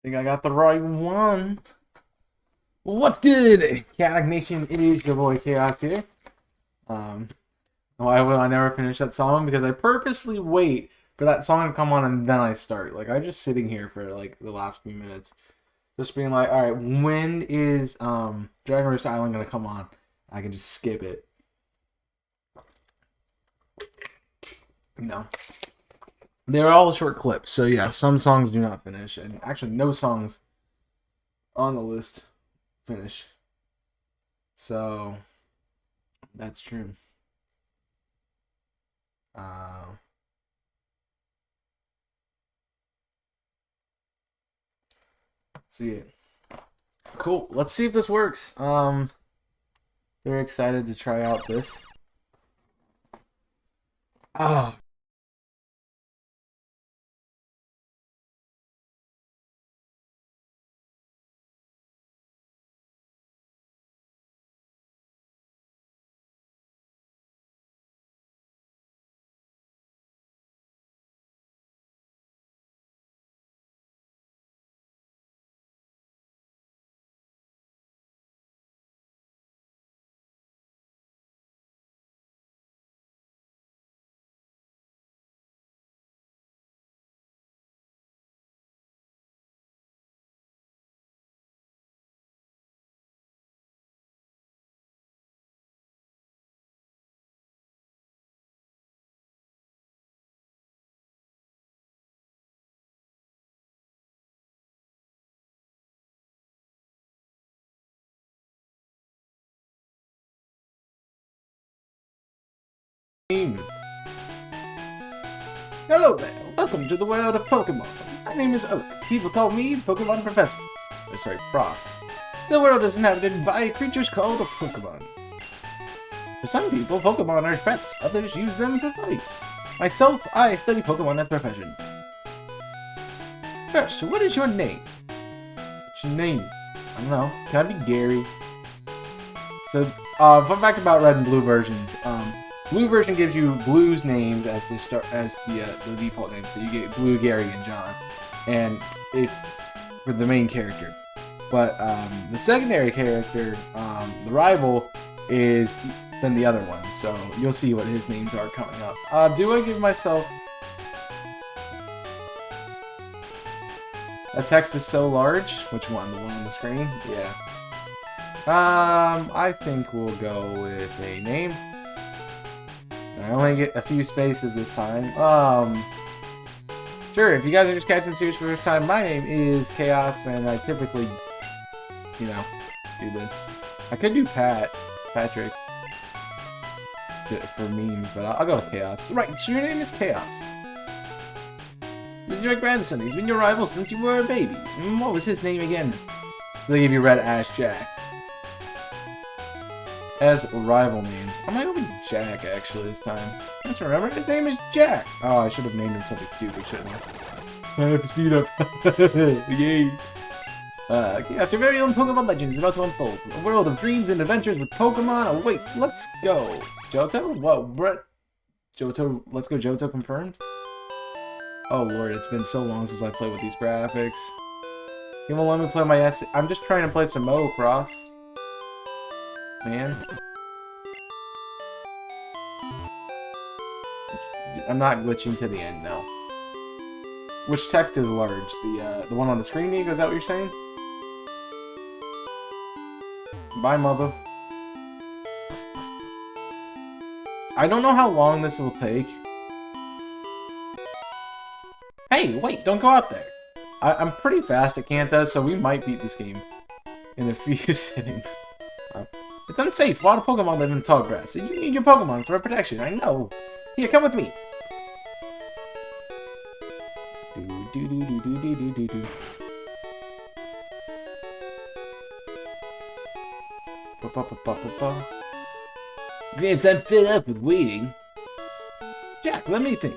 Think I got the right one. What's good, Chaotic Nation? It is your boy Chaos here. Um, why will I never finish that song? Because I purposely wait for that song to come on and then I start. Like I'm just sitting here for like the last few minutes, just being like, all right, when is Dragon Roost Island gonna come on? I can just skip it. No, they're all short clips. So yeah, some songs do not finish, and actually no songs on the list finish. So that's true. Uh, so yeah, cool. Let's see if this works. Very excited to try out this. Oh, hello there. Welcome to the world of Pokemon. My name is Oak. People call me the Pokemon Professor. Sorry, Prof. The world is inhabited by creatures called Pokemon. For some people, Pokemon are pets. Others use them for fights. Myself, I study Pokemon as a profession. First, what is your name? What's your name? I don't know. Can I be Gary? So, fun fact about red and blue versions. Blue version gives you Blue's names as the default name. So you get Blue, Gary, and John, and if for the main character. But the secondary character, the rival, is then the other one. So you'll see what his names are coming up. Do I give myself? That text is so large. Which one? The one on the screen? Yeah. I think we'll go with a name. I only get a few spaces this time. Sure, if you guys are just catching the series for the first time, my name is Chaos, and I typically, do this. I could do Patrick, for memes, but I'll go with Chaos. Right, so your name is Chaos. This is your grandson. He's been your rival since you were a baby. What was his name again? They give you Red Ash Jack. As rival names. I'm gonna go with Jack, actually, this time. Let's remember, his name is Jack! Oh, I should have named him something stupid, shouldn't I? I have to speed up. Yay! Chaos, your very own Pokemon legend is about to unfold. A world of dreams and adventures with Pokemon awaits. Let's go! Johto? Whoa, Brett. Johto, let's go Johto confirmed? Oh lord, it's been so long since I played with these graphics. You won't let me play my S. I'm just trying to play some Mocross. Man. I'm not glitching to the end now. Which text is large? The one on the screen, Nico? Is that what you're saying? Bye, mother. I don't know how long this will take. Hey, wait, don't go out there. I'm pretty fast at Kanto, so we might beat this game in a few sittings. It's unsafe. A lot of Pokemon live in tall grass, so you need your Pokemon for protection. I know. Here, come with me. Graves, I'm fed up with waiting. Jack, let me think.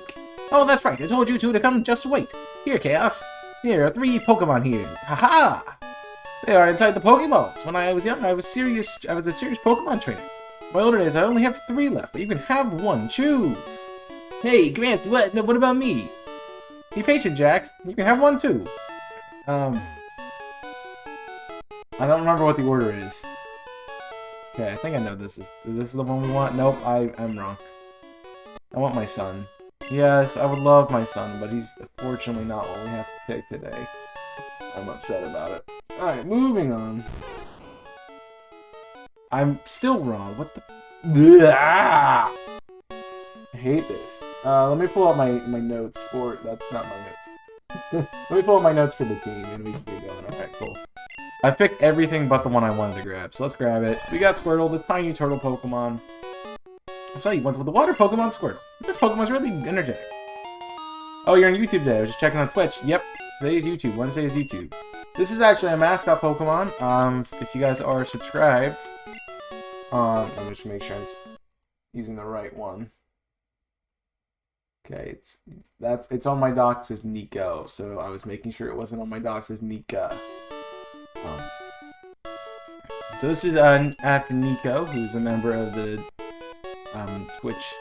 Oh, that's right. I told you two to come. Just wait. Here, Chaos. Here are 3 Pokemon here. Haha! They are inside the Pokeballs. When I was young, I was a serious Pokemon trainer. My older days, I only have 3 left, but you can have 1. Choose. Hey, Grant, what? No, what about me? Be patient, Jack. You can have 1 too. I don't remember what the order is. Okay, I think I know this is the one we want. Nope, I'm wrong. I want my son. Yes, I would love my son, but he's fortunately not what we have to pick today. I'm upset about it. Alright, moving on. I'm still wrong. What the... I hate this. Let me pull up my notes for... That's not my notes. Let me pull up my notes for the team, and we can get going. Alright, cool. I picked everything but the one I wanted to grab, so let's grab it. We got Squirtle, the tiny turtle Pokemon. So you went with the water Pokemon Squirtle. This Pokemon's really energetic. Oh, you're on YouTube today. I was just checking on Twitch. Yep, today is YouTube. Wednesday is YouTube. This is actually a mascot Pokemon. If you guys are subscribed, I'm just make sure I'm using the right one. Okay, it's on my docs as Nico, so I was making sure it wasn't on my docs as Nika. So this is after Nico, who's a member of the Twitch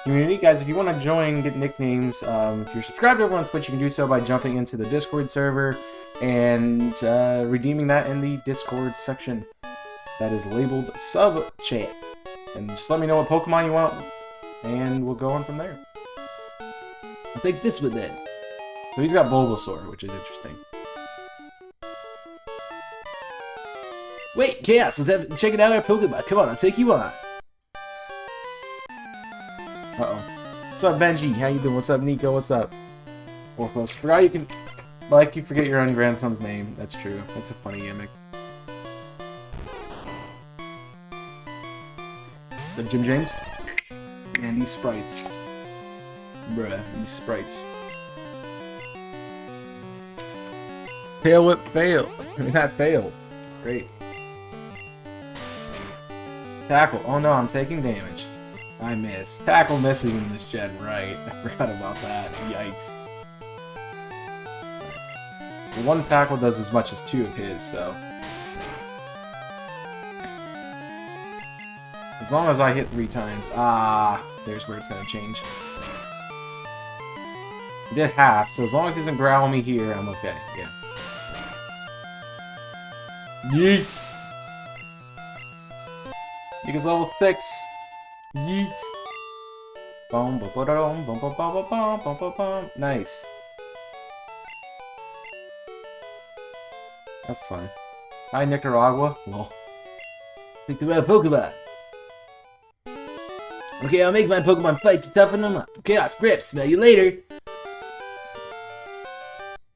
community. Guys, if you want to join, get nicknames, if you're subscribed over on Twitch, you can do so by jumping into the Discord server and redeeming that in the Discord section that is labeled Sub Chat. And just let me know what Pokemon you want, and we'll go on from there. I'll take this with it. So he's got Bulbasaur, which is interesting. Wait, Chaos, check it out our Pokemon. Come on, I'll take you on. Uh-oh. What's up, Benji? How you doing? What's up, Nico? What's up? Orphos. Forgot you can... Like, you forget your own grandson's name. That's true. That's a funny gimmick. The Jim James? And these sprites. Bruh, these sprites. Tail Whip failed. I mean, that failed. Great. Tackle. Oh no, I'm taking damage. I miss. Tackle missing in this gen, right? I forgot about that. Yikes. The one tackle does as much as two of his, so... As long as I hit 3 times. Ah, there's where it's gonna change. He did half, so as long as he doesn't growl me here, I'm okay. Yeah. Yeet! Because level 6. Yeet! Boom, boom, boom, boom, boom, boom, boom, boom, boom, boom. Nice. That's fun. Hi, Nicaragua. Lol. Pick the right Pokemon. Okay, I'll make my Pokemon fight to toughen them up. Chaos Grip, smell you later.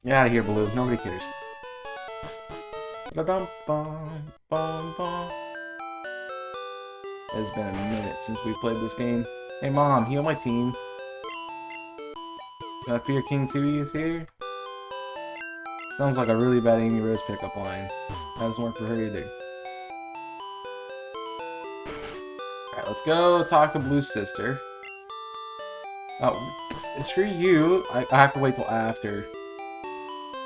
Get out of here, Baloo. Nobody cares. It's been a minute since we played this game. Hey, Mom, heal my team. Fear King 2E is here. Sounds like a really bad Amy Rose pickup line. That doesn't work for her either. Alright, let's go talk to Blue's sister. Oh, screw you. I have to wait till after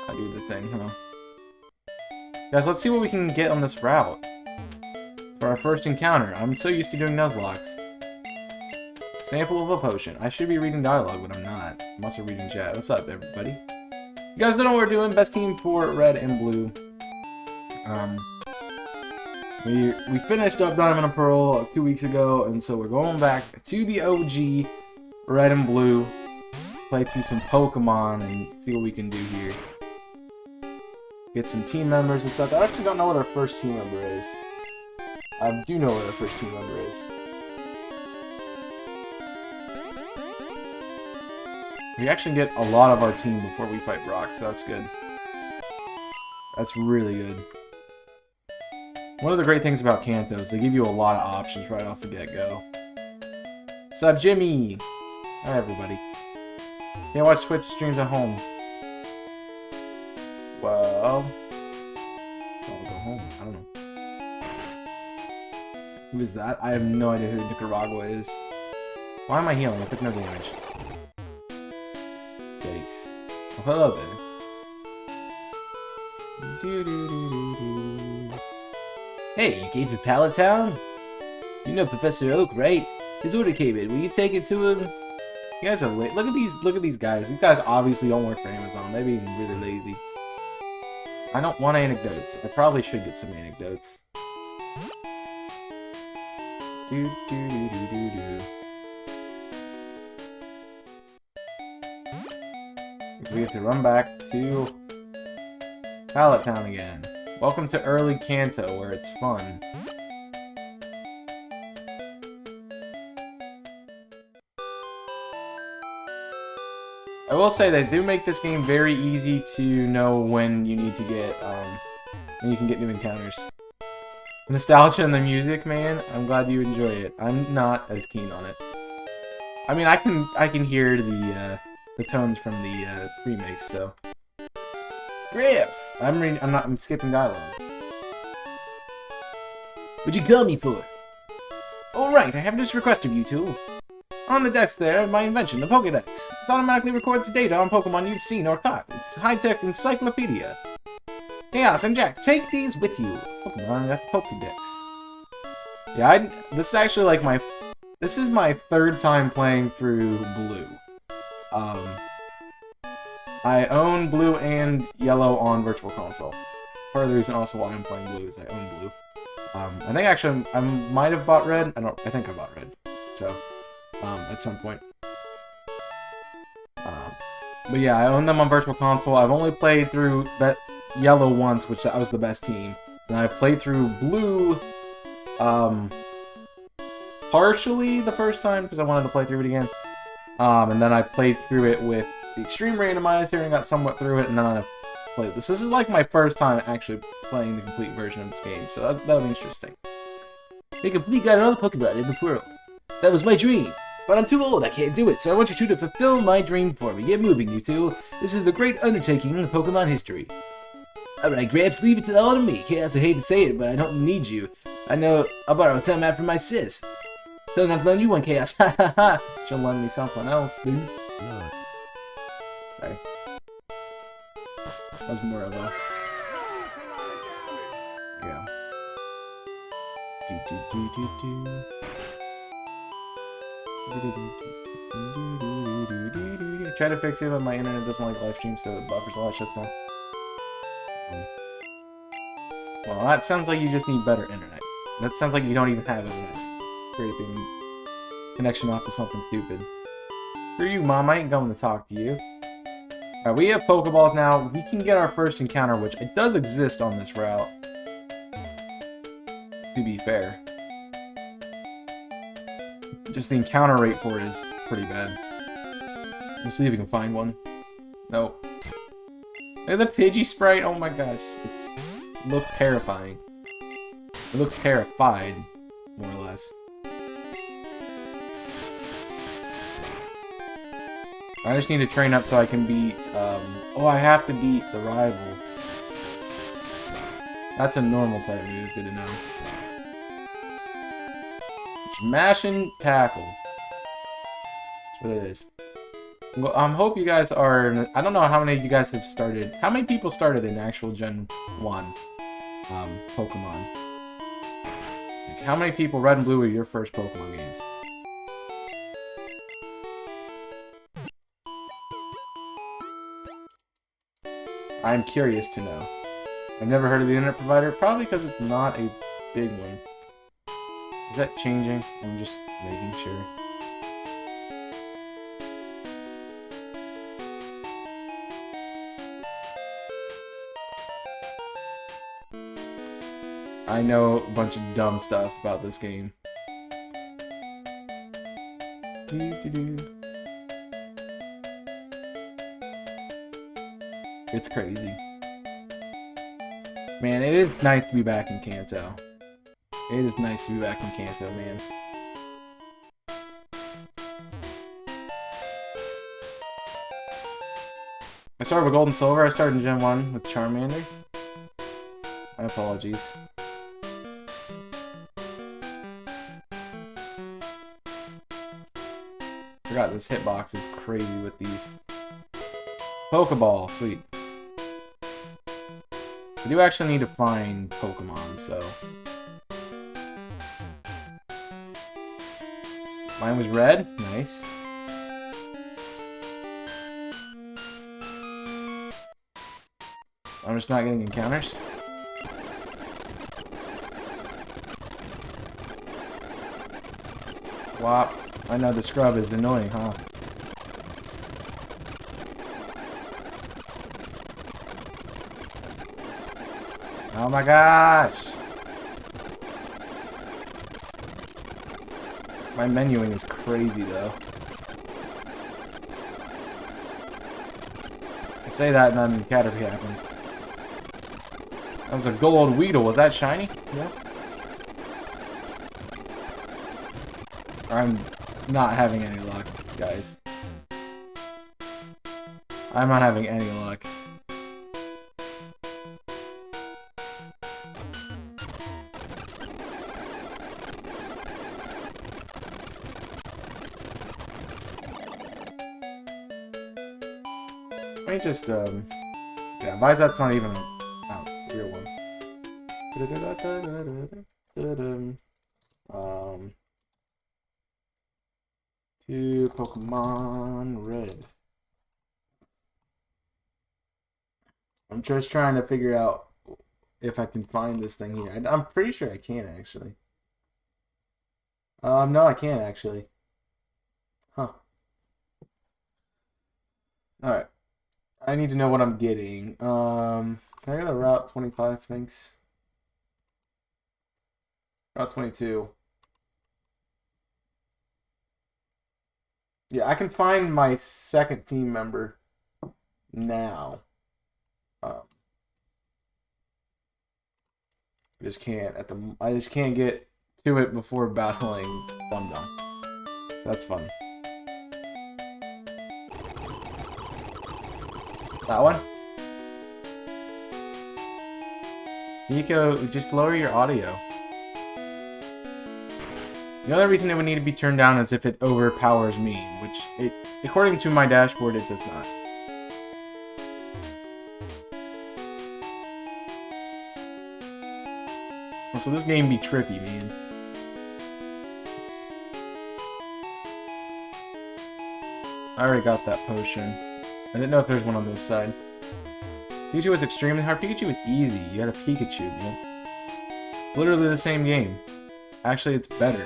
I do the thing, huh? Guys, let's see what we can get on this route. For our first encounter. I'm so used to doing Nuzlocks. Sample of a potion. I should be reading dialogue, but I'm not. I'm also reading chat. What's up, everybody? You guys don't know what we're doing. Best team for red and blue. We finished up Diamond and Pearl 2 weeks ago, and so we're going back to the OG red and blue. Play through some Pokemon and see what we can do here. Get some team members and stuff. I actually don't know what our first team member is. I do know what our first team member is. We actually get a lot of our team before we fight Brock, so that's good. That's really good. One of the great things about Kanto is they give you a lot of options right off the get-go. What's up, Jimmy? Hi, everybody. Can't watch Twitch streams at home. Well... I'll go home. I don't know. Who is that? I have no idea who Nicaragua is. Why am I healing? I took no damage. Yikes. Oh, hello there. Hey, you came from Pallet Town? You know Professor Oak, right? His order came in. Will you take it to him? You guys are late. Look at these guys. These guys obviously don't work for Amazon. They're being really lazy. I don't want anecdotes. I probably should get some anecdotes. Do do do do do do. So we have to run back to Pallet Town again. Welcome to early Kanto, where it's fun. I will say they do make this game very easy to know when you need to get, when you can get new encounters. Nostalgia and the music, man. I'm glad you enjoy it. I'm not as keen on it. I mean, I can hear the tones from the remakes, so. Grips! I'm skipping dialogue. What'd you call me for? Alright, I have this request of you two. On the desk there, my invention, the Pokédex. It automatically records data on Pokemon you've seen or caught. It's a high-tech encyclopedia. Chaos and Jack, take these with you. Pokemon got the Pokédex. Yeah, this is actually like this is my third time playing through Blue. I own Blue and Yellow on Virtual Console. Part of the reason also why I'm playing Blue is I own Blue. I think actually I might have bought Red. I think I bought Red. So, at some point. But yeah, I own them on Virtual Console. I've only played through that Yellow once, which that was the best team. And I've played through Blue, partially the first time because I wanted to play through it again. And then I played through it with the Extreme Randomizer and got somewhat through it, and then I've played this. This is like my first time actually playing the complete version of this game, so that'll be interesting. They complete got another Pokemon in the world. That was my dream. But I'm too old, I can't do it, so I want you two to fulfill my dream for me. Get moving, you two. This is the great undertaking in Pokemon history. Alright, Gramps, leave it all to me. Chaos, I hate to say it, but I don't need you. I know I'll borrow time after my sis. So I'm loan you one, Chaos. Ha ha ha. She'll lend me something else, dude. Sorry. That was more of a... Yeah. Try to fix it, but my internet doesn't like live stream, so it buffers a lot, shuts down. Well, that sounds like you just need better internet. That sounds like you don't even have internet. Scraping connection off to something stupid. Screw you, Mom. I ain't going to talk to you. Alright, we have Pokeballs now. We can get our first encounter, which it does exist on this route. To be fair. Just the encounter rate for it is pretty bad. Let's see if we can find one. Nope. Look at the Pidgey sprite. Oh my gosh. It looks terrifying. It looks terrified, more or less. I just need to train up so I can beat, oh, I have to beat the rival. That's a normal type move, good to know. Smash and tackle. That's what it is. Well, hope you guys are, I don't know how many of you guys have started, how many people started in actual Gen 1, Pokemon? Like, how many people, Red and Blue, were your first Pokemon games? I'm curious to know. I've never heard of the internet provider, probably because it's not a big one. Is that changing? I'm just making sure. I know a bunch of dumb stuff about this game. It's crazy. Man, it is nice to be back in Kanto. It is nice to be back in Kanto, man. I started with Gold and Silver. I started in Gen 1 with Charmander. My apologies. Forgot this hitbox is crazy with these. Pokeball, sweet. I do actually need to find Pokemon, so... Mine was red, nice. I'm just not getting encounters. Wop. I know the scrub is annoying, huh? Oh my gosh! My menuing is crazy though. I say that and then Caterpie happens. That was a gold Weedle. Was that shiny? No. I'm not having any luck, guys. I'm not having any luck. Let me just, yeah, Vizet's not even a real one. To Pokemon Red. I'm just trying to figure out if I can find this thing here. I'm pretty sure I can, actually. No, I can't, actually. Huh. Alright. I need to know what I'm getting. Can I get a Route 25, thanks? Route 22. Yeah, I can find my second team member now. I just can't I just can't get to it before battling Dum Dum. So that's fun. That one? Nico, just lower your audio. The only reason it would need to be turned down is if it overpowers me, which, according to my dashboard, it does not. So this game be trippy, man. I already got that potion. I didn't know if there's one on this side. Pikachu was extremely hard. Pikachu was easy. You had a Pikachu, man. Literally the same game. Actually, it's better.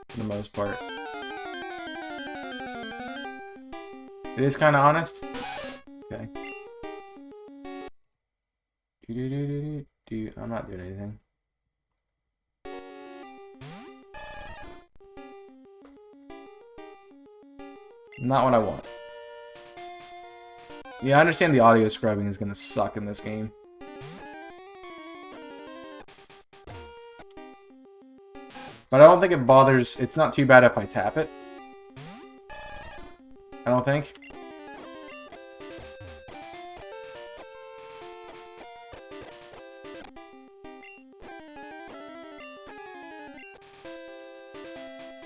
For the most part. It is kind of honest. Okay. I'm not doing anything. Not what I want. Yeah, I understand the audio scrubbing is gonna suck in this game. But I don't think it bothers. It's not too bad if I tap it. I don't think.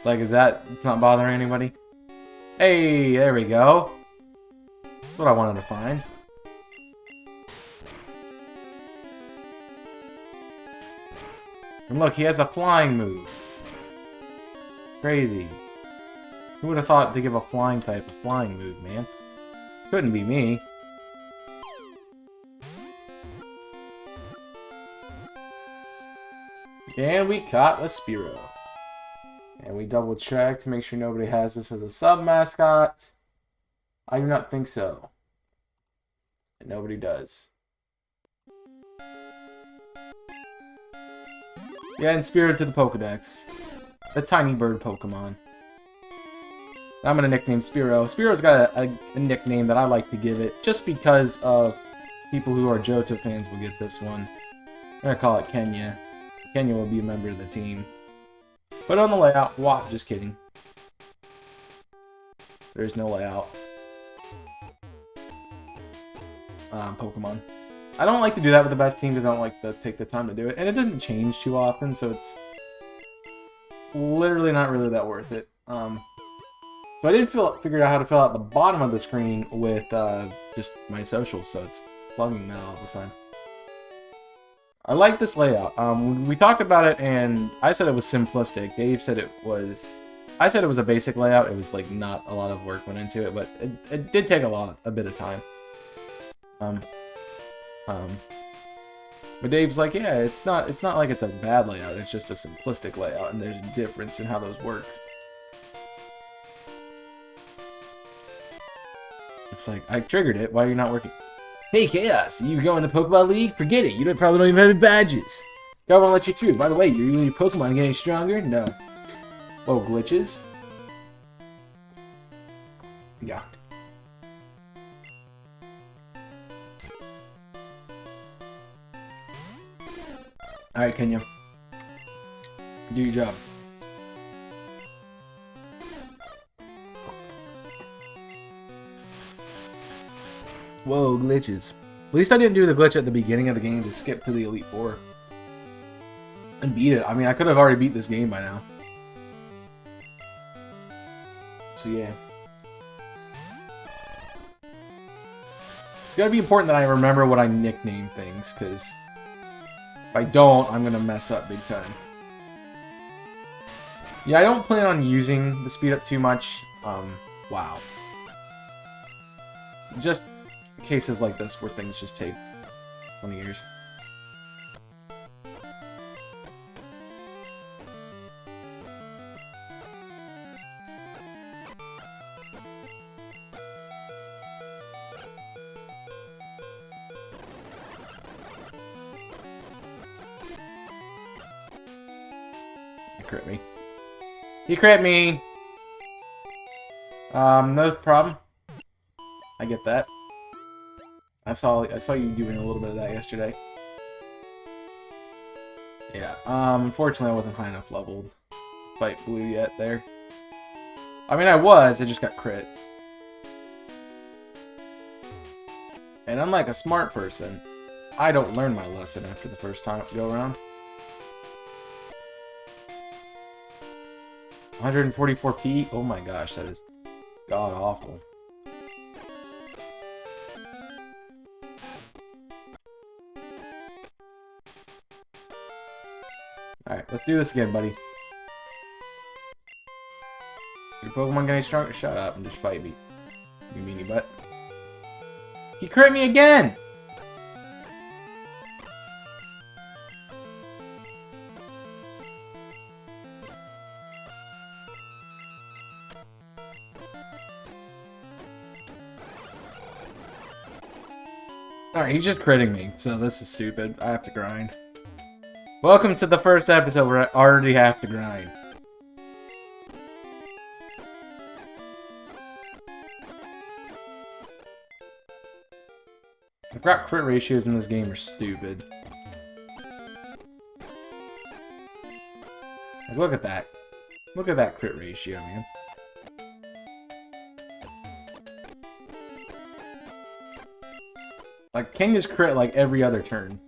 Like, is that not bothering anybody? Hey, there we go. That's what I wanted to find. And look, he has a flying move. Crazy. Who would have thought to give a flying type a flying move, man? Couldn't be me. And we caught the Spearow. And we double check to make sure nobody has this as a sub-mascot. I do not think so. And nobody does. Yeah, and Spirit to the Pokedex. The tiny bird Pokemon. I'm going to nickname Spearow. Spearow's got a nickname that I like to give it, just because of people who are Johto fans will get this one. I'm going to call it Kenya. Kenya will be a member of the team. Put on the layout. What? Just kidding. There's no layout. Pokemon. I don't like to do that with the best team because I don't like to take the time to do it. And it doesn't change too often, so it's literally not really that worth it. So I did figure out how to fill out the bottom of the screen with just my socials, so it's plugging that all the time. I like this layout. We talked about it, and I said it was simplistic. Dave said it was... I said it was a basic layout. It was like not a lot of work went into it, but it did take a bit of time. But Dave's like, yeah, it's not like it's a bad layout. It's just a simplistic layout, and there's a difference in how those work. It's like, I triggered it. Why are you not working? Hey, Chaos, you going to Pokeball League? Forget it. You probably don't even have any badges. God won't let you through. By the way, you're using your Pokemon getting stronger? No. Whoa, glitches? Yeah. Alright, Kenya. Do your job. Whoa, glitches. At least I didn't do the glitch at the beginning of the game to skip to the Elite Four. And beat it. I mean, I could have already beat this game by now. So, yeah. It's gotta be important that I remember what I nickname things, because if I don't, I'm gonna mess up big time. Yeah, I don't plan on using the speed up too much. Wow. Just cases like this where things just take 20 years. He crit me. He crit me! No problem. I get that. I saw you doing a little bit of that yesterday. Yeah, unfortunately I wasn't high enough leveled to fight Blue yet there. I mean, I just got crit. And unlike a smart person, I don't learn my lesson after the first time go around. 144p? Oh my gosh, that is god awful. Alright, let's do this again, buddy. Your Pokemon getting stronger? Shut up and just fight me. You meanie butt. He crit me again! Alright, he's just critting me, so this is stupid. I have to grind. Welcome to the first episode where I already have to grind. The crit ratios in this game are stupid. Like, look at that. Look at that crit ratio, man. Like, Kenya's crit like every other turn.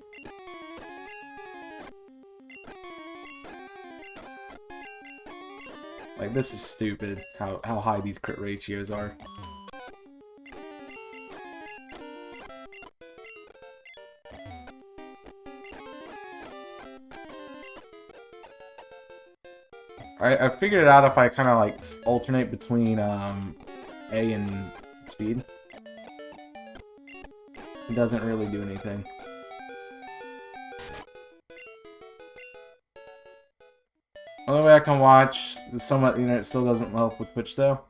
Like, this is stupid, how high these crit ratios are. I figured it out if I kind of like alternate between A and speed. It doesn't really do anything. Only way I can watch is somewhat the internet still doesn't help with Twitch though.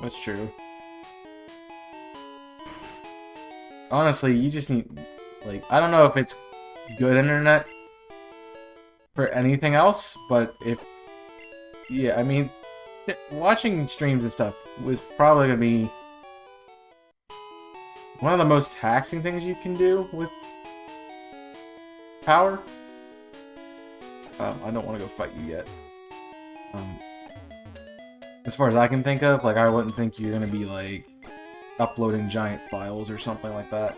That's true. Honestly, you just need, like, I don't know if it's good internet for anything else, but if, yeah, I mean, watching streams and stuff was probably gonna be one of the most taxing things you can do with power. I don't want to go fight you yet. As far as I can think of, like, I wouldn't think you're gonna be, like, uploading giant files or something like that.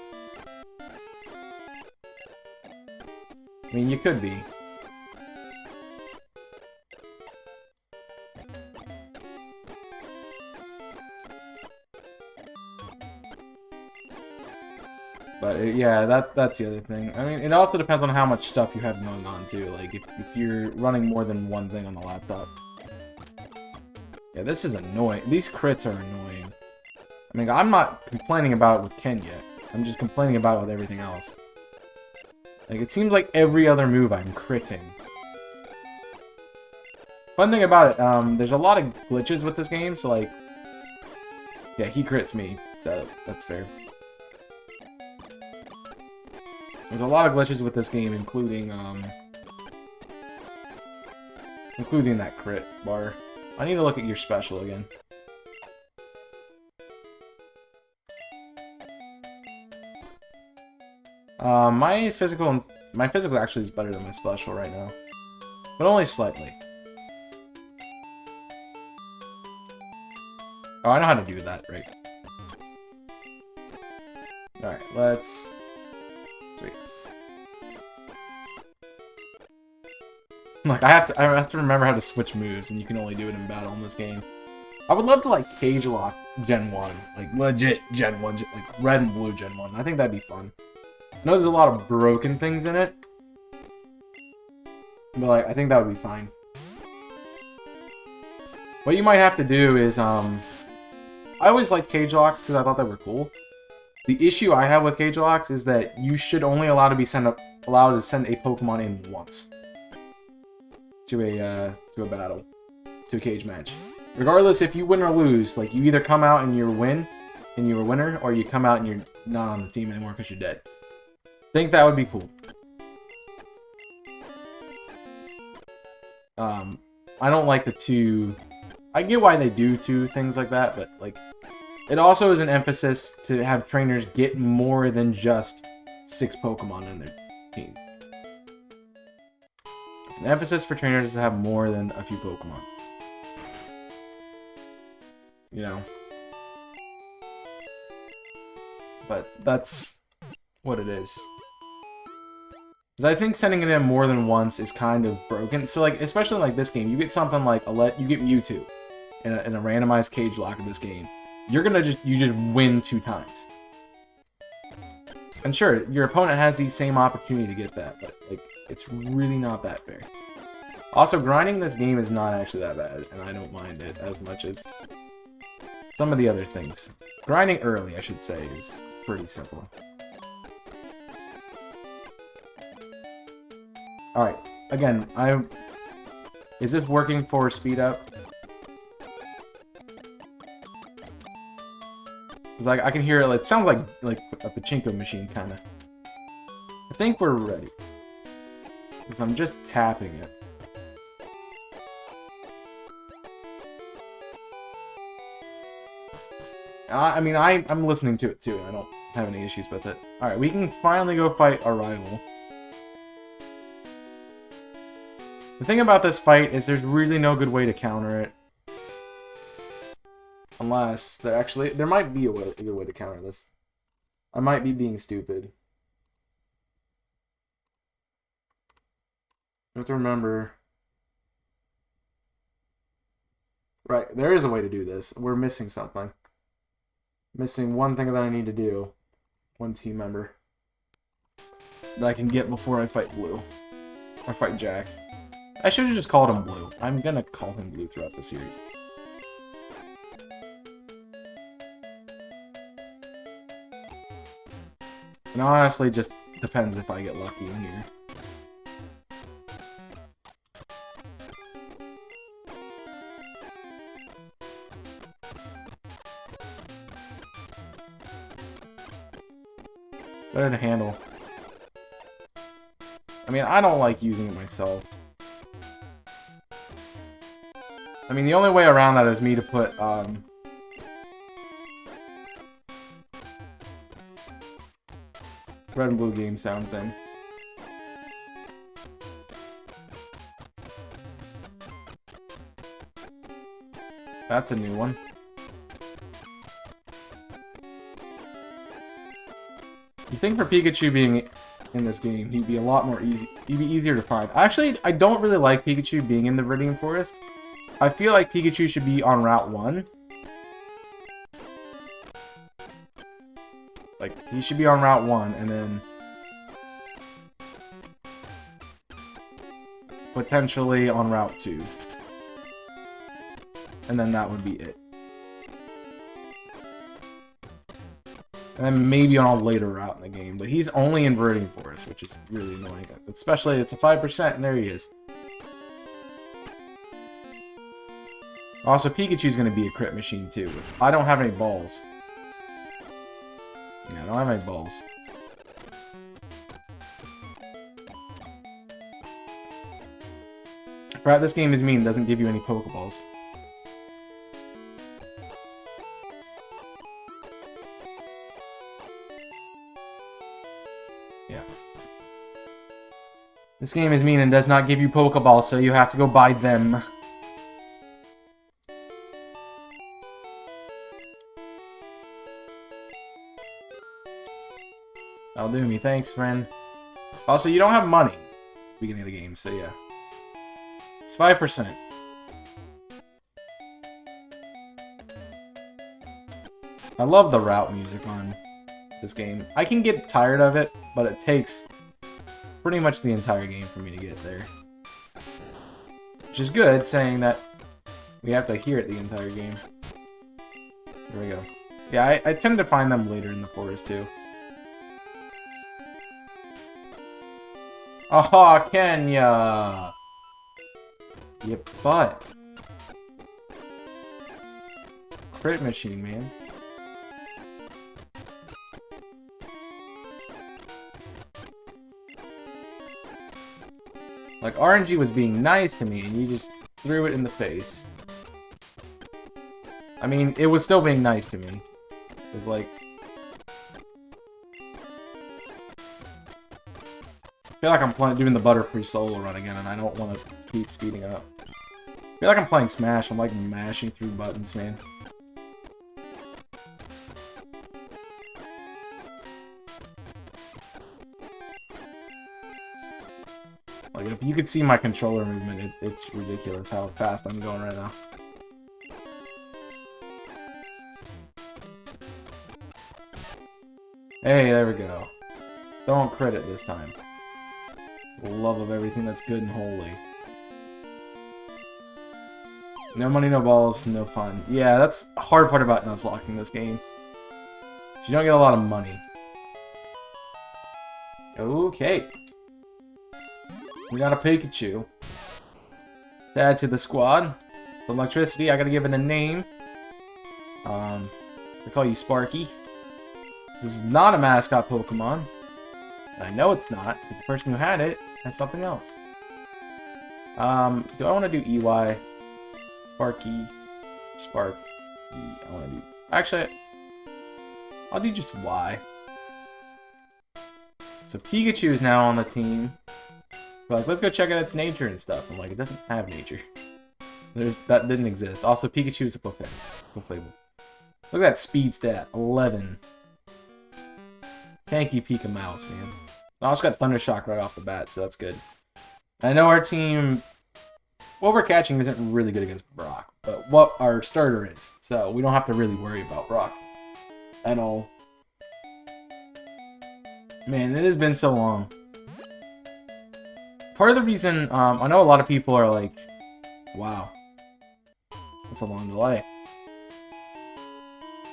I mean, you could be. But yeah, that's the other thing. I mean, it also depends on how much stuff you have going on too. Like if you're running more than one thing on the laptop. Yeah, this is annoying. These crits are annoying. I mean, I'm not complaining about it with Ken yet. I'm just complaining about it with everything else. Like, it seems like every other move I'm critting. Fun thing about it, there's a lot of glitches with this game, so like... Yeah, he crits me, so that's fair. There's a lot of glitches with this game, including that crit bar. I need to look at your special again. My physical actually is better than my special right now, but only slightly. Oh, I know how to do that, right? Alright, let's... Sweet. Like, I have to remember how to switch moves, and you can only do it in battle in this game. I would love to, like, cage lock Gen 1. Like, legit Gen 1, like, red and blue Gen 1. I think that'd be fun. I know there's a lot of broken things in it, but, like, I think that would be fine. What you might have to do is, I always liked cage locks because I thought they were cool. The issue I have with cage locks is that you should only allowed to send a Pokemon in once to a battle, to a cage match. Regardless if you win or lose, like you either come out and you're a winner, or you come out and you're not on the team anymore because you're dead. I think that would be cool. I don't like the two. I get why they do two things like that, but like, it also is an emphasis to have trainers get more than just 6 Pokemon in their team. It's an emphasis for trainers to have more than a few Pokemon. You know. But that's what it is. Because I think sending it in more than once is kind of broken. So like, especially like this game, you get something like you get Mewtwo in a randomized cage lock in this game. You're gonna just win 2 times. And sure, your opponent has the same opportunity to get that, but like, it's really not that fair. Also, grinding this game is not actually that bad, and I don't mind it as much as some of the other things. Grinding early, I should say, is pretty simple. Alright, again, is this working for speed up? Cause I can hear it. It sounds like a pachinko machine, kind of. I think we're ready. Cause I'm just tapping it. I mean, I'm listening to it too, and I don't have any issues with it. All right, we can finally go fight our rival. The thing about this fight is there's really no good way to counter it. Unless there might be a good way to counter this. I might be being stupid. You have to remember. Right, there is a way to do this. We're missing something. Missing one thing that I need to do. One team member. That I can get before I fight Blue. Or fight Jack. I should have just called him Blue. I'm gonna call him Blue throughout the series. It honestly just depends if I get lucky in here. Better to handle. I mean, I don't like using it myself. I mean, the only way around that is me to put, red and blue game sounds in. That's a new one. You think for Pikachu being in this game, he'd be a lot more easy. He'd be easier to find. Actually, I don't really like Pikachu being in the Viridian Forest. I feel like Pikachu should be on Route 1. Like, he should be on Route 1, and then potentially on Route 2. And then that would be it. And then maybe on a later route in the game. But he's only inverting for us, which is really annoying. Especially, it's a 5%, and there he is. Also, Pikachu's going to be a crit machine, too. I don't have any balls. Yeah, I don't have any balls. Right, this game is mean. Doesn't give you any Pokeballs. Yeah. This game is mean and does not give you Pokeballs, so you have to go buy them. That'll do me. Thanks, friend. Also, you don't have money at the beginning of the game, so yeah. It's 5%. I love the route music on this game. I can get tired of it, but it takes pretty much the entire game for me to get there. Which is good, saying that we have to hear it the entire game. Here we go. Yeah, I tend to find them later in the forest, too. Oh, Kenya! Your butt. Crit machine, man. Like, RNG was being nice to me, and you just threw it in the face. I mean, it was still being nice to me. It was like... I feel like I'm doing the Butterfree solo run again, and I don't want to keep speeding up. I feel like I'm playing Smash. I'm like mashing through buttons, man. Like, if you could see my controller movement, it's ridiculous how fast I'm going right now. Hey, there we go. Don't crit it this time. The love of everything that's good and holy. No money, no balls, no fun. Yeah, that's the hard part about Nuzlocke in this game. You don't get a lot of money. Okay. We got a Pikachu. To add to the squad. The electricity, I gotta give it a name. I call you Sparky. This is not a mascot Pokemon. I know it's not, because the person who had it has something else. Do I want to do EY? Sparky. Sparky. I want to do... Actually, I'll do just Y. So Pikachu is now on the team. We're like, let's go check out its nature and stuff. I'm like, it doesn't have nature. That didn't exist. Also, Pikachu is a Clefable. Look at that speed stat. 11. Thank you, Pika Mouse, man. I also got Thunder Shock right off the bat, so that's good. I know our team... What we're catching isn't really good against Brock, but what our starter is. So we don't have to really worry about Brock at all. Man, it has been so long. Part of the reason... I know a lot of people are like, wow, that's a long delay.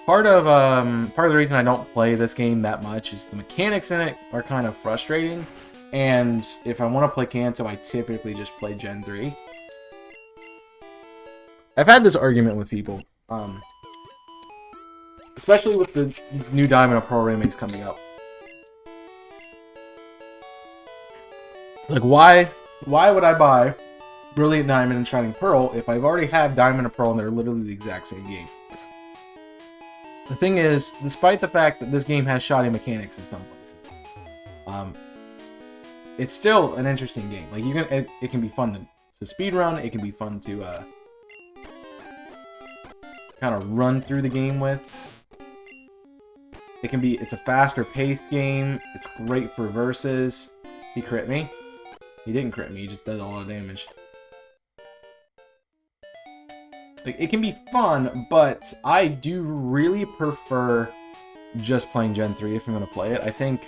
Part of the reason I don't play this game that much is the mechanics in it are kind of frustrating, and if I want to play Kanto, I typically just play Gen 3. I've had this argument with people, especially with the new Diamond and Pearl remakes coming up. Like, why would I buy Brilliant Diamond and Shining Pearl if I've already had Diamond and Pearl and they're literally the exact same game? The thing is, despite the fact that this game has shoddy mechanics in some places, it's still an interesting game. Like, it can be fun to speedrun. It can be fun to kind of run through the game with. It's a faster paced game. It's great for versus. He crit me. He didn't crit me. He just did a lot of damage. Like, it can be fun, but I do really prefer just playing Gen 3 if I'm going to play it. I think,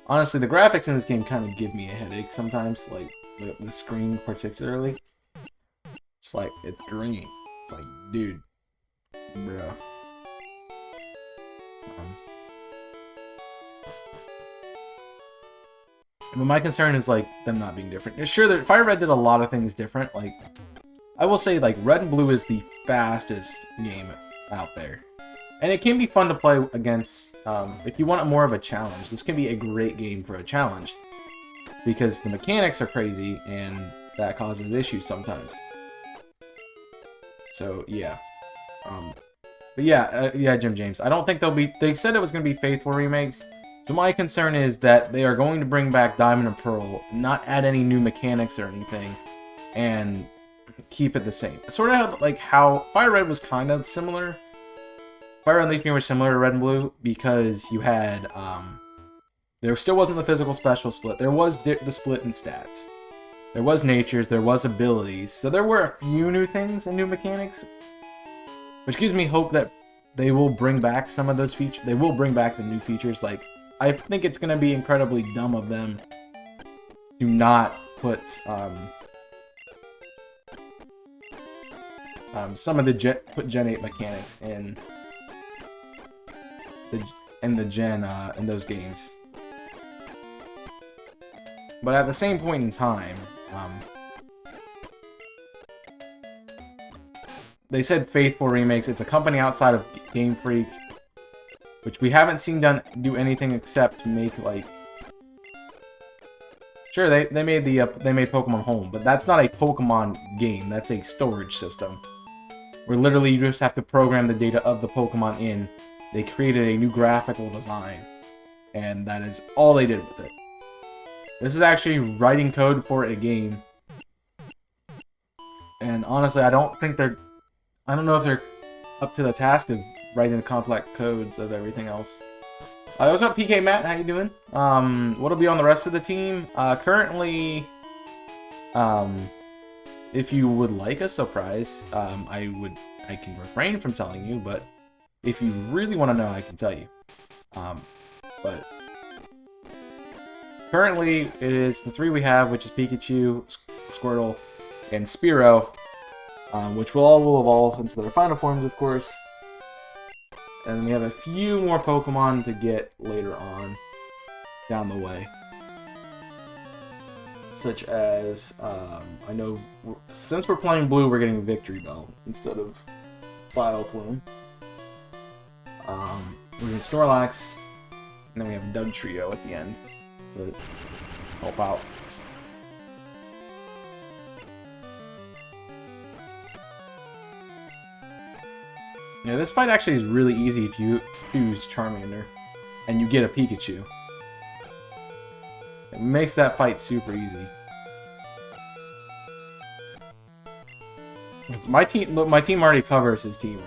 honestly, the graphics in this game kind of give me a headache sometimes, like, the screen particularly. Just like, it's green. It's like, dude. Bruh. But my concern is, like, them not being different. Sure, Fire Red did a lot of things different. Like, I will say, like, Red and Blue is the fastest game out there. And it can be fun to play against, if you want more of a challenge. This can be a great game for a challenge. Because the mechanics are crazy, and that causes issues sometimes. So, yeah. But yeah, Jim James. I don't think they'll be... They said it was going to be faithful remakes. So my concern is that they are going to bring back Diamond and Pearl, not add any new mechanics or anything, and keep it the same. Sort of like how Fire Red was kind of similar. Fire Red and Leaf Green were similar to Red and Blue because you had... there still wasn't the physical special split. There was the split in stats. There was natures, there was abilities. So there were a few new things and new mechanics. Which gives me hope that they will bring back some of those features. They will bring back the new features. Like, I think it's going to be incredibly dumb of them to not put some of the Gen 8 mechanics in the Gen in those games. But at the same point in time, they said faithful remakes. It's a company outside of Game Freak, which we haven't seen do anything except make, like... Sure, they made Pokemon Home, but that's not a Pokemon game. That's a storage system, where literally you just have to program the data of the Pokemon in. They created a new graphical design, and that is all they did with it. This is actually writing code for a game, and honestly, I don't know if they're up to the task of writing the complex codes of everything else. What's up, PK Matt? How you doing? What'll be on the rest of the team? Currently, if you would like a surprise, I can refrain from telling you, but if you really want to know, I can tell you. But currently, it is the three we have, which is Pikachu, Squirtle, and Spearow, which will evolve into their final forms, of course. And we have a few more Pokemon to get later on down the way. Such as, I know, since we're playing Blue, we're getting Victory Bell instead of Vileplume. We're getting Snorlax, and then we have Doug Trio at the end to help out. Yeah, this fight actually is really easy if you choose Charmander and you get a Pikachu. It makes that fight super easy. My team already covers his team.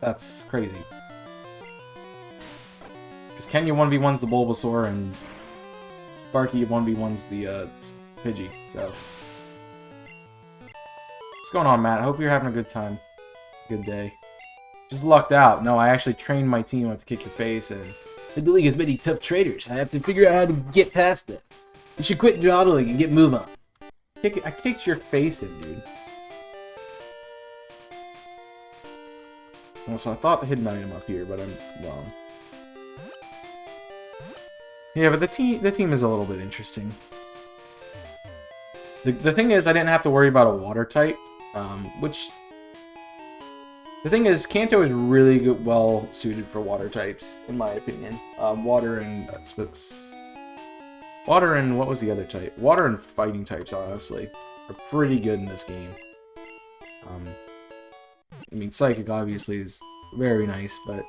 That's crazy. Because Kenya 1v1's the Bulbasaur and Sparky 1v1's the Pidgey. So, what's going on, Matt? I hope you're having a good time. Good day. Just lucked out. No, I actually trained my team up to kick your face, and the league has many tough traders. I have to figure out how to get past them. You should quit dawdling and get move on. I kicked your face in, dude. Well, so I thought the hidden item up here, but I'm wrong. Yeah, but the team is a little bit interesting. The thing is, I didn't have to worry about a water type, which... The thing is, Kanto is really good, well suited for water types, in my opinion. Water and what was the other type? Water and fighting types, honestly, are pretty good in this game. I mean, Psychic obviously is very nice, but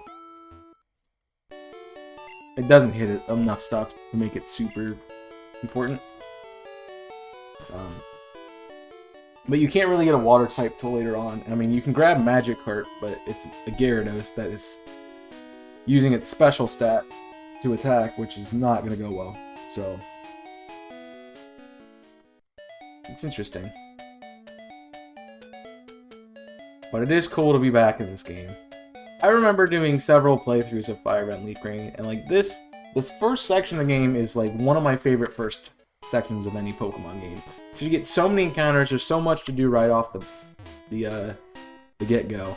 it doesn't hit enough stuff to make it super important. But you can't really get a water type till later on. I mean, you can grab Magikarp, but it's a Gyarados that is using its special stat to attack, which is not going to go well. So, it's interesting. But it is cool to be back in this game. I remember doing several playthroughs of Fire Red and Leaf Green, and like this first section of the game is like one of my favorite first sections of any Pokemon game. You get so many encounters, there's so much to do right off the get-go.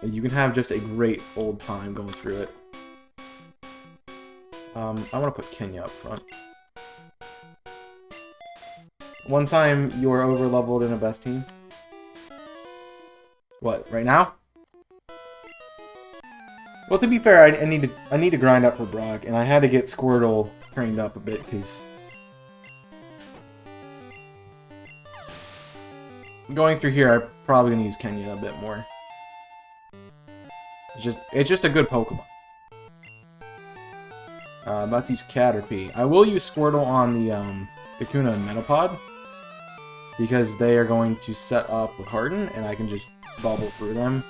And you can have just a great old time going through it. I want to put Kenya up front. One time you were over leveled in a best team. What, right now? Well, to be fair, I need to grind up for Brock, and I had to get Squirtle trained up a bit because going through here, I'm probably gonna use Kenya a bit more. It's just a good Pokemon. I'm about to use Caterpie. I will use Squirtle on the Kakuna and Metapod because they are going to set up with Harden, and I can just bubble through them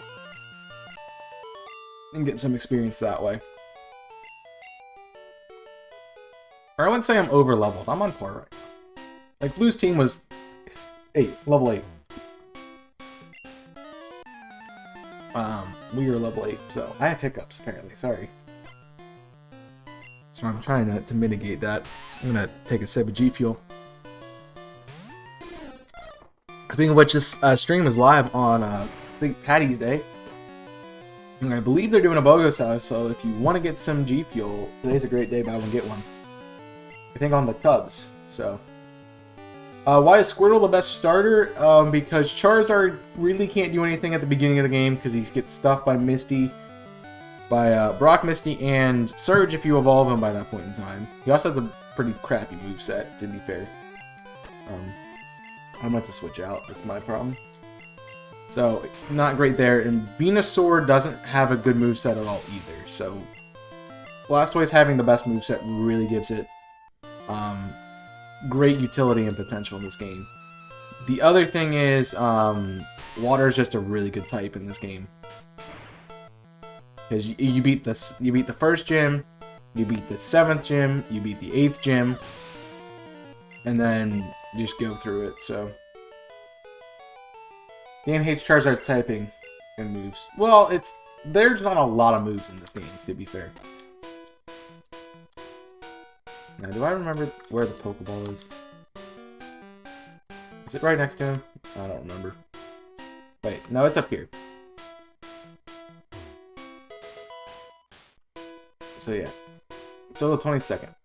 and get some experience that way. Or I wouldn't say I'm over leveled. I'm on par right now. Like Blue's team was level 8. We were level 8, so I have hiccups apparently. Sorry. So I'm trying to mitigate that. I'm gonna take a sip of G Fuel. Speaking of which, this stream is live on I think Patty's Day. And I believe they're doing a BOGO sale, so if you want to get some G Fuel, today's a great day, buy one, get one. I think on the tubs, so. Why is Squirtle the best starter? Because Charizard really can't do anything at the beginning of the game because he gets stuffed by Misty, by Brock, Misty, and Surge if you evolve him by that point in time. He also has a pretty crappy moveset, to be fair. I'm about to switch out, that's my problem. So, not great there, and Venusaur doesn't have a good moveset at all either, so Blastoise having the best moveset really gives it great utility and potential in this game. The other thing is, Water is just a really good type in this game. Because you beat the first gym, you beat the 7th gym, you beat the 8th gym, and then you just go through it, so. Game hates Charizard's typing and moves. Well, there's not a lot of moves in this game, to be fair. Now, do I remember where the Pokeball is? Is it right next to him? I don't remember. Wait, no, it's up here. So yeah, until the 22nd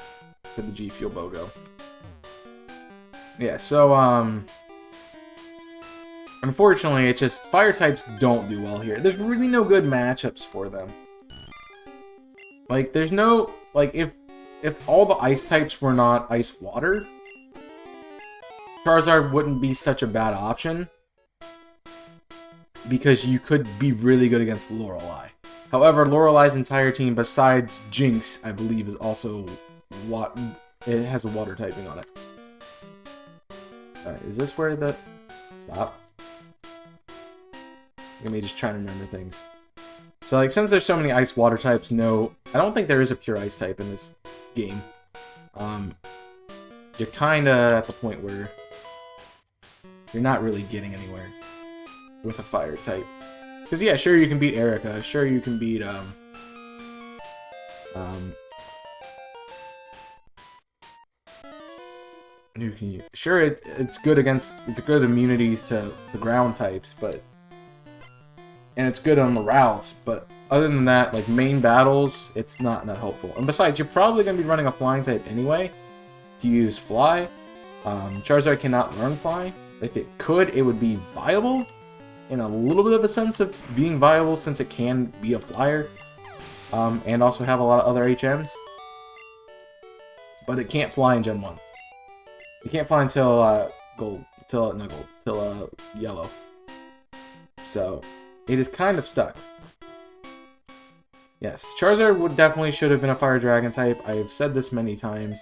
for the G Fuel BOGO. Yeah, so unfortunately, it's just fire types don't do well here. There's really no good matchups for them. Like, there's no if all the ice types were not ice water, Charizard wouldn't be such a bad option because you could be really good against Lorelei. However, Lorelei's entire team, besides Jinx, I believe, is also it has a water typing on it. Alright, is this where the... Stop. Let me just try to remember things. So, like, since there's so many ice-water types, no... I don't think there is a pure ice type in this game. You're kinda at the point where you're not really getting anywhere with a fire type. Because, yeah, sure, you can beat Erica. Sure, you can beat, sure, it's good against... It's good immunities to the ground types, but... And it's good on the routes, but other than that, like, main battles, it's not that helpful. And besides, you're probably going to be running a flying type anyway to use Fly. Charizard cannot learn Fly. If it could, it would be viable, in a little bit of a sense of being viable, since it can be a flyer, and also have a lot of other HMs. But it can't fly in Gen 1. It can't fly until yellow. So, it is kind of stuck. Yes, Charizard definitely should have been a Fire Dragon type. I have said this many times.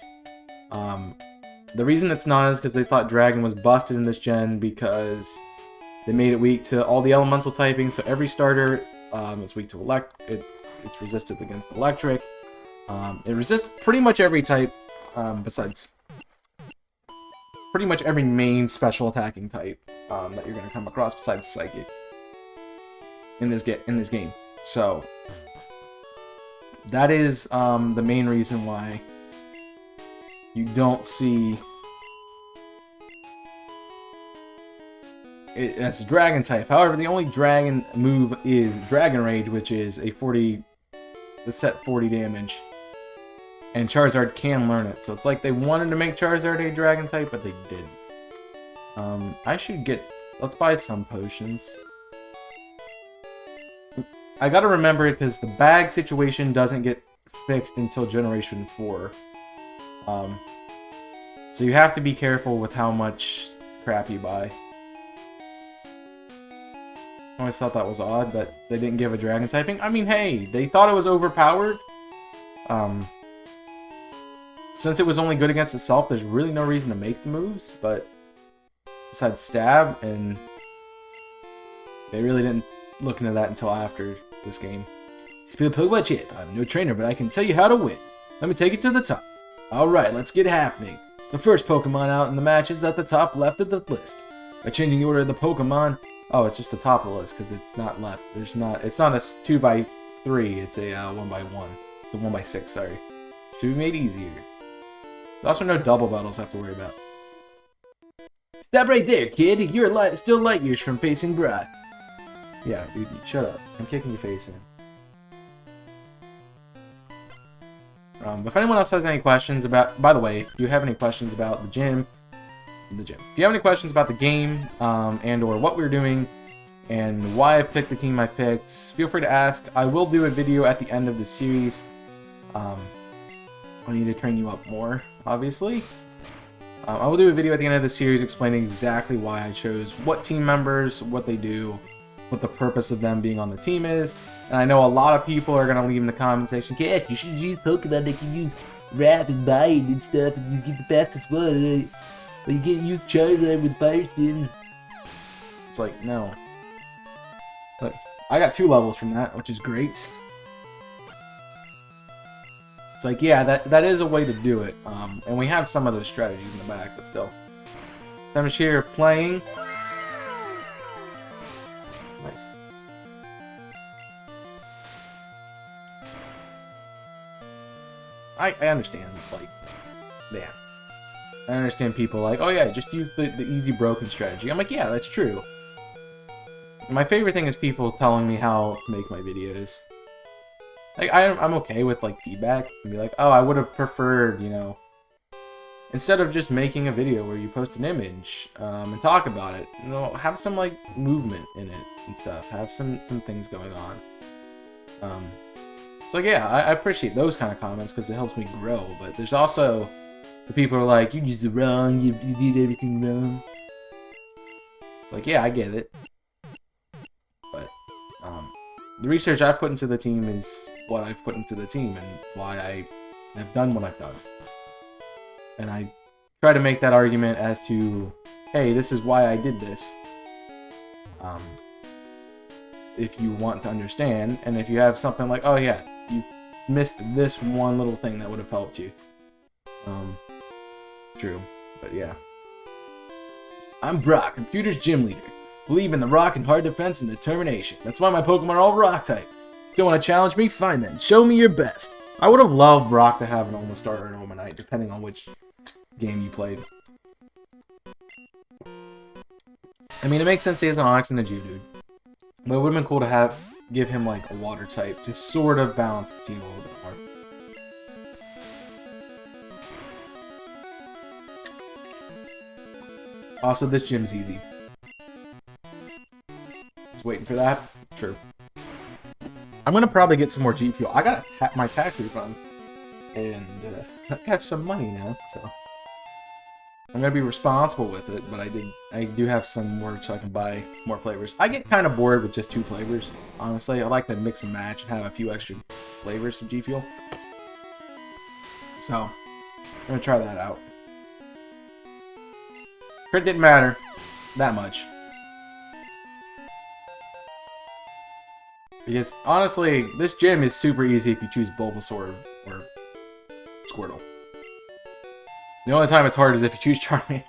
The reason it's not is because they thought Dragon was busted in this gen because they made it weak to all the elemental typing. So every starter is weak to it's resistant against electric. It resists pretty much every type besides pretty much every main special attacking type that you're going to come across besides Psychic in this game. So that is the main reason why you don't see it as a dragon type. However, the only dragon move is Dragon Rage, which is a set 40 damage And Charizard can learn it. So it's like they wanted to make Charizard a dragon type, but they didn't. I should get... Let's buy some potions. I gotta remember it because the bag situation doesn't get fixed until Generation 4. So you have to be careful with how much crap you buy. I always thought that was odd that they didn't give a dragon typing. I mean, hey, they thought it was overpowered. Since it was only good against itself, there's really no reason to make the moves, but besides stab, and they really didn't look into that until after this game. Speak of Pokemon Champ, I'm no trainer, but I can tell you how to win. Let me take you to the top. Alright, let's get happening. The first Pokemon out in the match is at the top left of the list. By changing the order of the Pokemon, oh, it's just the top of the list because it's not left. It's not a 2x3, it's a 1x1. The 1x6, sorry. Should be made easier. There's also no double battles I have to worry about. Stop right there, kid. You're still light years from facing Brock. Yeah, dude, shut up. I'm kicking your face in. If anyone else has any questions about... By the way, if you have any questions about the gym... If you have any questions about the game, and or what we're doing, and why I picked the team I picked, feel free to ask. I will do a video at the end of the series. I need to train you up more, obviously. I will do a video at the end of the series explaining exactly why I chose what team members, what they do, what the purpose of them being on the team is. And I know a lot of people are going to leave in the comment section, "Yeah, you should use Pokemon that can use Rapid Bite and stuff, and you get the fastest one. But you can't use Charizard with Fire Spin." It's like, no. But I got 2 levels from that, which is great. It's like, yeah, that is a way to do it. And we have some of those strategies in the back, but still. I'm just here playing. Nice. I understand, like, yeah. I understand people like, oh yeah, just use the easy broken strategy. I'm like, yeah, that's true. My favorite thing is people telling me how to make my videos. Like, I'm okay with, like, feedback. And be like, oh, I would have preferred, you know, instead of just making a video where you post an image, and talk about it, you know, have some, like, movement in it and stuff. Have some things going on. So, yeah, I appreciate those kind of comments because it helps me grow. But there's also the people who are like, you used it wrong, you did everything wrong. It's like, yeah, I get it. But, the research I put into the team is what I've put into the team and why I have done what I've done. And I try to make that argument as to, hey, this is why I did this. If you want to understand, and if you have something like, oh yeah, you missed this one little thing that would have helped you. True, but yeah. I'm Brock, Computer's gym leader. Believe in the rock and hard defense and determination. That's why my Pokemon are all rock type. Still want to challenge me? Fine then. Show me your best. I would have loved Brock to have an Omastar or an Omanite, depending on which game you played. I mean, it makes sense he has an Onix and a Geodude. But it would have been cool to give him like a water type to sort of balance the team a little bit more. Also, this gym's easy. Just waiting for that. True. I'm gonna probably get some more G Fuel. I got my tax refund, and I have some money now, so I'm gonna be responsible with it. But I do have some more so I can buy more flavors. I get kind of bored with just 2 flavors. Honestly, I like to mix and match and have a few extra flavors of G Fuel. So I'm gonna try that out. Crit didn't matter that much. Because, honestly, this gym is super easy if you choose Bulbasaur or Squirtle. The only time it's hard is if you choose Charmander.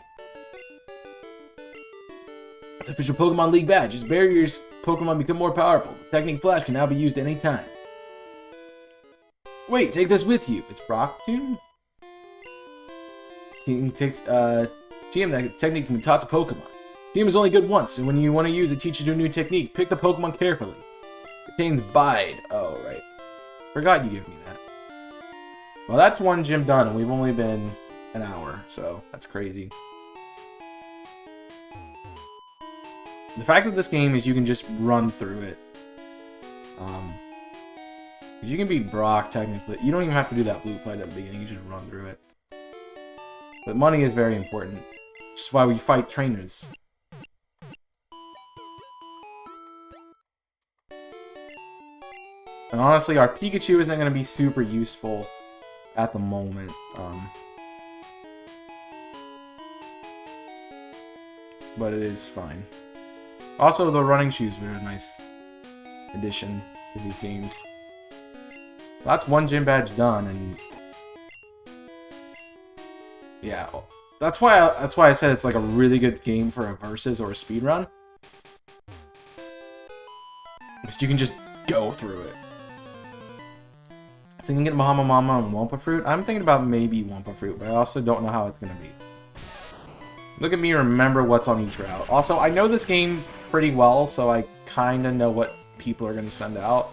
It's official Pokemon League badge. As barriers Pokemon become more powerful, Technique Flash can now be used anytime. Wait, take this with you. It's Brock Tomb? TM that technique can be taught to Pokemon. TM is only good once, and when you want to use it, teaches you a new technique. Pick the Pokemon carefully. Contains Bide. Oh, right. Forgot you gave me that. Well, that's one gym done, and we've only been an hour, so that's crazy. The fact of this game is you can just run through it. You can beat Brock, technically. You don't even have to do that blue fight at the beginning, you just run through it. But money is very important. Which is why we fight trainers. And honestly, our Pikachu isn't going to be super useful at the moment. But it is fine. Also, the running shoes were a nice addition to these games. That's one gym badge done, and yeah, that's why I said it's like a really good game for a versus or a speed run, because you can just go through it. So you can get Bahama Mama and Wumpa Fruit. I'm thinking about maybe Wumpa Fruit, but I also don't know how it's gonna be. Look at me remember what's on each route. Also, I know this game pretty well, so I kind of know what people are gonna send out.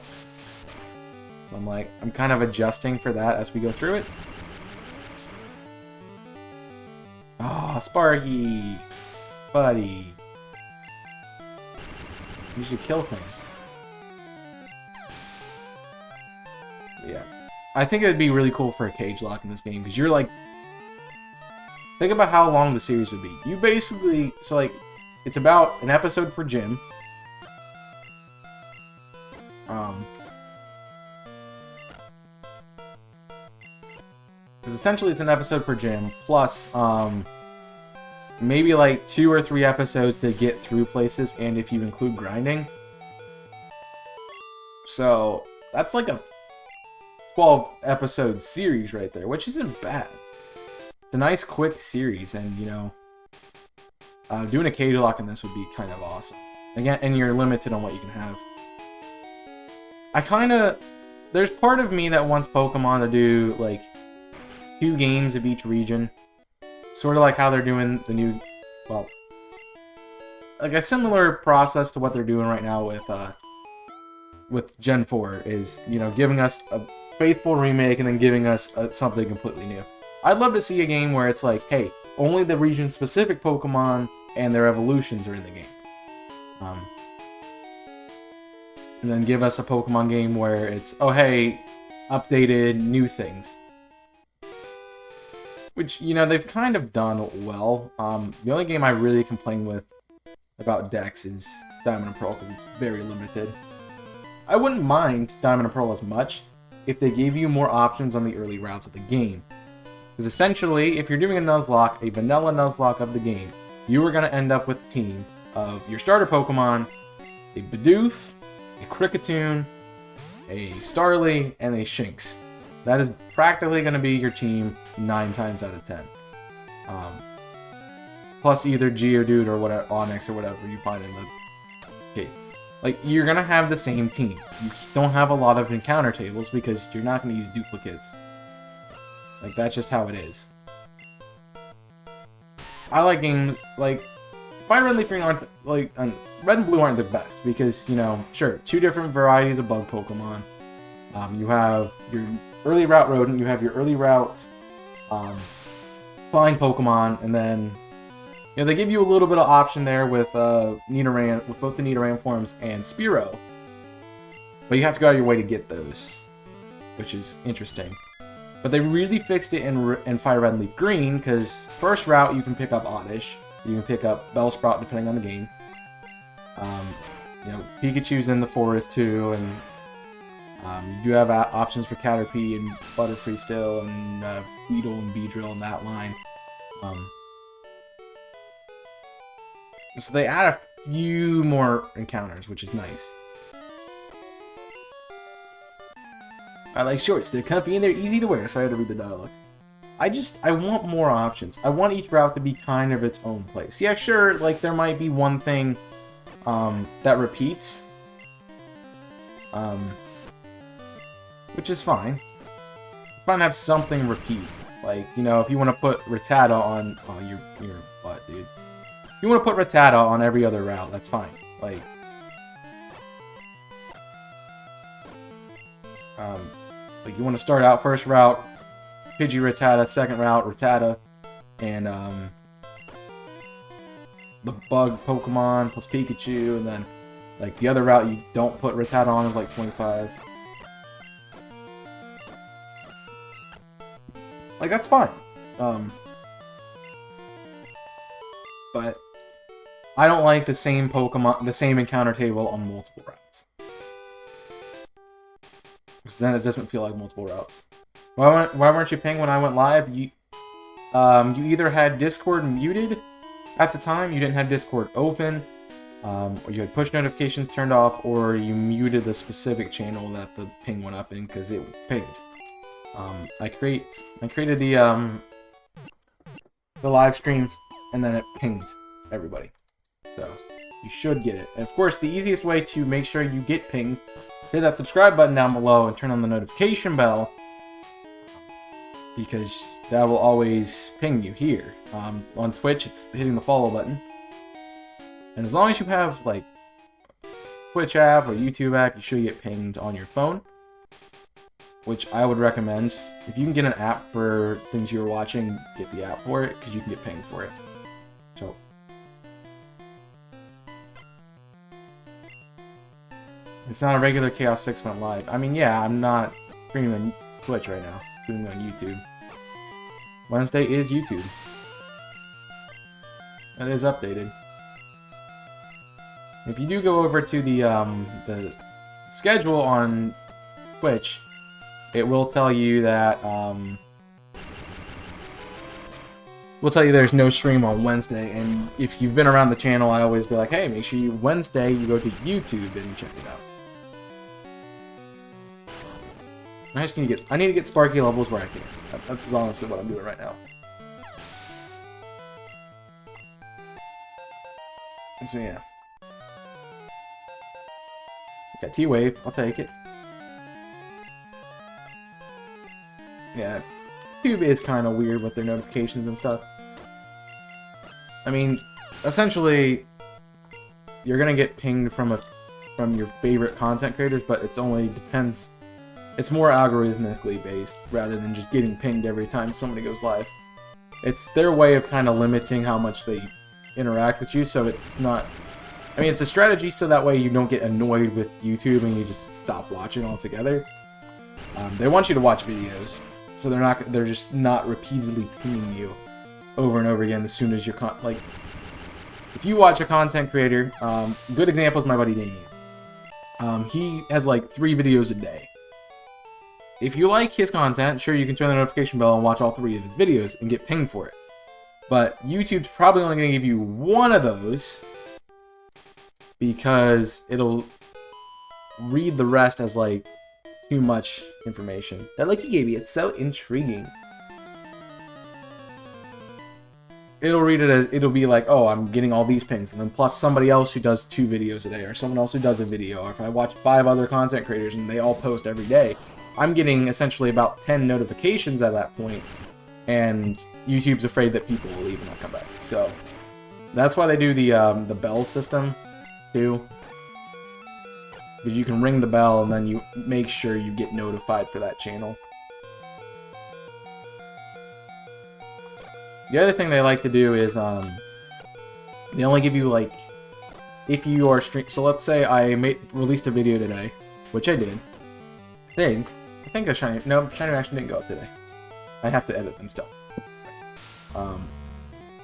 So I'm kind of adjusting for that as we go through it. Ah, Sparky! Buddy. You should kill things. Yeah. I think it would be really cool for a cage lock in this game, because you're like... Think about how long the series would be. You basically... So, like, it's about an episode per gym. Because essentially it's an episode per gym, plus maybe like 2 or 3 episodes to get through places, and if you include grinding. So that's like a 12 episode series right there, which isn't bad. It's a nice quick series, and you know, doing a cage lock in this would be kind of awesome. Again, and you're limited on what you can have. There's part of me that wants Pokemon to do like 2 games of each region. Sort of like how they're doing the new, well, like a similar process to what they're doing right now with Gen 4 is, you know, giving us a faithful remake and then giving us something completely new. I'd love to see a game where it's like, hey, only the region-specific Pokemon and their evolutions are in the game. And then give us a Pokemon game where it's, oh hey, updated new things. Which, you know, they've kind of done well. The only game I really complain with about Dex is Diamond and Pearl, because it's very limited. I wouldn't mind Diamond and Pearl as much if they gave you more options on the early routes of the game. Because essentially, if you're doing a Nuzlocke, a vanilla Nuzlocke of the game, you are going to end up with a team of your starter Pokemon, a Bidoof, a Kricketune, a Starly, and a Shinx. That is practically going to be your team 9 times out of 10. Plus either Geodude or whatever, Onix or whatever you find in the cave. Like, you're going to have the same team. You don't have a lot of encounter tables because you're not going to use duplicates. Like, that's just how it is. I like games like Fire Red and Leaf Green aren't like Red and Blue aren't the best because, you know, sure, 2 different varieties of bug Pokemon. You have your early route Rodent, you have your early route flying Pokemon, and then you know they give you a little bit of option there with Nidoran, with both the Nidoran forms and Spearow. But you have to go out of your way to get those, which is interesting. But they really fixed it in Fire Red and Leaf Green, because first route you can pick up Oddish, you can pick up Bellsprout depending on the game. You know, Pikachu's in the forest too, and you do have options for Caterpie and Butterfree still, and Weedle and Beedrill in that line. So they add a few more encounters, which is nice. I like shorts. They're comfy and they're easy to wear, so I had to read the dialogue. I want more options. I want each route to be kind of its own place. Yeah, sure, like, there might be one thing that repeats. Which is fine. It's fine to have something repeat. Like, you know, if you want to put Rattata on... Oh, your butt, dude. If you want to put Rattata on every other route, that's fine. Like... Like, you want to start out first route, Pidgey Rattata, second route Rattata, and the bug Pokemon plus Pikachu, and then like the other route you don't put Rattata on is like 25. Like that's fine. But I don't like the same Pokemon, the same encounter table on multiple routes. Because then it doesn't feel like multiple routes. Why weren't you pinged when I went live? You either had Discord muted at the time, you didn't have Discord open, or you had push notifications turned off, or you muted the specific channel that the ping went up in because it pinged. I created the live stream, and then it pinged everybody. So you should get it. And of course, the easiest way to make sure you get pinged, hit that subscribe button down below and turn on the notification bell, because that will always ping you here. On Twitch, it's hitting the follow button. And as long as you have like Twitch app or YouTube app, you should get pinged on your phone, which I would recommend. If you can get an app for things you're watching, get the app for it, because you can get pinged for it. So it's not a regular Chaos 6 went live. I mean, yeah, I'm not streaming on Twitch right now. I'm streaming on YouTube. Wednesday is YouTube. That is updated. If you do go over to the schedule on Twitch, it will tell you that will tell you there's no stream on Wednesday. And if you've been around the channel, I always be like, hey, make sure Wednesday you go to YouTube and check it out. I need to get Sparky levels where I can. That's honestly what I'm doing right now. So yeah. Got T-Wave, I'll take it. Yeah, YouTube is kind of weird with their notifications and stuff. I mean, essentially, you're gonna get pinged from your favorite content creators, but it's only depends. It's more algorithmically based rather than just getting pinged every time somebody goes live. It's their way of kind of limiting how much they interact with you, so it's not... I mean, it's a strategy so that way you don't get annoyed with YouTube and you just stop watching altogether. They want you to watch videos, so they're just not repeatedly pinging you over and over again as soon as you're like... If you watch a content creator, good example is my buddy Damien. He has like 3 videos a day. If you like his content, sure, you can turn the notification bell and watch all 3 of his videos and get pinged for it. But YouTube's probably only going to give you 1 of those because it'll read the rest as, like, too much information. That look you gave me, it's so intriguing. It'll read it as, it'll be like, oh, I'm getting all these pings, and then plus somebody else who does 2 videos a day, or someone else who does a video, or if I watch 5 other content creators and they all post every day, I'm getting essentially about 10 notifications at that point, and YouTube's afraid that people will leave and not come back. So that's why they do the bell system too, because you can ring the bell and then you make sure you get notified for that channel. The other thing they like to do is they only give you, like, if you are so let's say I released a video today, which I did. I think a shiny reaction didn't go up today. I have to edit them still. Well,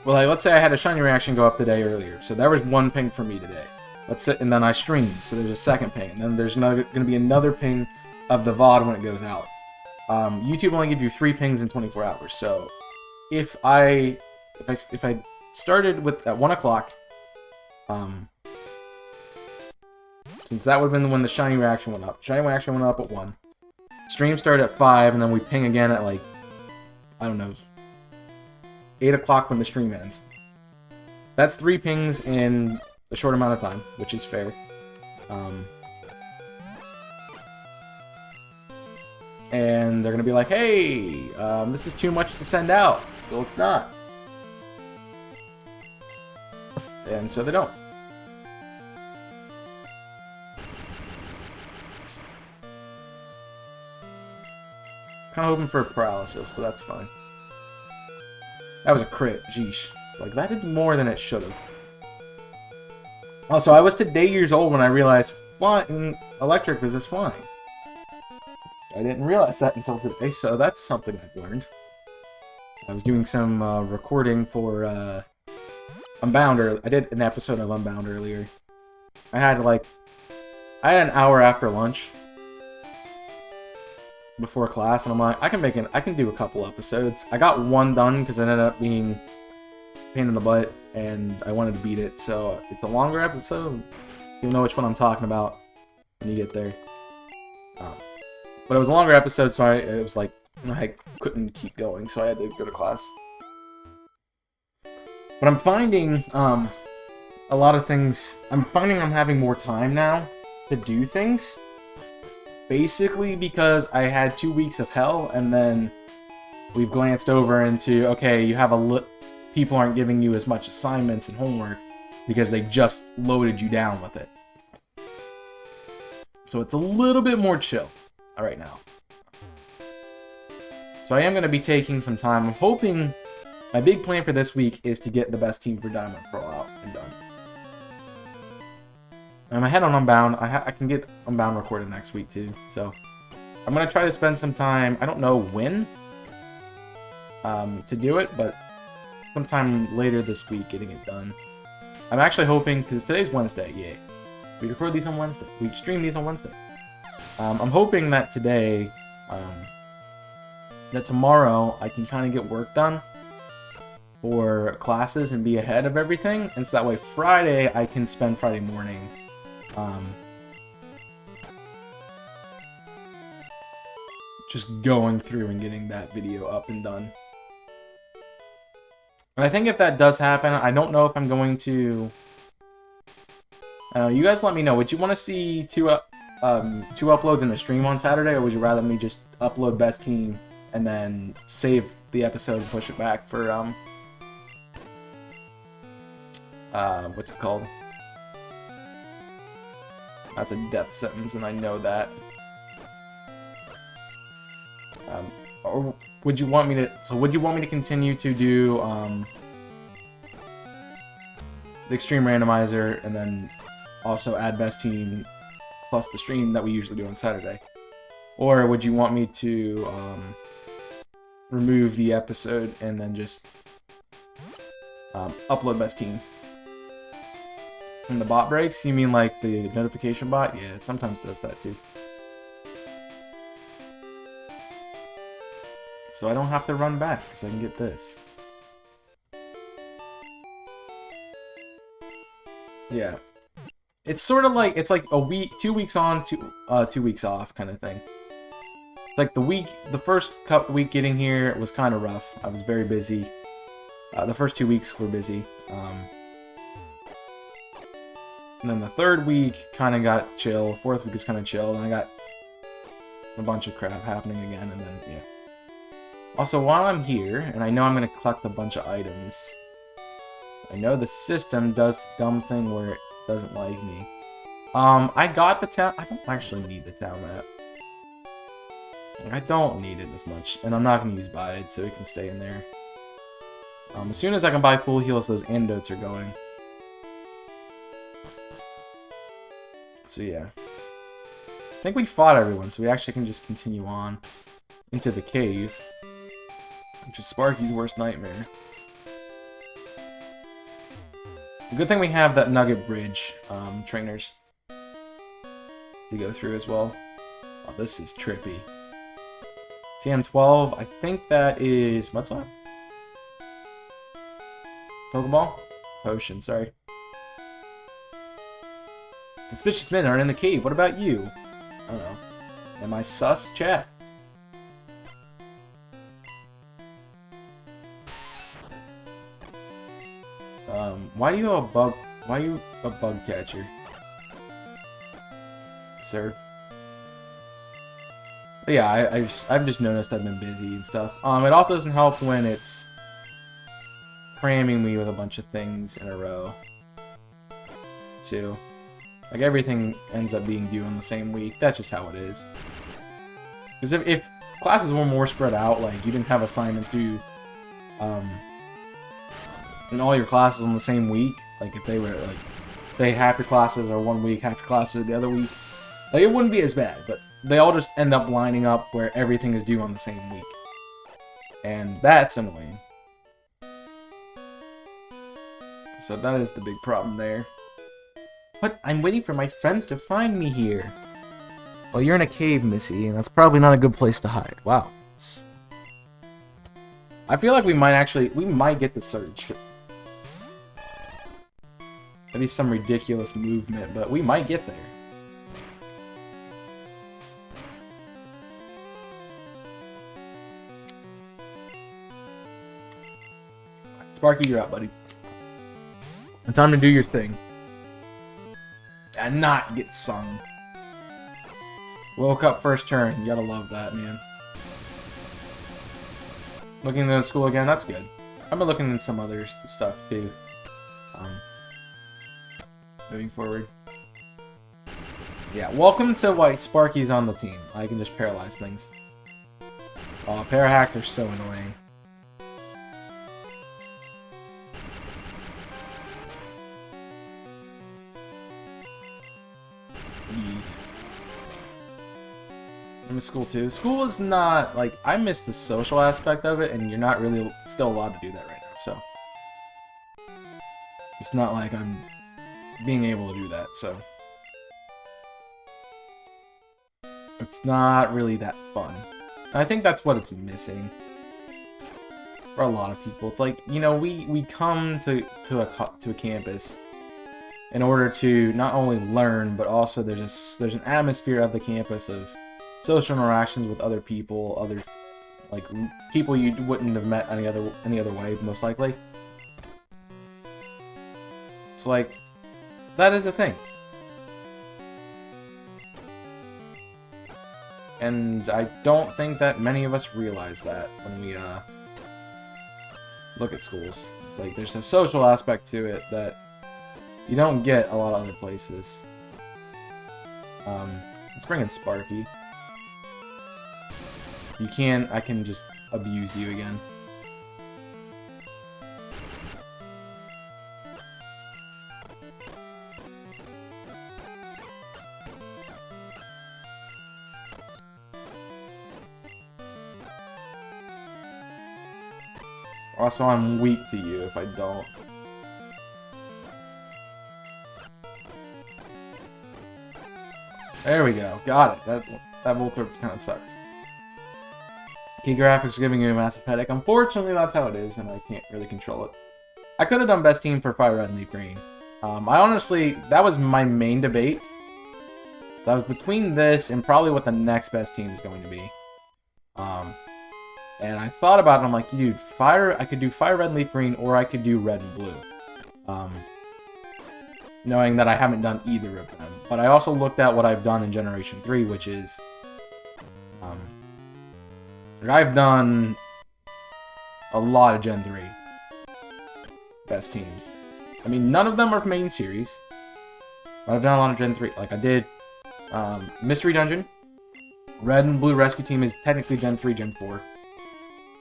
like, let's say I had a shiny reaction go up today earlier, so there was 1 ping for me today. Let's say, and then I streamed, so there's a 2nd ping, and then there's going to be another ping of the VOD when it goes out. YouTube only gives you 3 pings in 24 hours, so if I started with at 1 o'clock, since that would have been when the shiny reaction went up. Shiny reaction went up at 1. Stream started at 5, and then we ping again at, like, I don't know, 8 o'clock when the stream ends. That's 3 pings in a short amount of time, which is fair. And they're going to be like, hey, this is too much to send out, so it's not. And so they don't. Kind of hoping for a paralysis, but that's fine. That was a crit. Jeesh. Like, that did more than it should have. Also, I was today years old when I realized flying electric resist flying. I didn't realize that until today, so that's something I've learned. I was doing some recording for Unbound. I did an episode of Unbound earlier. I had an hour after lunch before class, and I'm like, I can do a couple episodes. I got one done because it ended up being a pain in the butt, and I wanted to beat it. So it's a longer episode. You'll know which one I'm talking about when you get there. But it was a longer episode, so it was like I couldn't keep going, so I had to go to class. But I'm finding a lot of things. I'm finding I'm having more time now to do things. Basically because I had 2 weeks of hell, and then we've glanced over into, okay, you have people aren't giving you as much assignments and homework because they just loaded you down with it. So it's a little bit more chill right now. So I am going to be taking some time. I'm hoping, my big plan for this week is to get the best team for Diamond Pearl out and done. I'm ahead on Unbound. I can get Unbound recorded next week too. So I'm going to try to spend some time, I don't know when to do it, but sometime later this week getting it done. I'm actually hoping, because today's Wednesday, yay. We record these on Wednesday. We stream these on Wednesday. I'm hoping that today, that tomorrow I can kind of get work done for classes and be ahead of everything. And so that way Friday, I can spend Friday morning just going through and getting that video up and done. And I think if that does happen, I don't know if I'm going to... you guys let me know. Would you want to see two uploads in the stream on Saturday, or would you rather me just upload Best Team and then save the episode and push it back for, what's it called? That's a death sentence, and I know that. Or would you want me to... So would you want me to continue to do, the Extreme Randomizer, and then also add Best Team plus the stream that we usually do on Saturday? Or would you want me to, remove the episode and then just, upload Best Team? And the bot breaks? You mean like the notification bot? Yeah, it sometimes does that too. So I don't have to run back, because I can get this. Yeah. It's sort of like, it's like a week, 2 weeks on, 2 weeks off kind of thing. It's like the first week getting here was kind of rough. I was very busy. The first 2 weeks were busy. And then the third week kind of got chill. Fourth week is kind of chill. And I got a bunch of crap happening again. And then, yeah. Also, while I'm here, and I know I'm going to collect a bunch of items, I know the system does the dumb thing where it doesn't like me. I got the town... I don't actually need the town map. I don't need it as much. And I'm not going to use Bide, so it can stay in there. As soon as I can buy full heals, those antidotes are going. So yeah. I think we fought everyone, so we actually can just continue on into the cave. Which is Sparky's worst nightmare. The good thing we have that Nugget Bridge trainers to go through as well. Oh, this is trippy. TM12, I think that is Mudslap? Pokeball? Potion, sorry. Suspicious men are in the cave. What about you? I don't know. Am I sus, chat? Why are you a bug catcher? Sir? But yeah, I've just noticed I've been busy and stuff. It also doesn't help when it's cramming me with a bunch of things in a row. Too. Like, everything ends up being due on the same week. That's just how it is. Because if classes were more spread out, like you didn't have assignments due in all your classes on the same week. Like if they were like, they half your classes are one week, half your classes are the other week. Like it wouldn't be as bad, but they all just end up lining up where everything is due on the same week. And that's annoying. So that is the big problem there. But I'm waiting for my friends to find me here. Well, you're in a cave, Missy, and that's probably not a good place to hide. Wow. I feel like we might get the surge. Maybe some ridiculous movement, but we might get there. Sparky, you're out, buddy. It's time to do your thing. And not get sung. Woke up first turn. You gotta love that, man. Looking into school again, that's good. I've been looking into some other stuff, too. Moving forward. Yeah, welcome to why Sparky's on the team. I can just paralyze things. Oh, parahacks are so annoying. I miss school too. School is not, like, I miss the social aspect of it, and you're not really still allowed to do that right now, so. It's not like I'm being able to do that, so. It's not really that fun. And I think that's what it's missing. For a lot of people. It's like, you know, we come to a campus in order to not only learn, but also there's an atmosphere of the campus of social interactions with other people, like people you wouldn't have met any other way, most likely. It's like that is a thing, and I don't think that many of us realize that when we look at schools. It's like there's a social aspect to it that you don't get a lot of other places. Let's bring in Sparky. I can just abuse you again. Also, I'm weak to you if I don't. There we go. Got it. That Voltorb kind of sucks. Key graphics are giving you a massive headache. Unfortunately, that's how it is, and I can't really control it. I could have done best team for Fire Red and Leaf Green. I honestly, that was my main debate. That was between this and probably what the next best team is going to be. And I thought about it, I'm like, dude, I could do Fire Red and Leaf Green, or I could do Red and Blue. Knowing that I haven't done either of them. But I also looked at what I've done in Generation 3, which is... I've done a lot of Gen 3 best teams. I mean, none of them are main series, but I've done a lot of Gen 3. Like, I did Mystery Dungeon. Red and Blue Rescue Team is technically Gen 3, Gen 4.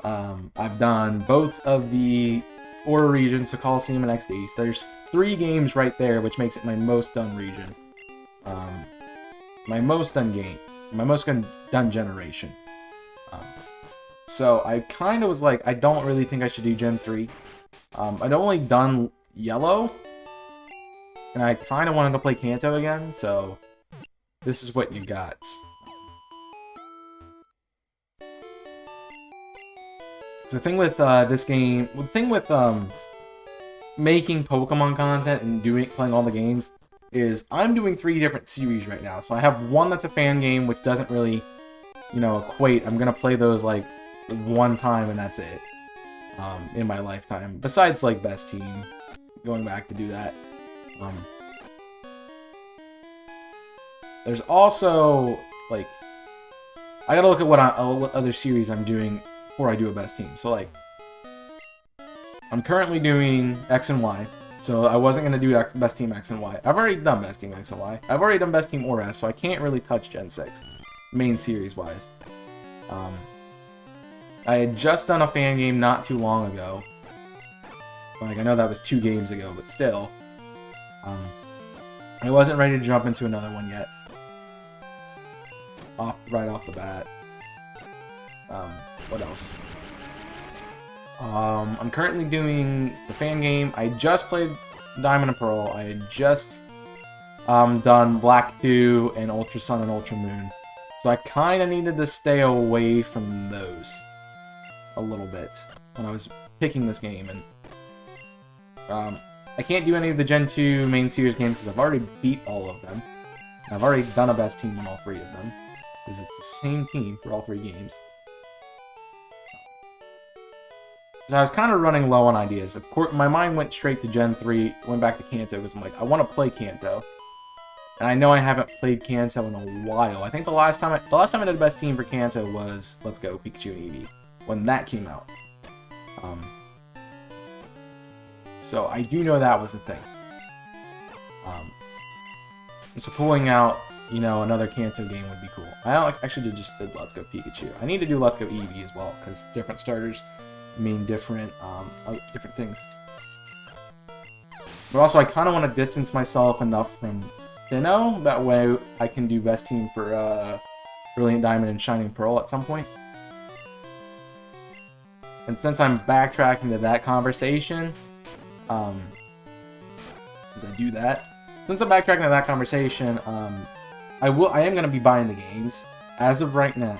I've done both of the Order regions, so Coliseum and XD. So there's 3 games right there, which makes it my most done region. My most done game. My most done generation. So I kind of was like, I don't really think I should do Gen 3. I'd only done Yellow, and I kind of wanted to play Kanto again, so this is what you got. The thing with this game, the thing with making Pokemon content and playing all the games is I'm doing 3 different series right now. So I have one that's a fan game, which doesn't really, you know, equate. I'm gonna play those like one time and that's it in my lifetime. Besides like Best Team, going back to do that. There's also like I gotta look at what other series I'm doing before I do a Best Team. So like I'm currently doing X and Y. So I wasn't going to do Best Team X and Y. I've already done Best Team X and Y. I've already done Best Team ORAS, so I can't really touch Gen 6, main series-wise. I had just done a fan game not too long ago. Like, I know that was 2 games ago, but still. I wasn't ready to jump into another one yet. Right off the bat. What else? I'm currently doing the fan game. I just played Diamond and Pearl. I had just done Black 2 and Ultra Sun and Ultra Moon. So I kind of needed to stay away from those a little bit when I was picking this game. And I can't do any of the Gen 2 main series games because I've already beat all of them. And I've already done a best team on all 3 of them. Because it's the same team for all 3 games. So I was kind of running low on ideas. Of course, my mind went straight to Gen 3, went back to Kanto, because I'm like, I want to play Kanto. And I know I haven't played Kanto in a while. I think the last time I did a best team for Kanto was Let's Go, Pikachu and Eevee, when that came out. So I do know that was a thing. So pulling out, you know, another Kanto game would be cool. I actually just did Let's Go Pikachu. I need to do Let's Go Eevee as well, because different starters mean different things. But also, I kind of want to distance myself enough from Sinnoh, that way I can do best team for Brilliant Diamond and Shining Pearl at some point. And since I'm backtracking to that conversation, because I do that, since I'm backtracking to that conversation, I am going to be buying the games as of right now.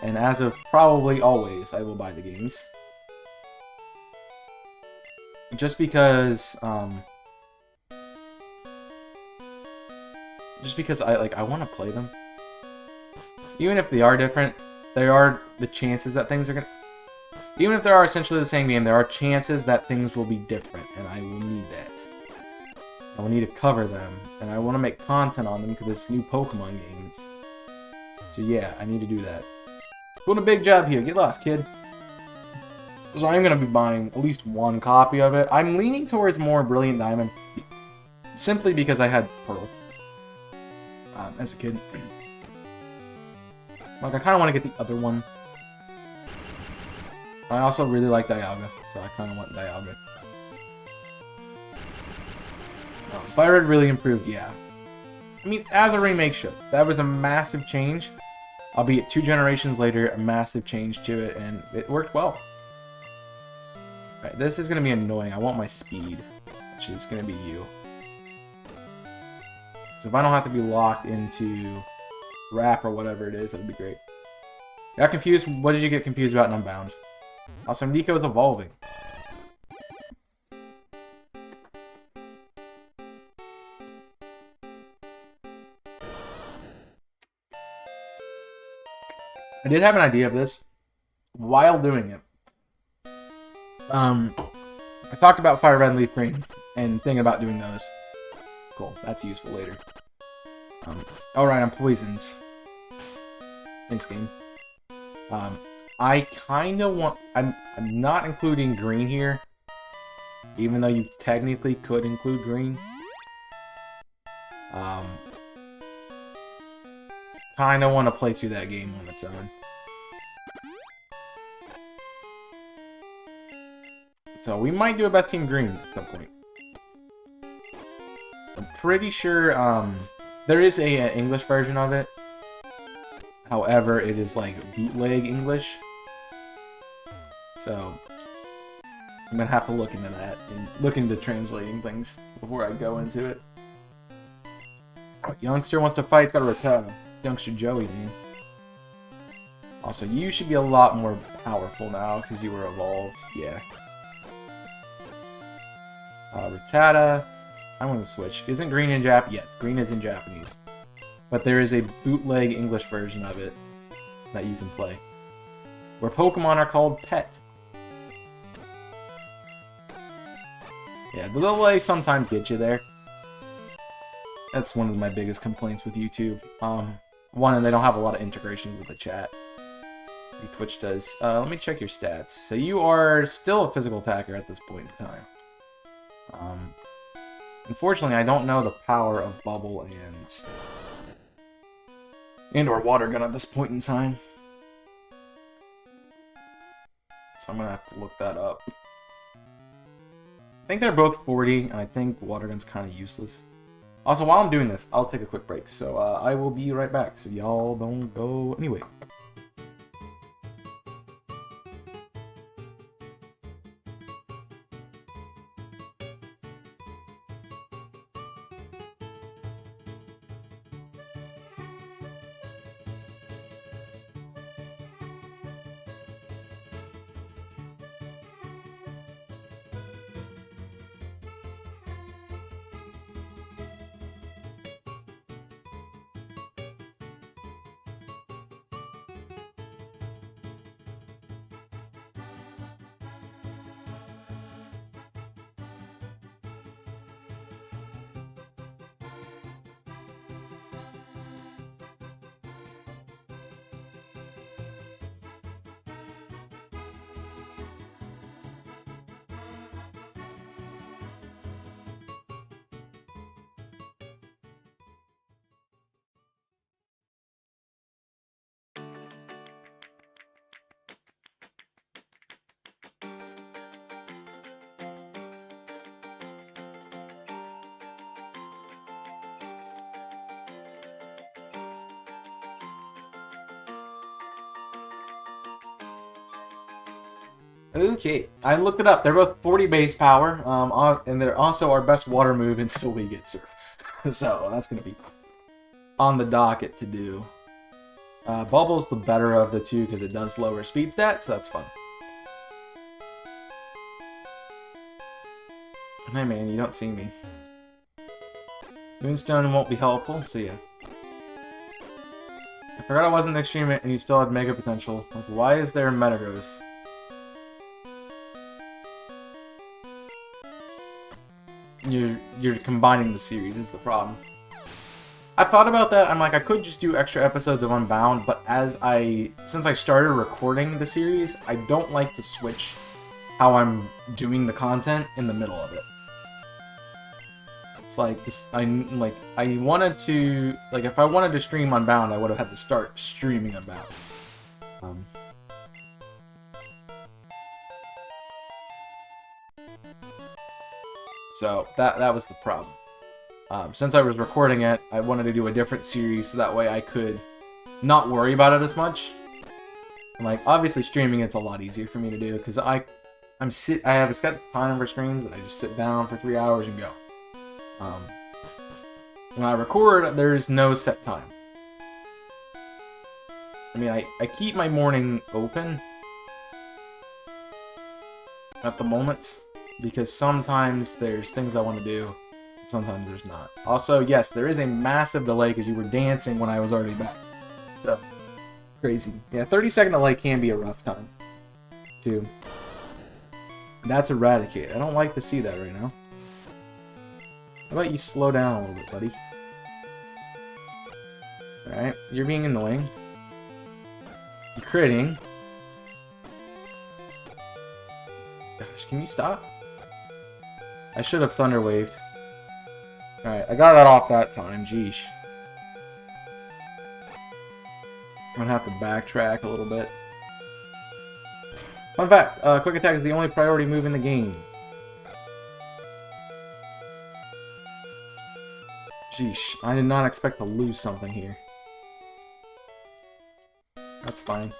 And as of probably always, I will buy the games. Just because I want to play them. Even if they are different, there are the chances that things are gonna... Even if they are essentially the same game, there are chances that things will be different, and I will need that. I will need to cover them, and I want to make content on them because it's new Pokemon games. So yeah, I need to do that. Doing a big job here. Get lost, kid. So I'm going to be buying at least 1 copy of it. I'm leaning towards more Brilliant Diamond, simply because I had Pearl as a kid. Like, I kind of want to get the other one. I also really like Dialga, so I kind of want Dialga. Fire Red really improved, yeah. I mean, as a remake should. That was a massive change. Albeit 2 generations later, a massive change to it, and it worked well. Alright, this is going to be annoying. I want my speed, which is going to be you. So if I don't have to be locked into Wrap or whatever it is, that'd be great. Got confused? What did you get confused about in Unbound? Also, Nico's evolving. I did have an idea of this while doing it. I talked about Fire Red and Leaf Green and thinking about doing those. Cool, that's useful later. Alright, I'm poisoned. Thanks, game. I kind of want... I'm not including green here, even though you technically could include green. Kind of want to play through that game on its own. So we might do a best team green at some point. I'm pretty sure there is a English version of it. However, it is like bootleg English. So I'm gonna have to look into that and look into translating things before I go into it. Oh, youngster wants to fight. It's got a Rattata. Youngster Joey, man. Also, you should be a lot more powerful now because you were evolved. Yeah. Rattata. I'm going to switch. Isn't green in Jap? Yes, green is in Japanese. But there is a bootleg English version of it that you can play. Where Pokemon are called pet. Yeah, the delay sometimes gets you there. That's one of my biggest complaints with YouTube. One, they don't have a lot of integration with the chat. Like Twitch does. Let me check your stats. So you are still a physical attacker at this point in time. Unfortunately, I don't know the power of Bubble and or Water Gun at this point in time. so I'm gonna have to look that up. I think they're both 40, and I think water gun's kind of useless. Also, while I'm doing this, I'll take a quick break, so I will be right back, so y'all don't go anyway. Okay, I looked it up. They're both 40 base power, and they're also our best water move until we get surf. So that's going to be on the docket to do. Bubble's the better of the two because it does lower speed stat, so that's fun. Hey man, you don't see me. Moonstone won't be helpful, so yeah. I forgot I wasn't extreme and you still had mega potential. Like, why is there Metagross? You're combining the series is the problem. I thought about that. I'm like, I could just do extra episodes of Unbound, but since I started recording the series, I don't like to switch how I'm doing the content in the middle of it. It's like this. I wanted to, like, if I wanted to stream Unbound, I would have had to start streaming Unbound. So that was the problem. Since I was recording it, I wanted to do a different series so that way I could not worry about it as much. And like, obviously streaming it's a lot easier for me to do because I have a set time for streams that I just sit down for 3 hours and go. When I record, there's no set time. I mean, I keep my morning open at the moment because sometimes there's things I want to do. Sometimes there's not. Also, yes, there is a massive delay because you were dancing when I was already back. So, crazy. Yeah, 30-second delay can be a rough time, too. That's Eradicate. I don't like to see that right now. How about you slow down a little bit, buddy? Alright, you're being annoying. You're critting. Gosh, can you stop? I should have Thunder Waved. Alright, I got that off that time, jeesh. I'm gonna have to backtrack a little bit. Fun fact, Quick Attack is the only priority move in the game. Jeesh, I did not expect to lose something here. That's fine.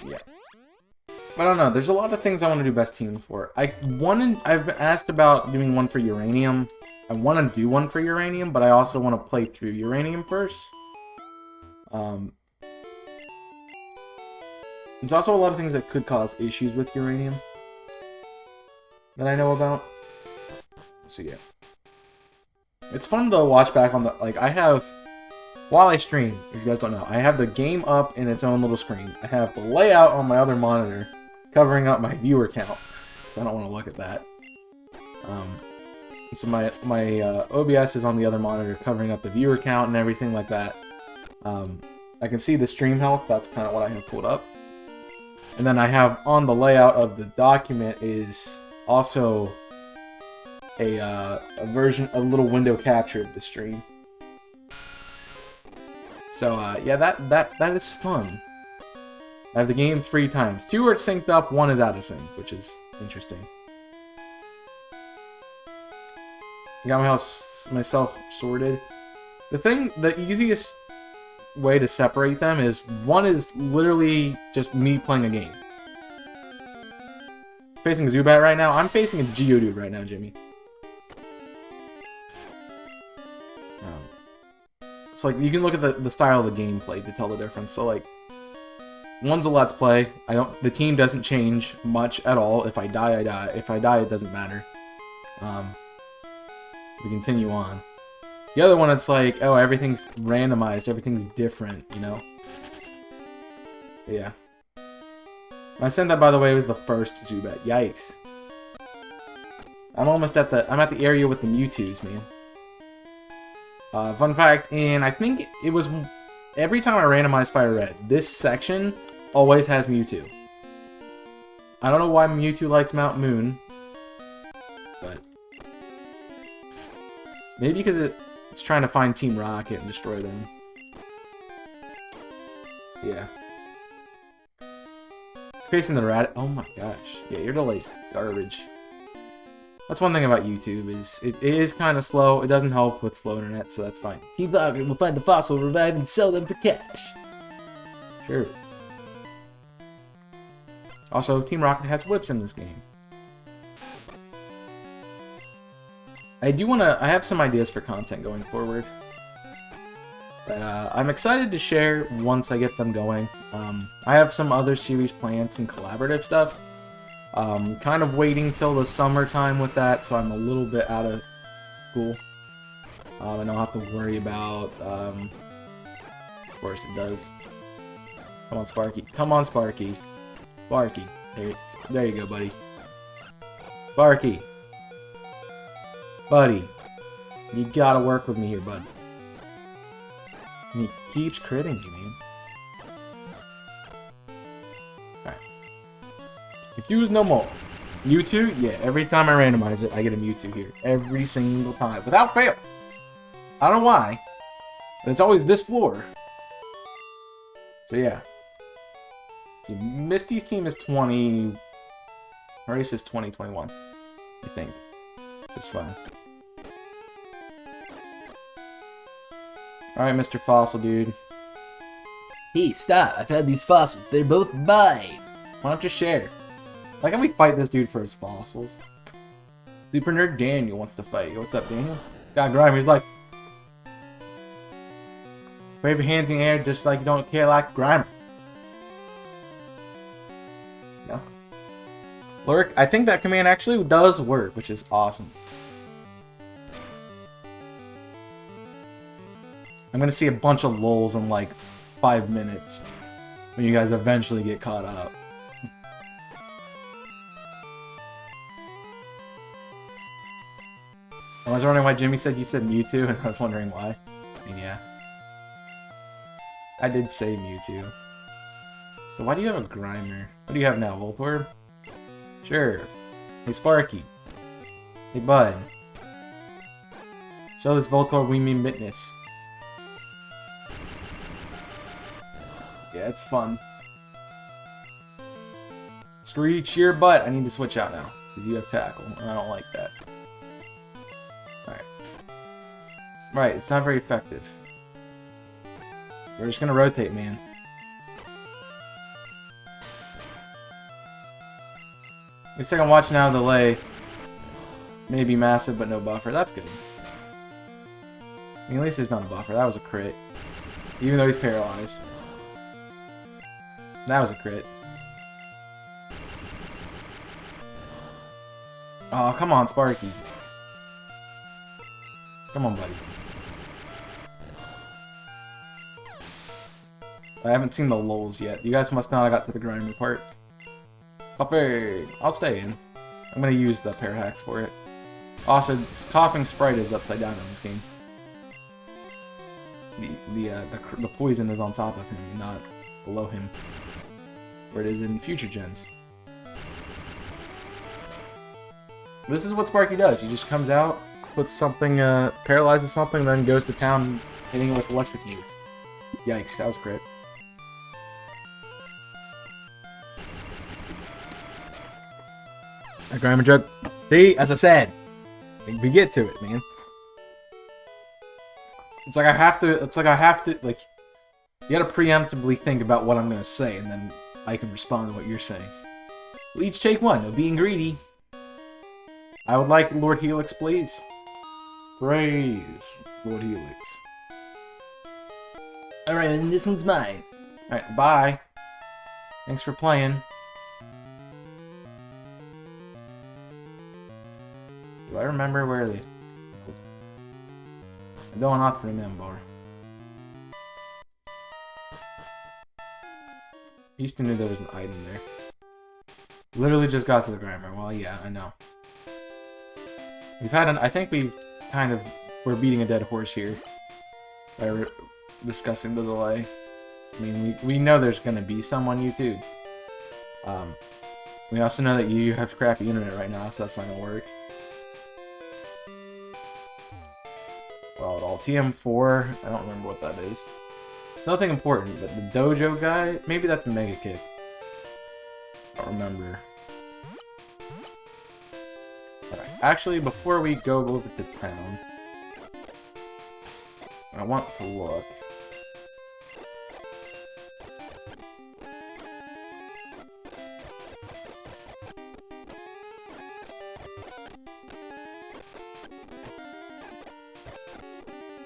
Yeah. I don't know, there's a lot of things I want to do best team for. I've been asked about doing one for Uranium. I want to do one for Uranium, but I also want to play through Uranium first. There's also a lot of things that could cause issues with Uranium that I know about. So yeah. It's fun to watch back on the, like, I have, while I stream, if you guys don't know, I have the game up in its own little screen. I have the layout on my other monitor covering up my viewer count. I don't want to look at that. So my OBS is on the other monitor covering up the viewer count and everything like that. I can see the stream health, that's kind of what I have pulled up. And then I have on the layout of the document is also a version, a little window capture of the stream. So, yeah, that is fun. I have the game 3 times. 2 are synced up, 1 is out of sync, which is interesting. I got myself sorted. The easiest way to separate them is one is literally just me playing a game. Facing a Zubat right now. I'm facing a Geodude right now, Jimmy. So like you can look at the style of the gameplay to tell the difference. So like one's a let's play. The team doesn't change much at all. If I die, I die. If I die, it doesn't matter. We continue on. The other one, it's like, oh, everything's randomized, everything's different, you know? Yeah. When I sent that, by the way, it was the first Zubat. Yikes. I'm at the area with the Mewtwo's, man. Fun fact, and I think it was every time I randomized Fire Red, this section always has Mewtwo. I don't know why Mewtwo likes Mount Moon, but maybe because it's trying to find Team Rocket and destroy them. Yeah. Facing the rat. Oh my gosh. Yeah, your delay's garbage. That's one thing about YouTube, is it is kind of slow. It doesn't help with slow internet, so that's fine. Team Rocket will find the fossil, revive, and sell them for cash. Sure. Also, Team Rocket has whips in this game. I have some ideas for content going forward that I'm excited to share once I get them going. I have some other series planned, some collaborative stuff. Kind of waiting till the summertime with that, so I'm a little bit out of school. I don't have to worry about, of course it does. Come on, Sparky. Come on, Sparky. Sparky. There you go, buddy. Sparky. Buddy. You gotta work with me here, bud. And he keeps critting me, man. Alright. Confuse no more. Mewtwo? Yeah, every time I randomize it, I get a Mewtwo here. Every single time. Without fail. I don't know why. But it's always this floor. So yeah. See, Misty's team is 20... Race is 2021. I think. It's fun. Alright, Mr. Fossil, dude. Hey, stop. I've had these fossils. They're both mine. Why don't you share? Like how we fight this dude for his fossils. Super Nerd Daniel wants to fight. What's up, Daniel? Got Grimer. He's like, wave your hands in the air just like you don't care, like Grimer. No. Lurk, I think that command actually does work, which is awesome. I'm gonna see a bunch of lulls in like 5 minutes when you guys eventually get caught up. I was wondering why Jimmy said you said Mewtwo, and I was wondering why. I mean, yeah. I did say Mewtwo. So why do you have a Grimer? What do you have now, Voltorb? Sure. Hey, Sparky. Hey, bud. Show this Voltorb we mean business. Yeah, it's fun. Screech your butt. I need to switch out now, because you have Tackle, and I don't like that. Alright. Right, it's not very effective. We're just gonna rotate, man. The second watch now delay. Maybe massive, but no buffer. That's good. I mean, at least there's not a buffer. That was a crit. Even though he's paralyzed. That was a crit. Oh, come on, Sparky. Come on, buddy. I haven't seen the lulls yet. You guys must not have got to the Grimer part. I'll stay in. I'm gonna use the Parahax for it. Also, Coughing Sprite is upside down in this game. The poison is on top of him, not below him. Where it is in future gens. This is what Sparky does. He just comes out, puts something, paralyzes something, then goes to town hitting it with electric moves. Yikes, that was crit. A grammar joke. See, as I said, we get to it, man. It's like I have to, like, you gotta preemptively think about what I'm gonna say, and then I can respond to what you're saying. We'll each take one, no being greedy. I would like Lord Helix, please. Praise Lord Helix. Alright, and this one's mine. Alright, bye. Thanks for playing. Do I remember where they... I don't not remember. Used to knew there was an item there. Literally just got to the grammar. Well, yeah, I know. We've had an... I think we've kind of... We're beating a dead horse here. By discussing the delay. I mean, we know there's going to be some on YouTube. We also know that you have crappy internet right now, so that's not going to work. Well, at all. TM4, I don't remember what that is. It's nothing important, but the dojo guy, maybe that's Mega Kick. I don't remember. Alright, actually, before we go over to town, I want to look.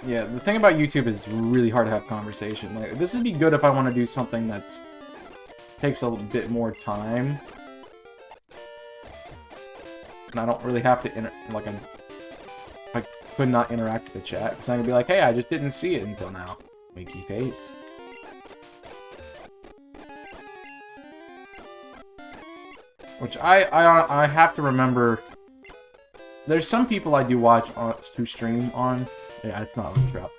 Yeah, the thing about YouTube is it's really hard to have conversation. Like, this would be good if I want to do something that's takes a little bit more time. And I don't really have to I could not interact with the chat. Because I'm going to be like, hey, I just didn't see it until now. Winky face. Which I have to remember. There's some people I do watch who stream on. Yeah, it's not really trap.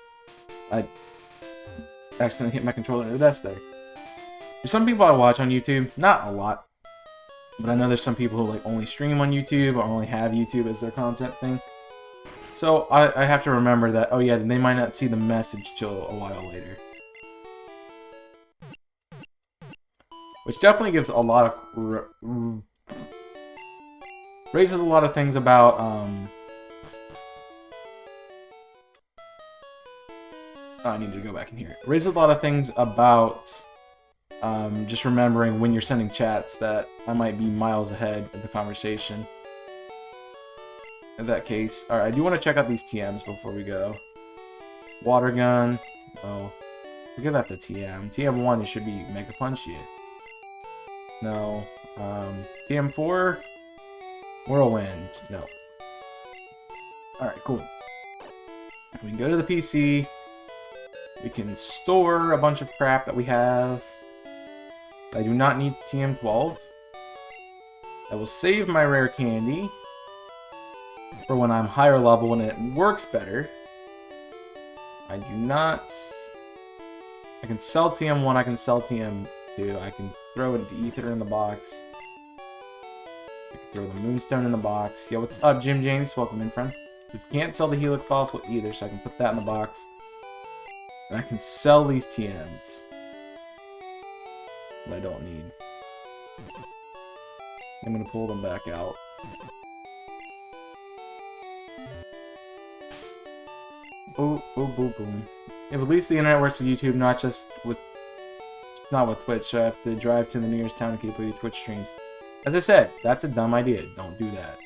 I accidentally hit my controller into the desk there. There's some people I watch on YouTube, not a lot, but I know there's some people who like only stream on YouTube or only have YouTube as their content thing. So I have to remember that, oh yeah, they might not see the message till a while later. Which definitely gives a lot of... raises a lot of things about, I need to go back in here. Raises a lot of things about just remembering when you're sending chats that I might be miles ahead of the conversation. In that case, alright, I do want to check out these TMs before we go. Water gun. Oh, forget that's a TM. TM1, it should be Mega Punch yet. No. TM4. Whirlwind. No. Alright, cool. We can go to the PC. We can store a bunch of crap that we have. I do not need TM12. I will save my rare candy for when I'm higher level and it works better. I do not... I can sell TM1, I can sell TM2, I can throw an ether in the box. I can throw the moonstone in the box. Yo, what's up, Jim James? Welcome in, friend. We can't sell the Helix Fossil either, so I can put that in the box. And I can sell these TMs that I don't need. I'm gonna pull them back out. Boom, boom, boom, boom. If at least the internet works with YouTube, not with Twitch, so I have to drive to the nearest town to keep with your Twitch streams. As I said, that's a dumb idea. Don't do that.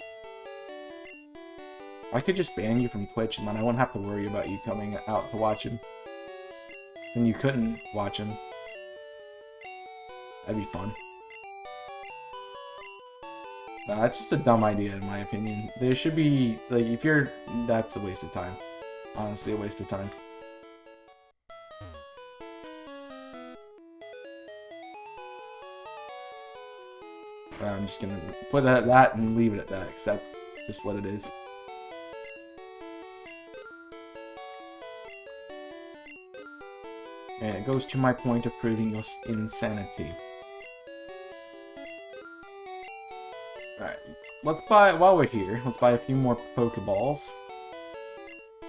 I could just ban you from Twitch, and then I wouldn't have to worry about you coming out to watch him. Then you couldn't watch him. That'd be fun. Nah, that's just a dumb idea in my opinion. There should be, like, if you're... That's a waste of time. Honestly, a waste of time. I'm just gonna put that at that and leave it at that, because that's just what it is. And it goes to my point of proving your insanity. Alright, let's buy, while we're here, let's buy a few more Pokeballs.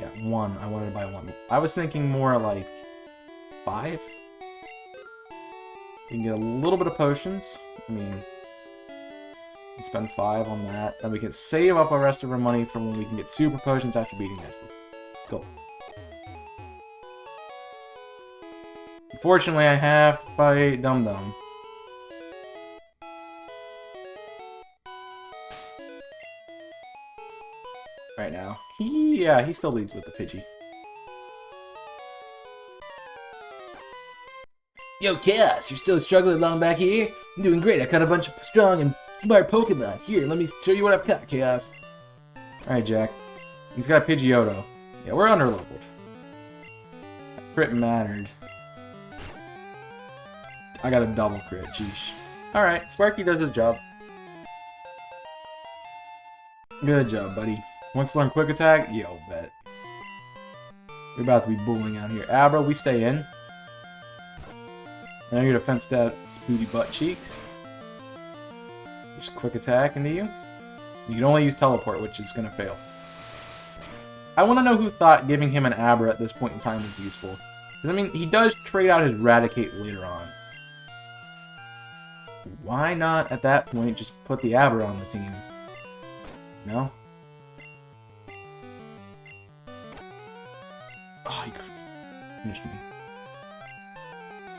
Yeah, one. I wanted to buy one. I was thinking more like 5. You can get a little bit of potions. I mean, we spend 5 on that. Then we can save up the rest of our money for when we can get super potions after beating Nestle. Cool. Unfortunately, I have to fight Dum Dum. Right now. He still leads with the Pidgey. Yo, Chaos, you're still struggling along back here? I'm doing great. I caught a bunch of strong and smart Pokemon. Here, let me show you what I've caught, Chaos. Alright, Jack. He's got a Pidgeotto. Yeah, we're underleveled. Crit mattered. I got a double crit, jeesh. Alright, Sparky does his job. Good job, buddy. Wants to learn Quick Attack? Yo, bet. We're about to be bullying out here. Abra, we stay in. Now your defense stats booty butt cheeks. Just Quick Attack into you. You can only use Teleport, which is going to fail. I want to know who thought giving him an Abra at this point in time was useful. Because, I mean, he does trade out his Raticate later on. Why not, at that point, just put the Abra on the team? No? Oh, he finished me.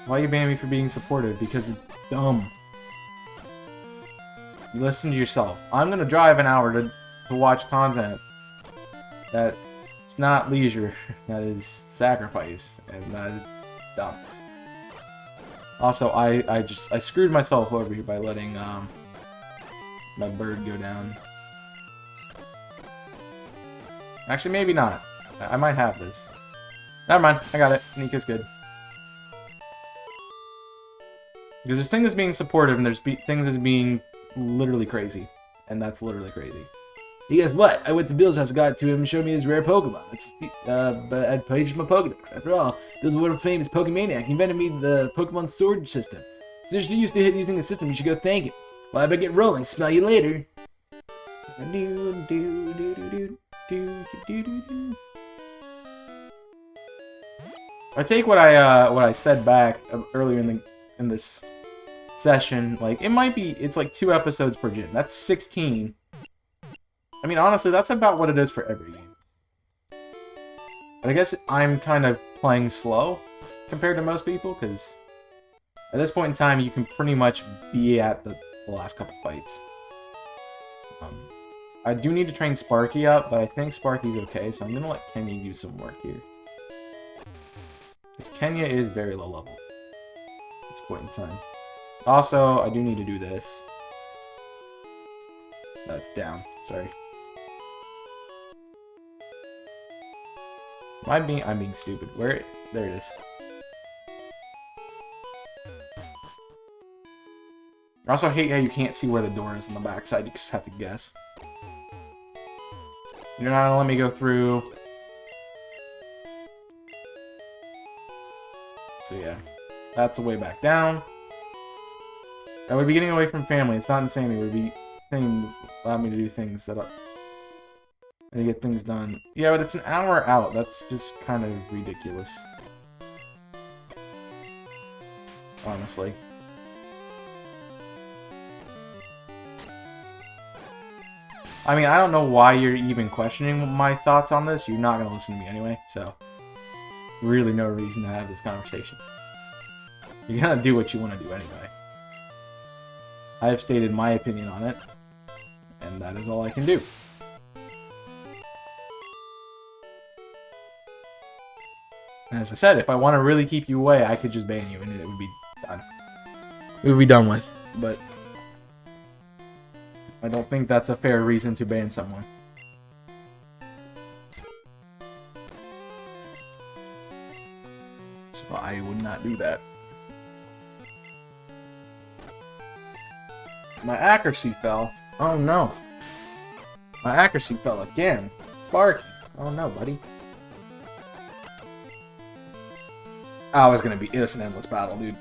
Why you ban me for being supportive? Because it's dumb. You listen to yourself. I'm gonna drive an hour to watch content that's not leisure. That is sacrifice, and that is dumb. Also, I screwed myself over here by letting my bird go down. Actually, maybe not. I might have this. Never mind. I got it. Nico's good. Because there's things as being supportive, and there's things as being literally crazy. And that's literally crazy. Hey, guess what? I went to Bill's house, got to him, and showed me his rare Pokemon. But I'd paged my Pokedex. After all, Bill's a world-famous Pokemaniac. He invented me the Pokemon storage system. So if you're used to using the system, you should go thank him. Well, I better get rolling. Smell you later. I take what I said back earlier in this session. Like, it's like 2 episodes per gen. That's 16. I mean, honestly, that's about what it is for every game. And I guess I'm kind of playing slow compared to most people, because at this point in time, you can pretty much be at the last couple fights. I do need to train Sparky up, but I think Sparky's okay, so I'm going to let Kenya do some work here. Because Kenya is very low level at this point in time. Also, I do need to do this. That's down. Sorry. I'm being stupid. Where? There it is. I also hate how you can't see where the door is on the backside. You just have to guess. You're not gonna let me go through. So yeah, that's the way back down. I would be getting away from family. It's not insane. It would be allow me to do things that and get things done. Yeah, but it's an hour out. That's just kind of ridiculous. Honestly. I mean, I don't know why you're even questioning my thoughts on this. You're not going to listen to me anyway, so really no reason to have this conversation. You're going to do what you want to do anyway. I have stated my opinion on it, and that is all I can do. And as I said, if I want to really keep you away, I could just ban you, and it would be done. It would be done with, but I don't think that's a fair reason to ban someone. So I would not do that. My accuracy fell. Oh no. My accuracy fell again. Sparky. Oh no, buddy. Oh, it was an endless battle, dude.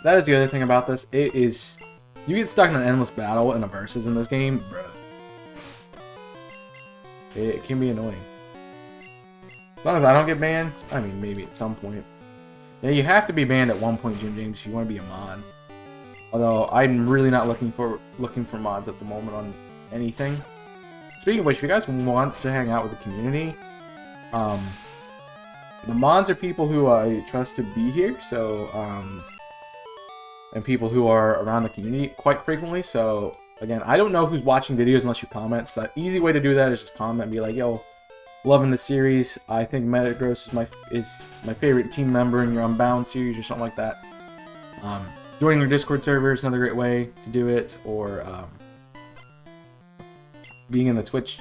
That is the other thing about this. It is... You get stuck in an endless battle in a versus in this game, bruh. It can be annoying. As long as I don't get banned, I mean, maybe at some point. Yeah, you have to be banned at one point, Jim James, if you want to be a mod. Although I'm really not looking for mods at the moment on anything. Speaking of which, if you guys want to hang out with the community, the mods are people who I trust to be here, so and people who are around the community quite frequently. So again, I don't know who's watching videos unless you comment. So the easy way to do that is just comment and be like, "Yo, loving the series. I think Metagross is my favorite team member in your Unbound series," or something like that. Joining your Discord server is another great way to do it, or being in the Twitch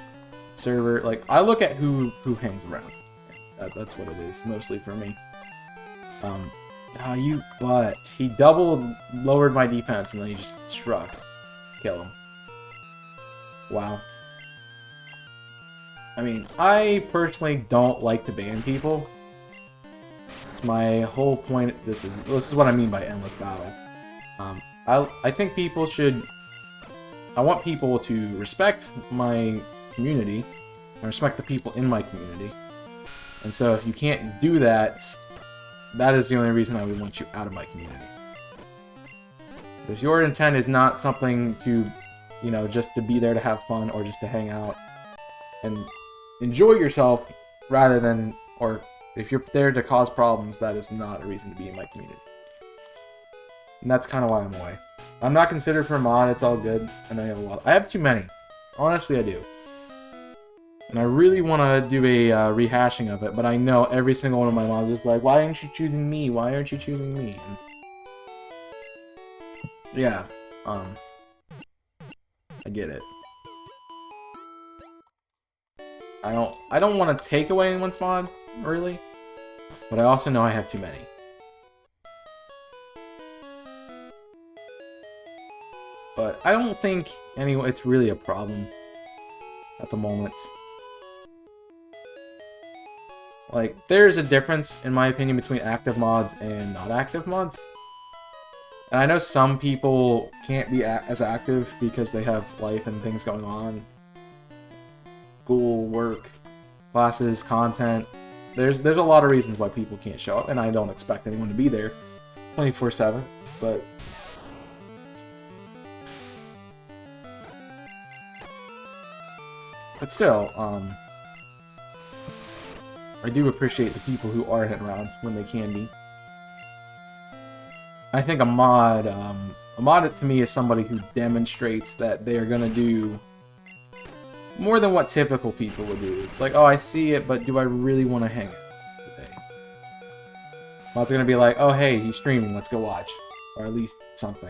server. Like, I look at who hangs around. That's what it is, mostly for me. Oh, you butt. He lowered my defense, and then he just struck. Kill him. Wow. I mean, I personally don't like to ban people. It's my whole point. This is what I mean by endless battle. I think people should... I want people to respect my community, and respect the people in my community. And so if you can't do that, that is the only reason I would want you out of my community. If your intent is not something to, you know, just to be there to have fun or just to hang out and enjoy yourself rather than, or if you're there to cause problems, that is not a reason to be in my community. And that's kind of why I'm away. I'm not considered for a mod, it's all good. And I have a lot. I have too many. Honestly, I do. And I really want to do a rehashing of it, but I know every single one of my mods is like, why aren't you choosing me? Why aren't you choosing me? And yeah, I get it. I don't want to take away anyone's mod, really, but I also know I have too many. But I don't think anyway it's really a problem at the moment. Like, there's a difference, in my opinion, between active mods and not active mods. And I know some people can't be as active because they have life and things going on. School, work, classes, content. There's a lot of reasons why people can't show up, and I don't expect anyone to be there 24/7, but... But still, I do appreciate the people who are hanging around when they can be. I think a mod to me is somebody who demonstrates that they are gonna do more than what typical people would do. It's like, oh, I see it, but do I really want to hang it today? Mod's gonna be like, oh, hey, he's streaming, let's go watch. Or at least something.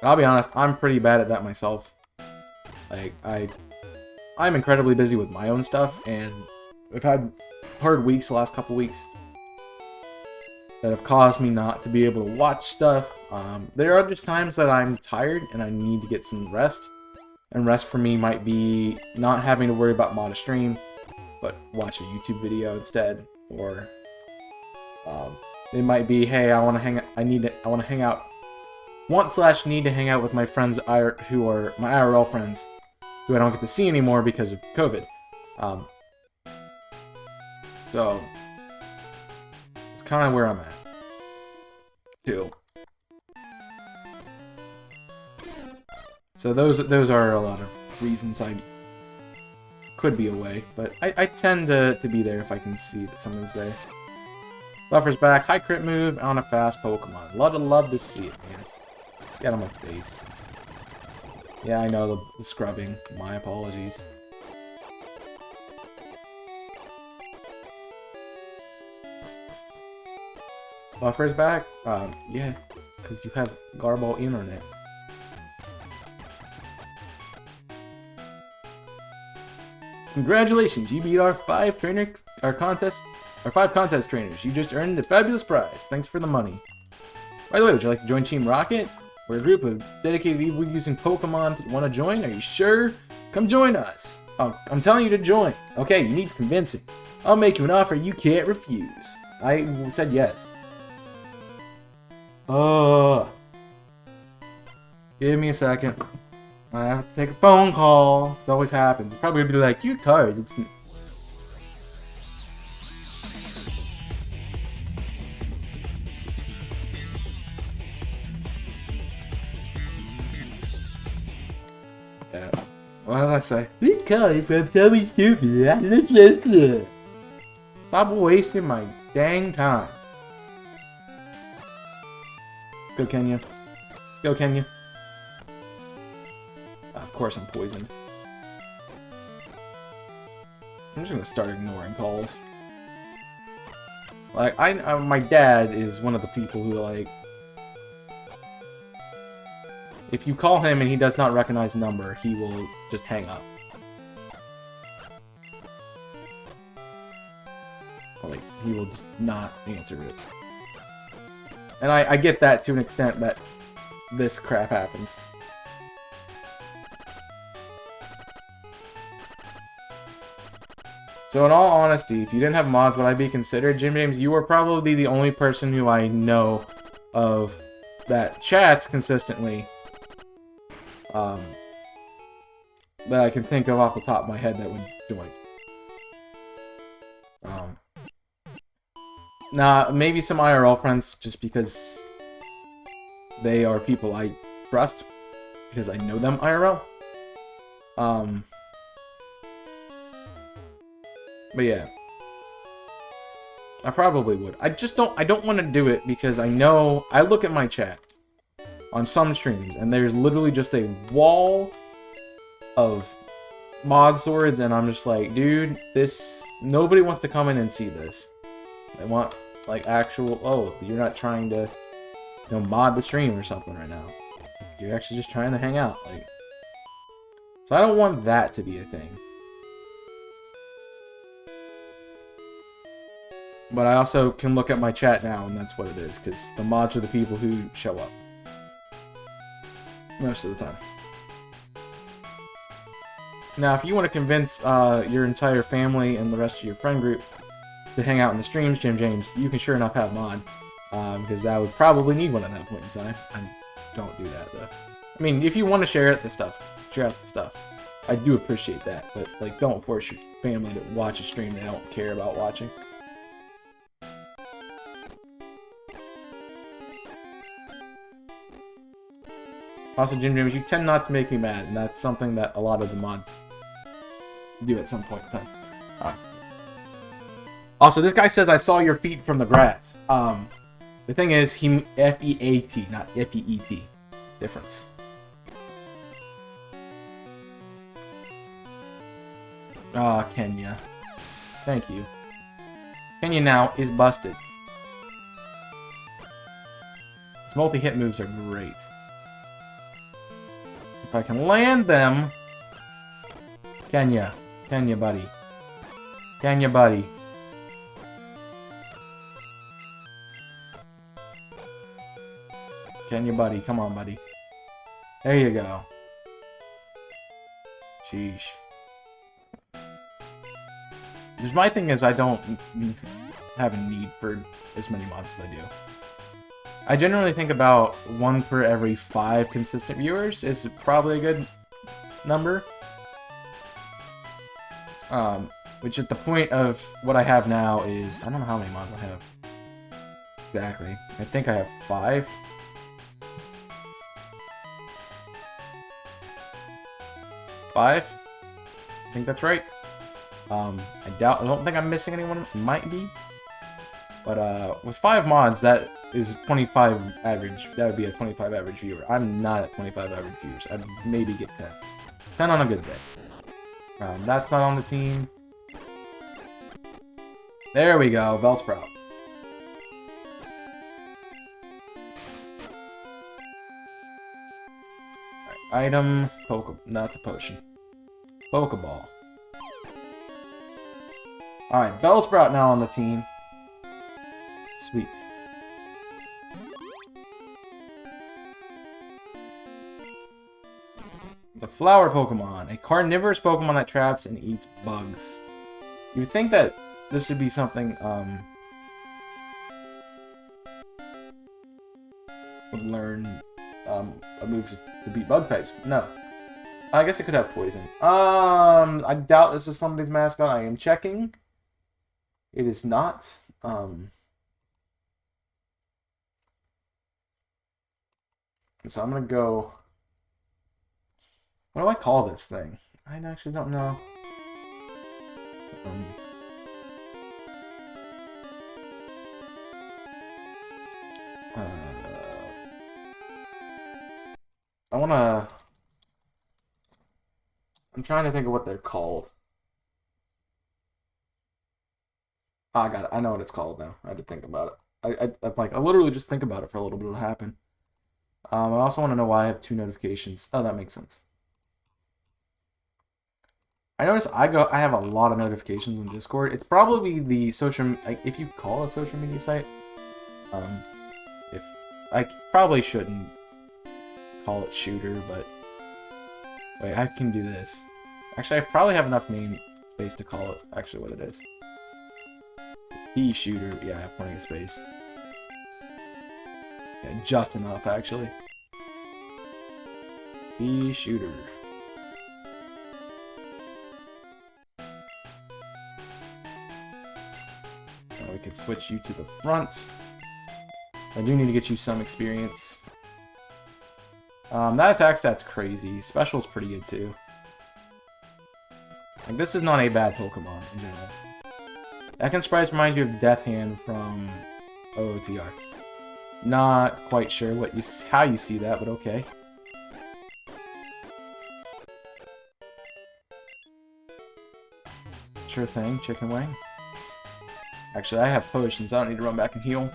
And I'll be honest, I'm pretty bad at that myself. Like, I'm incredibly busy with my own stuff, and I've had hard weeks the last couple weeks that have caused me not to be able to watch stuff. There are just times that I'm tired and I need to get some rest. And rest for me might be not having to worry about mod a stream, but watch a YouTube video instead. Or it might be, hey, I want to hang out. Want/need to hang out with my friends who are my IRL friends, who I don't get to see anymore because of COVID. So it's kind of where I'm at, too. So those are a lot of reasons I could be away, but I tend to be there if I can see that someone's there. Buffer's back, high crit move on a fast Pokemon. Love to see it, man. Get on my face. Yeah, I know the scrubbing. My apologies. Buffer's back? Yeah, because you have garble internet. Congratulations, you beat our 5 contest trainers. You just earned a fabulous prize. Thanks for the money. By the way, would you like to join Team Rocket? We're a group of dedicated people using Pokemon. Want to join? Are you sure? Come join us. Oh, I'm telling you to join. Okay, you need convincing. I'll make you an offer you can't refuse. I said yes. Give me a second. I have to take a phone call. This always happens. It's probably gonna be like, your car looks... Yeah. What did I say? This car is from Tommy Stupid. Stop wasting my dang time. Go, Kenya. Go, Kenya. Of course I'm poisoned. I'm just gonna start ignoring calls. Like, my dad is one of the people who, like... If you call him and he does not recognize the number, he will just hang up. Like, he will just not answer it. And I get that to an extent that this crap happens. So in all honesty, if you didn't have mods, would I be considered? Jim James, you are probably the only person who I know of that chats consistently. That I can think of off the top of my head that would join. Nah, maybe some IRL friends, just because they are people I trust, because I know them IRL. But yeah. I probably would. I don't want to do it because I know, I look at my chat on some streams, and there's literally just a wall of mod swords, and I'm just like, dude, nobody wants to come in and see this. They want, like, actual, oh, you're not trying to, mod the stream or something right now. You're actually just trying to hang out, like. So I don't want that to be a thing. But I also can look at my chat now, and that's what it is, because the mods are the people who show up. Most of the time. Now, if you want to convince your entire family and the rest of your friend group to hang out in the streams, Jim James, you can sure enough have mod. Because I would probably need one at that point in time. I don't do that, though. I mean, if you want to share out the stuff. I do appreciate that, but, like, don't force your family to watch a stream they don't care about watching. Also, Jim James, you tend not to make me mad, and that's something that a lot of the mods do at some point in time. Also, this guy says, I saw your feet from the grass. The thing is, he F-E-A-T, not F-E-E-T. Difference. Kenya. Thank you. Kenya now is busted. His multi-hit moves are great. If I can land them... Kenya, buddy. Kenya, buddy. Kenya, buddy. Come on, buddy. There you go. Sheesh. Because my thing is, I don't have a need for as many mods as I do. I generally think about 1 per every 5 consistent viewers is probably a good number. Which at the point of what I have now is, I don't know how many mods I have. Exactly. I think I have 5. 5? I think that's right. I don't think I'm missing anyone. It might be. But with 5 mods, that is 25 average. That would be a 25 average viewer. I'm not at 25 average viewers. I'd maybe get 10. 10 on a good day. That's not on the team. There we go, Bellsprout. Right, item, that's a potion. Pokeball. Alright, Bellsprout now on the team. Sweet. The Flower Pokemon. A carnivorous Pokemon that traps and eats bugs. You would think that this would be something, would learn, a move to beat bug types. No. I guess it could have poison. I doubt this is somebody's mascot. I am checking. It is not. So I'm gonna go. What do I call this thing? I actually don't know. I wanna. I'm trying to think of what they're called. Oh, I got it. I know what it's called now. I had to think about it. I literally just think about it for a little bit. It'll happen. I also want to know why I have 2 notifications. Oh, that makes sense. I notice I have a lot of notifications on Discord. It's probably the social, if you call it a social media site. If I probably shouldn't call it shooter, but wait, I can do this. Actually, I probably have enough name space to call it actually what it is. P shooter, yeah, I have plenty of space. Yeah, just enough actually. P shooter. Now we can switch you to the front. I do need to get you some experience. That attack stat's crazy. Special's pretty good too. Like, this is not a bad Pokemon in general. Ekans Sprites remind you of Death Hand from OOTR. Not quite sure how you see that, but okay. Sure thing, Chicken Wing. Actually, I have potions. I don't need to run back and heal.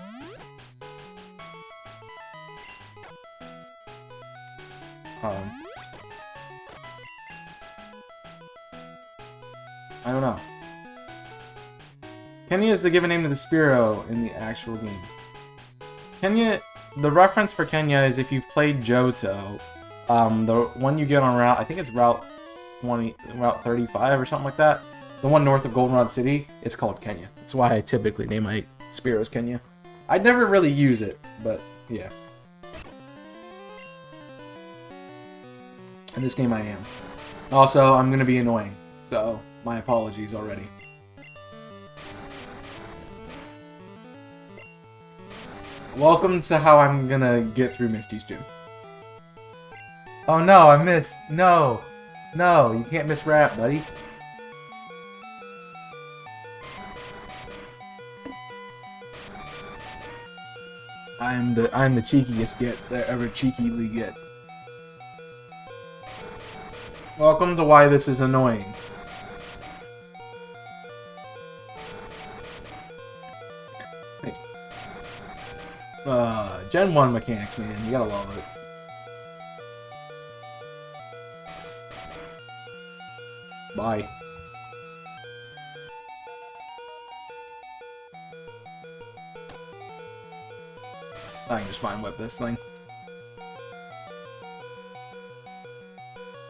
I don't know. Kenya is the given name to the Spearow in the actual game. Kenya, the reference for Kenya is if you've played Johto, the one you get on route, I think it's Route 35 or something like that. The one north of Goldenrod City, it's called Kenya. That's why I typically name my Spearows Kenya. I'd never really use it, but yeah. In this game I am. Also, I'm gonna be annoying, so my apologies already. Welcome to how I'm gonna get through Misty's gym. Oh no, I missed. No. No, you can't miss rap, buddy. I'm the cheekiest get that ever cheekily get. Welcome to why this is annoying. Gen 1 mechanics, man. You gotta love it. Bye. I can just fine whip this thing.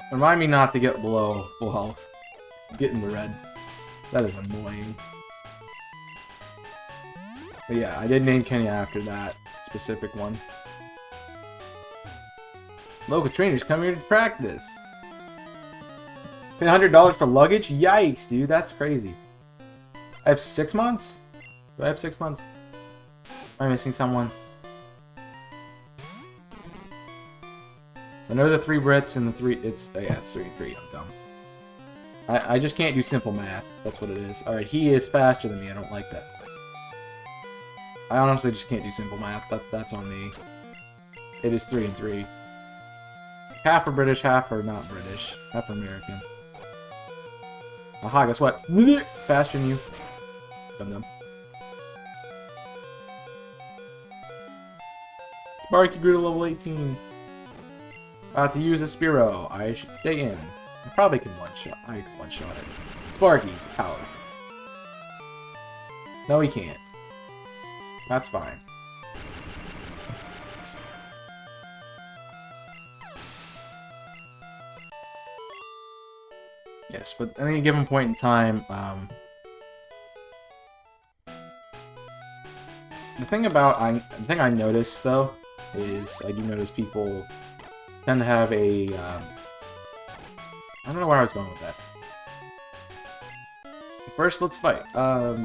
Remind me not to get below full health. Get in the red. That is annoying. But yeah, I did name Kenya after that specific one. Local trainers come here to practice. Pay $100 for luggage? Yikes, dude, that's crazy. I have 6 months? Do I have 6 months? Am I missing someone? So I know the 3 Brits and the 3... It's... Oh yeah, it's 3 and 3. I'm dumb. I just can't do simple math. That's what it is. Alright, he is faster than me. I don't like that. I honestly just can't do simple math. That's on me. It is 3 and 3. Half are British, half are not British. Half are American. Aha, guess what? Faster than you. Dum-dum. Sparky grew to level 18. About to use a Spearow. I should stay in. I probably can one-shot. I can one-shot it. Sparky's power. No, he can't. That's fine. Yes, but at any given point in time, the thing I notice though is I do notice people tend to have a I don't know where I was going with that. First, let's fight. I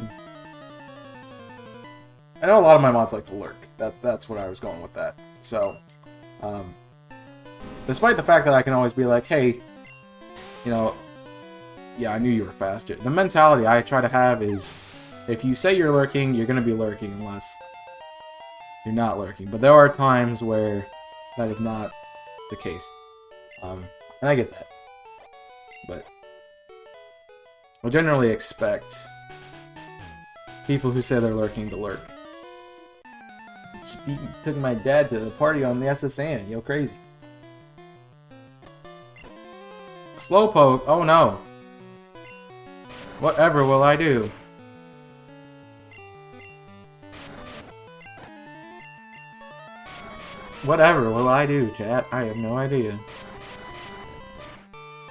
know a lot of my mods like to lurk. That's what I was going with that. So, despite the fact that I can always be like, hey, you know, yeah, I knew you were faster. The mentality I try to have is, if you say you're lurking, you're going to be lurking unless you're not lurking. But there are times where that is not the case. And I get that. But I'll generally expect people who say they're lurking to lurk. Took my dad to the party on the SSN. Yo, crazy. Slowpoke. Oh no. Whatever will I do? Whatever will I do, chat? I have no idea.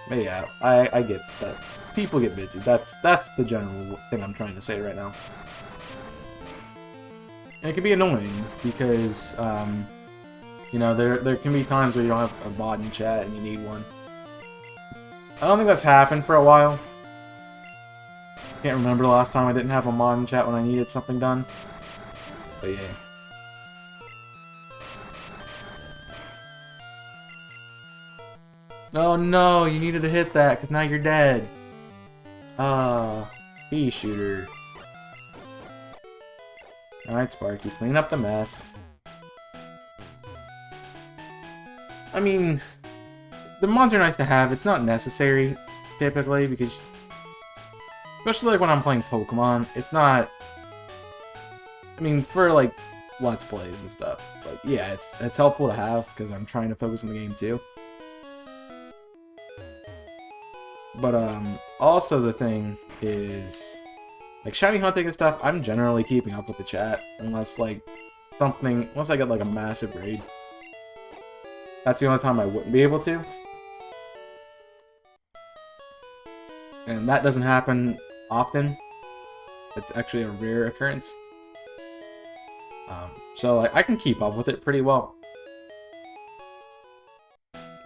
But yeah, I get that. People get busy. That's the general thing I'm trying to say right now. And it can be annoying because, you know, there can be times where you don't have a bot in chat and you need one. I don't think that's happened for a while. Can't remember the last time I didn't have a mod in chat when I needed something done. But yeah. Oh no, you needed to hit that because now you're dead. Pea shooter. Alright, Sparky, clean up the mess. I mean, the mods are nice to have. It's not necessary, typically, because... especially like when I'm playing Pokemon, it's not... I mean, for like, Let's Plays and stuff. But yeah, it's helpful to have, because I'm trying to focus on the game too. But, also the thing is... like, shiny hunting and stuff, I'm generally keeping up with the chat. Unless, like, unless I get, like, a massive raid. That's the only time I wouldn't be able to. And that doesn't happen often. It's actually a rare occurrence. So, like, I can keep up with it pretty well.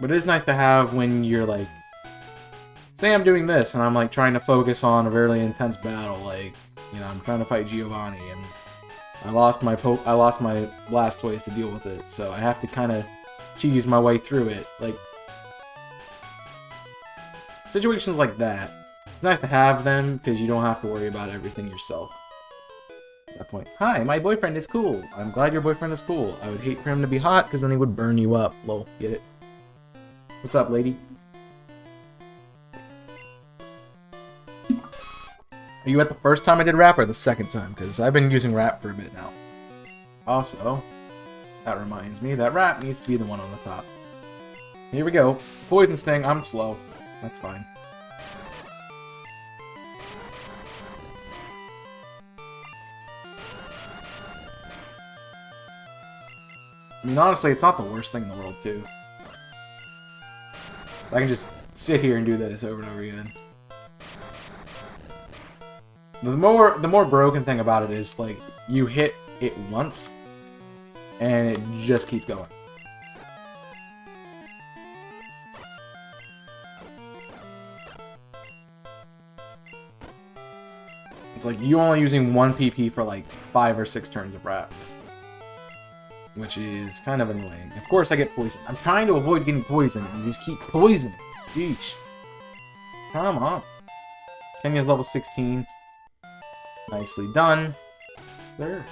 But it is nice to have when you're, like... say I'm doing this, and I'm, like, trying to focus on a very intense battle, like, you know, I'm trying to fight Giovanni, and I lost my Blastoise to deal with it, so I have to kind of cheese my way through it. Like, situations like that, it's nice to have them, because you don't have to worry about everything yourself. At that point, hi, my boyfriend is cool. I'm glad your boyfriend is cool. I would hate for him to be hot, because then he would burn you up. Lol, get it? What's up, lady? Are you at the first time I did rap or the second time? Because I've been using rap for a bit now. Also, that reminds me that rap needs to be the one on the top. Here we go. Poison Sting, I'm slow. That's fine. I mean, honestly, it's not the worst thing in the world, too. I can just sit here and do this over and over again. The more broken thing about it is, like, you hit it once, and it just keeps going. It's like you only using 1 PP for like 5 or 6 turns of rap. Which is kind of annoying. Of course I get poisoned. I'm trying to avoid getting poisoned, and you just keep poisoning. Yeesh. Come on. Kenya's level 16. Nicely done. There.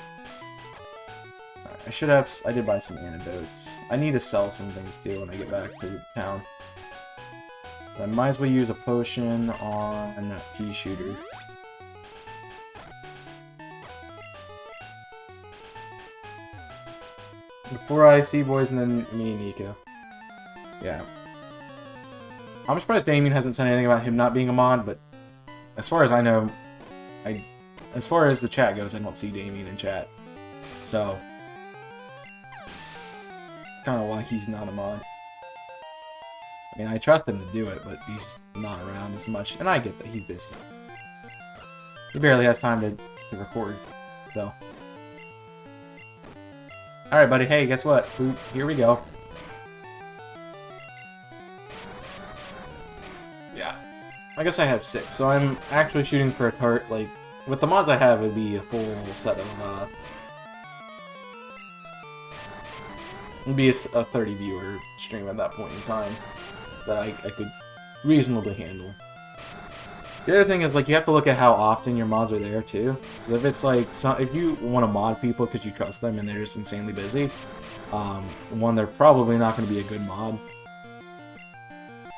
I did buy some antidotes. I need to sell some things too when I get back to town. I might as well use a potion on Pea Shooter. Before I see boys and then me and Nico. Yeah. I'm surprised Damien hasn't said anything about him not being a mod, but as far as I know, as far as the chat goes, I don't see Damien in chat. So, kind of why he's not a mod. I mean, I trust him to do it, but he's just not around as much, and I get that he's busy. He barely has time to record, so. Alright, buddy. Hey, guess what? Ooh, here we go. I guess I have 6, so I'm actually shooting for a target, like, with the mods I have, it would be a full set of, it would be a 30 viewer stream at that point in time that I could reasonably handle. The other thing is, like, you have to look at how often your mods are there, too. So if it's, like, if you want to mod people because you trust them and they're just insanely busy, one, they're probably not going to be a good mod.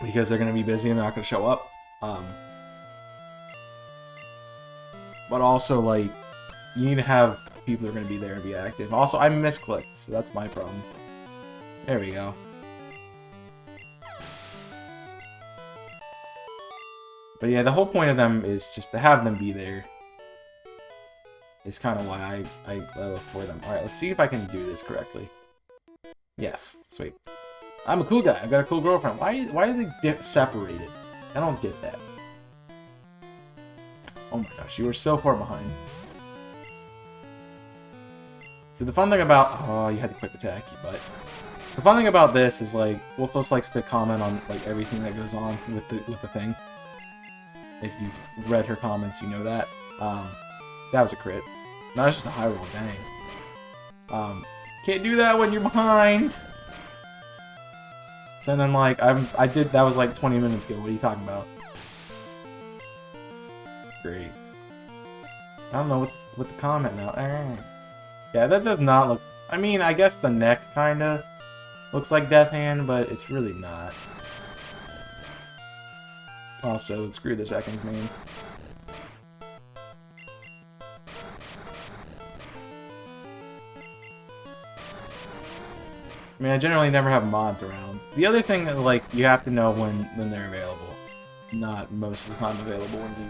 Because they're going to be busy and they're not going to show up. But also, like, you need to have people who are going to be there and be active. Also, I misclicked, so that's my problem. There we go. But yeah, the whole point of them is just to have them be there. Is kind of why I look for them. Alright, let's see if I can do this correctly. Yes, sweet. I'm a cool guy. I've got a cool girlfriend. Why do they get separated? I don't get that. Oh my gosh, you were so far behind. So the fun thing about... Oh, you had to quick attack, you butt. The fun thing about this is, like, Wolfos likes to comment on, like, everything that goes on with the thing. If you've read her comments, you know that. That was a crit. No, that's just a high roll, dang. Can't do that when you're behind! So then, like, that was like 20 minutes ago. What are you talking about? Great. I don't know what the comment now. Yeah, that does not look... I mean, I guess the neck kinda looks like Death Hand, but it's really not. Also, screw the seconds, man. I mean, I generally never have mods around. The other thing, like, you have to know when they're available. Not most of the time available when you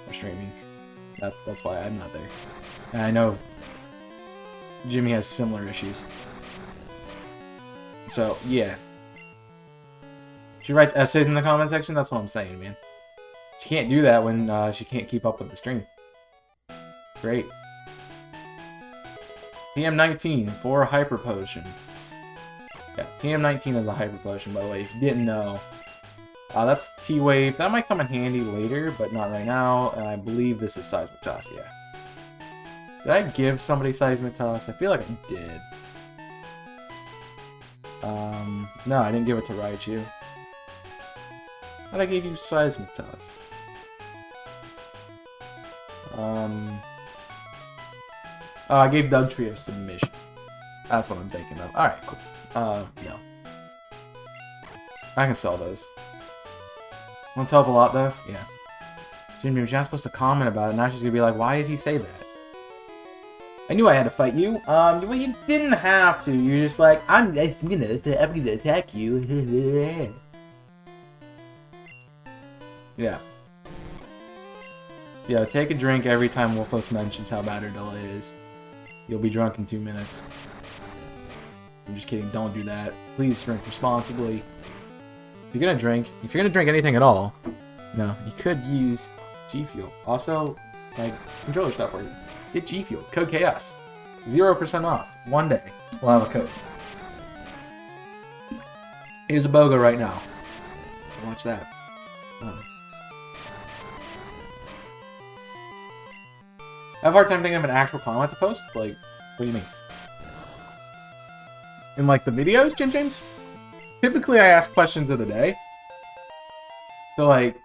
are streaming. That's why I'm not there. And I know Jimmy has similar issues. So, yeah. She writes essays in the comment section? That's what I'm saying, man. She can't do that when she can't keep up with the stream. Great. TM19 for a Hyper Potion. Yeah, TM19 is a Hyper Potion, by the way, if you didn't know. That's T-Wave. That might come in handy later, but not right now. And I believe this is Seismic Toss, yeah. Did I give somebody Seismic Toss? I feel like I did. No, I didn't give it to Raichu. But I gave you Seismic Toss. Oh, I gave Dugtrio Submission. That's what I'm thinking of. Alright, cool. No. I can sell those. Won't help a lot, though? Yeah. Jimmy, you're not supposed to comment about it. Now she's gonna be like, why did he say that? I knew I had to fight you. Well, you didn't have to. You're just like, I'm gonna attack you. Yeah. Yeah, take a drink every time Wolfos mentions how bad her delay is. You'll be drunk in 2 minutes. I'm just kidding, don't do that. Please drink responsibly. If you're gonna drink anything at all, no, you could use G Fuel. Also, like, controller stuff for you. Get G Fuel. Code Chaos. 0% off. One day. We'll have a code. Here's a BOGO right now. Watch that. I have a hard time thinking of an actual comment to post. Like, what do you mean? In, like, the videos, James? Typically, I ask questions of the day. So, like,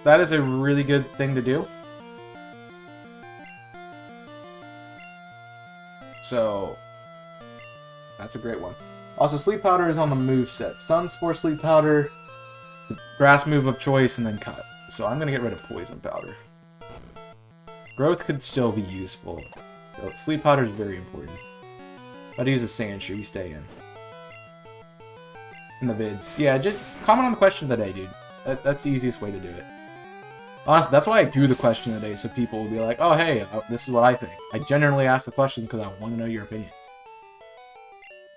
that is a really good thing to do. So, that's a great one. Also, Sleep Powder is on the move set. Sun Spore, Sleep Powder, the grass move of choice, and then Cut. So I'm going to get rid of Poison Powder. Growth could still be useful. So Sleep Powder is very important. I'd use a Sandshrew, you stay in the vids. Yeah, just comment on the question of the day, dude. That's the easiest way to do it. Honestly, that's why I do the question of the day, so people will be like, oh, hey, this is what I think. I generally ask the questions because I want to know your opinion.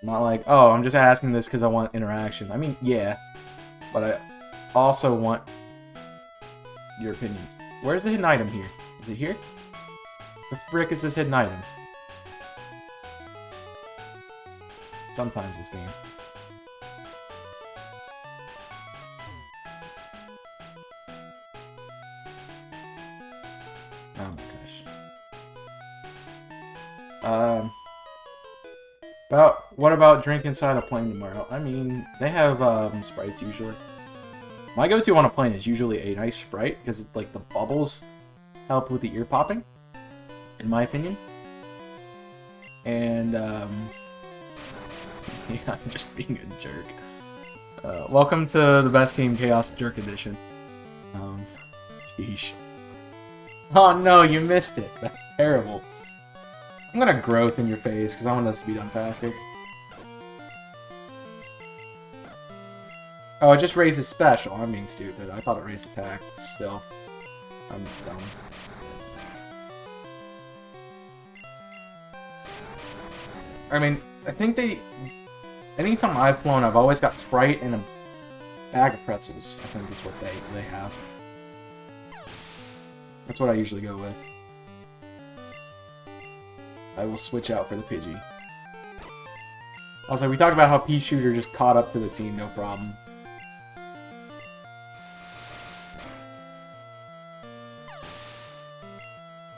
Not like, oh, I'm just asking this because I want interaction. I mean, yeah, but I also want your opinion. Where's the hidden item here? Is it here? The frick is this hidden item? Sometimes this game. Oh my gosh. What about drink inside a plane tomorrow? I mean, they have Sprites usually. My go-to on a plane is usually a nice Sprite because like the bubbles help with the ear popping, in my opinion. And yeah, I'm just being a jerk. Welcome to the Best Team Chaos Jerk Edition. Sheesh. Oh no, you missed it. That's terrible. I'm gonna growth in your face because I want us to be done faster. Oh, it just raises special. I'm being stupid. I thought it raised attack. Still. I'm dumb. I mean, I think they... Anytime I've flown, I've always got Sprite and a bag of pretzels. I think that's what they have. That's what I usually go with. I will switch out for the Pidgey. Also, we talked about how Pea-Shooter just caught up to the team, no problem.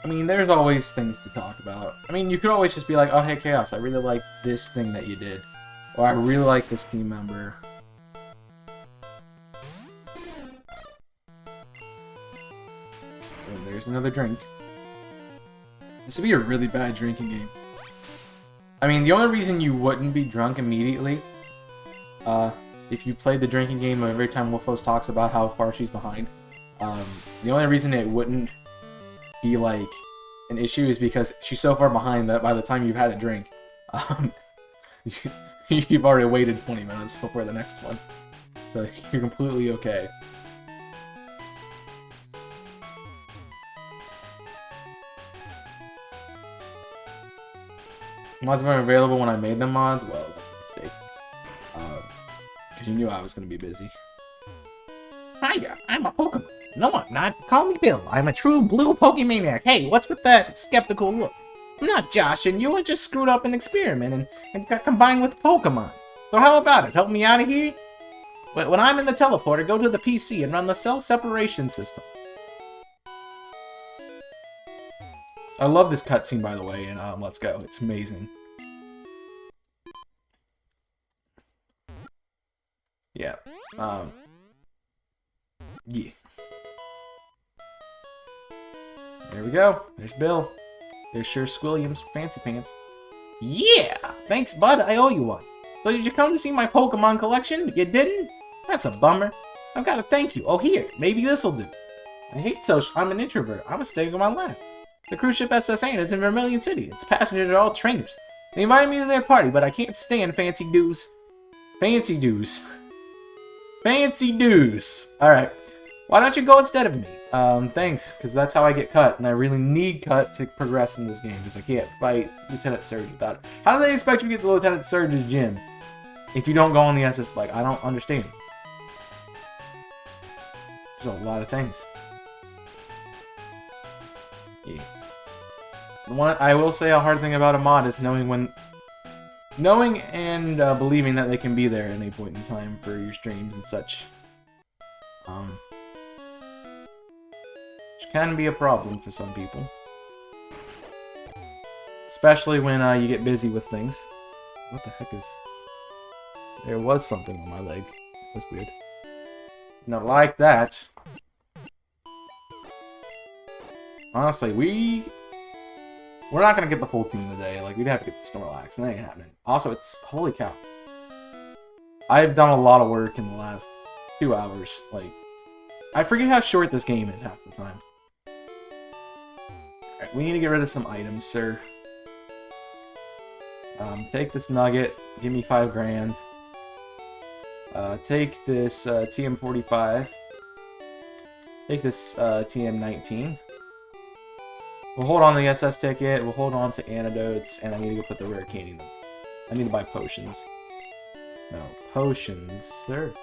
I mean, there's always things to talk about. I mean, you could always just be like, oh, hey, Chaos, I really like this thing that you did. Or I really like this team member. And there's another drink. This would be a really bad drinking game. I mean, the only reason you wouldn't be drunk immediately, if you played the drinking game every time Wolfos talks about how far she's behind, the only reason it wouldn't be like an issue is because she's so far behind that by the time you've had a drink, you've already waited 20 minutes before the next one. So you're completely okay. Mods weren't available when I made them mods? Well, that's a mistake. Because you knew I was going to be busy. Hiya, I'm a Pokemon. No, I'm not. Call me Bill. I'm a true blue Pokemaniac. Hey, what's with that skeptical look? I'm not joshing you. I just screwed up an experiment and got combined with Pokemon. So how about it? Help me out of here? When I'm in the teleporter, go to the PC and run the cell separation system. I love this cutscene, by the way, in Let's Go. It's amazing. Yeah. Yeah. There we go. There's Bill. There's Sure Squilliam's Fancy Pants. Yeah! Thanks, bud. I owe you one. So did you come to see my Pokemon collection? You didn't? That's a bummer. I've got to thank you. Oh, here. Maybe this'll do. I hate social. I'm an introvert. I was staying on my lap. The cruise ship SS Anne is in Vermilion City. Its passengers are all trainers. They invited me to their party, but I can't stand fancy dues. Fancy dues. Fancy dues. Alright. Why don't you go instead of me? Thanks, because that's how I get cut, and I really need cut to progress in this game, because I can't fight Lieutenant Surge without it. How do they expect you to get to Lieutenant Surge's gym if you don't go on the SS Like, I don't understand. There's a lot of things. Yeah. The one I will say a hard thing about a mod is knowing and believing that they can be there at any point in time for your streams and such. Which can be a problem for some people. Especially when you get busy with things. What the heck is... There was something on my leg. That's weird. Not like that. Honestly, we're not gonna get the full team today. Like, we'd have to get the Snorlax, and that ain't happening. Also, it's... Holy cow. I've done a lot of work in the last 2 hours. Like, I forget how short this game is half the time. Alright, we need to get rid of some items, sir. Take this nugget. Give me 5 grand. Take this TM45. Take this TM19. We'll hold on to the SS ticket, we'll hold on to antidotes, and I need to go put the rare candy in them. I need to buy potions. No, potions, sir.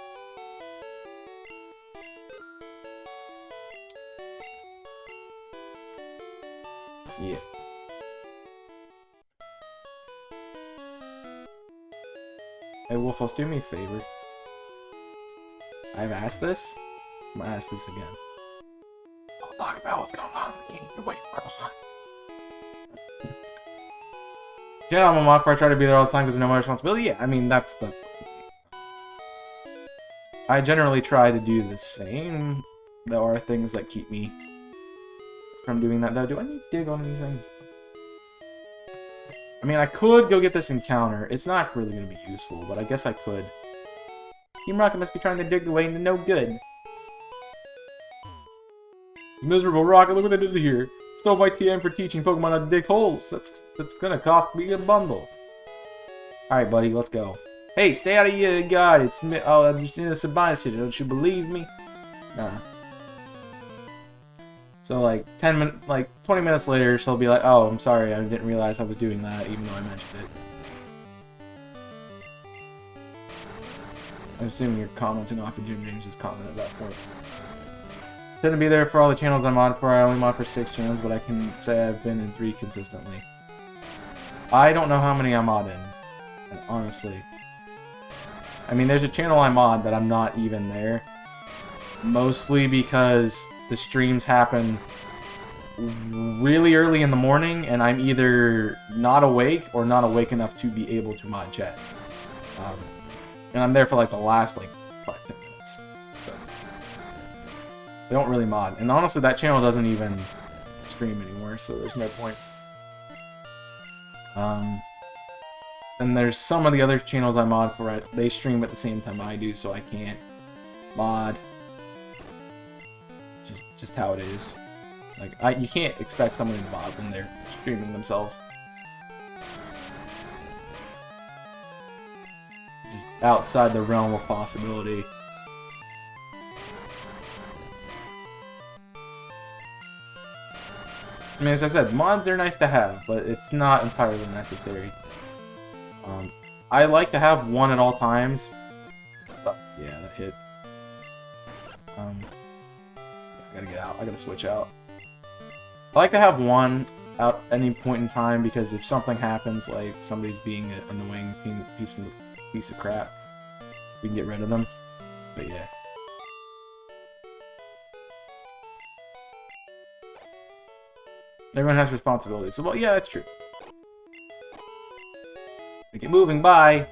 Yeah. Hey, Wolfos, do me a favor. I've asked this. I'm gonna ask this again. talk about what's going on in the game. You're way far behind. Yeah, I'm a mod for I try to be there all the time because I know my responsibility. Yeah, I mean, that's... I generally try to do the same. There are things that keep me from doing that, though. Do I need to dig on anything? I mean, I could go get this encounter. It's not really going to be useful, but I guess I could. Team Rocket must be trying to dig away into no good. Miserable Rocket, look what I did here. Stole my TM for teaching Pokemon how to dig holes. That's gonna cost me a bundle. Alright, buddy, let's go. Hey, stay out of your guard. It's me. Oh, I'm just in a Sabina City. Don't you believe me? Nah. So, like, 20 minutes later, she'll be like, oh, I'm sorry, I didn't realize I was doing that, even though I mentioned it. I'm assuming you're commenting off of Jim James' comment at that point. Didn't be there for all the channels I'm on for. I only mod for 6 channels, but I can say I've been in 3 consistently. I don't know how many I'm on in, honestly. I mean, there's a channel I'm on that I'm not even there. Mostly because the streams happen really early in the morning, and I'm either not awake or not awake enough to be able to mod chat. And I'm there for like the last 5-10 minutes. So, they don't really mod. And honestly, that channel doesn't even stream anymore, so there's no point. And there's some of the other channels I mod for it. They stream at the same time I do, so I can't mod. Just how it is. Like, you can't expect someone to mod when they're streaming themselves. Just outside the realm of possibility. I mean, as I said, mods are nice to have, but it's not entirely necessary. I like to have one at all times. But, yeah, that hit. I gotta get out. I gotta switch out. I like to have one at any point in time because if something happens, like somebody's being an annoying piece of crap, we can get rid of them. But yeah. Everyone has responsibilities. So, well, yeah, that's true. We get moving, bye.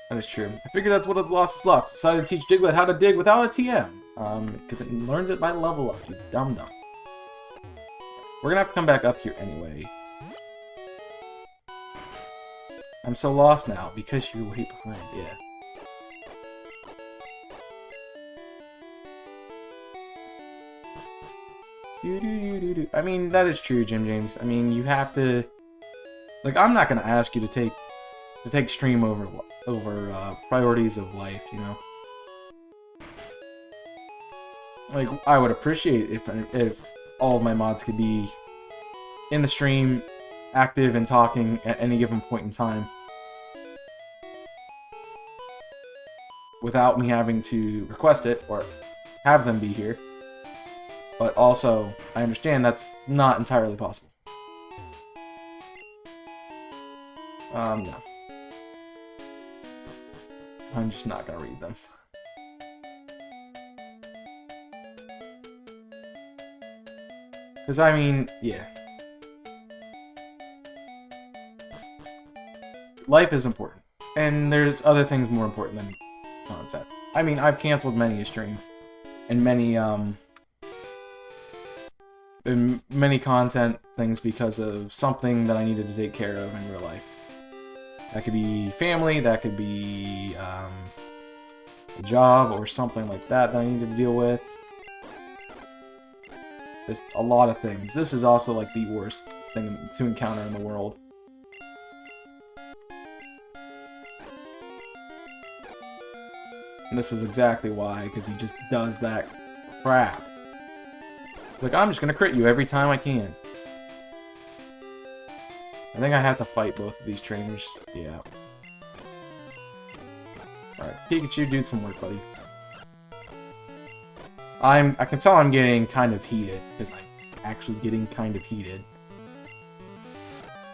That is true. I figured that's what it's lost is lost. Decided to teach Diglett how to dig without a TM. Because it learns it by level up, you dum-dum. We're gonna have to come back up here anyway. I'm so lost now, because you're way behind, yeah. I mean, that is true, Jim James. I mean, you have to... Like, I'm not gonna ask you to take stream over priorities of life, you know? Like, I would appreciate if all of my mods could be in the stream, active and talking at any given point in time. Without me having to request it, or have them be here. But also, I understand that's not entirely possible. No. I'm just not gonna read them. Because, I mean, yeah. Life is important. And there's other things more important than content. I mean, I've canceled many a stream. And many content things because of something that I needed to take care of in real life. That could be family, that could be a job or something like that I needed to deal with. Just a lot of things. This is also like the worst thing to encounter in the world. And this is exactly why, because he just does that crap. Like, I'm just gonna crit you every time I can. I think I have to fight both of these trainers. Yeah. Alright, Pikachu, do some work, buddy. I can tell I'm getting kind of heated, because I'm actually getting kind of heated.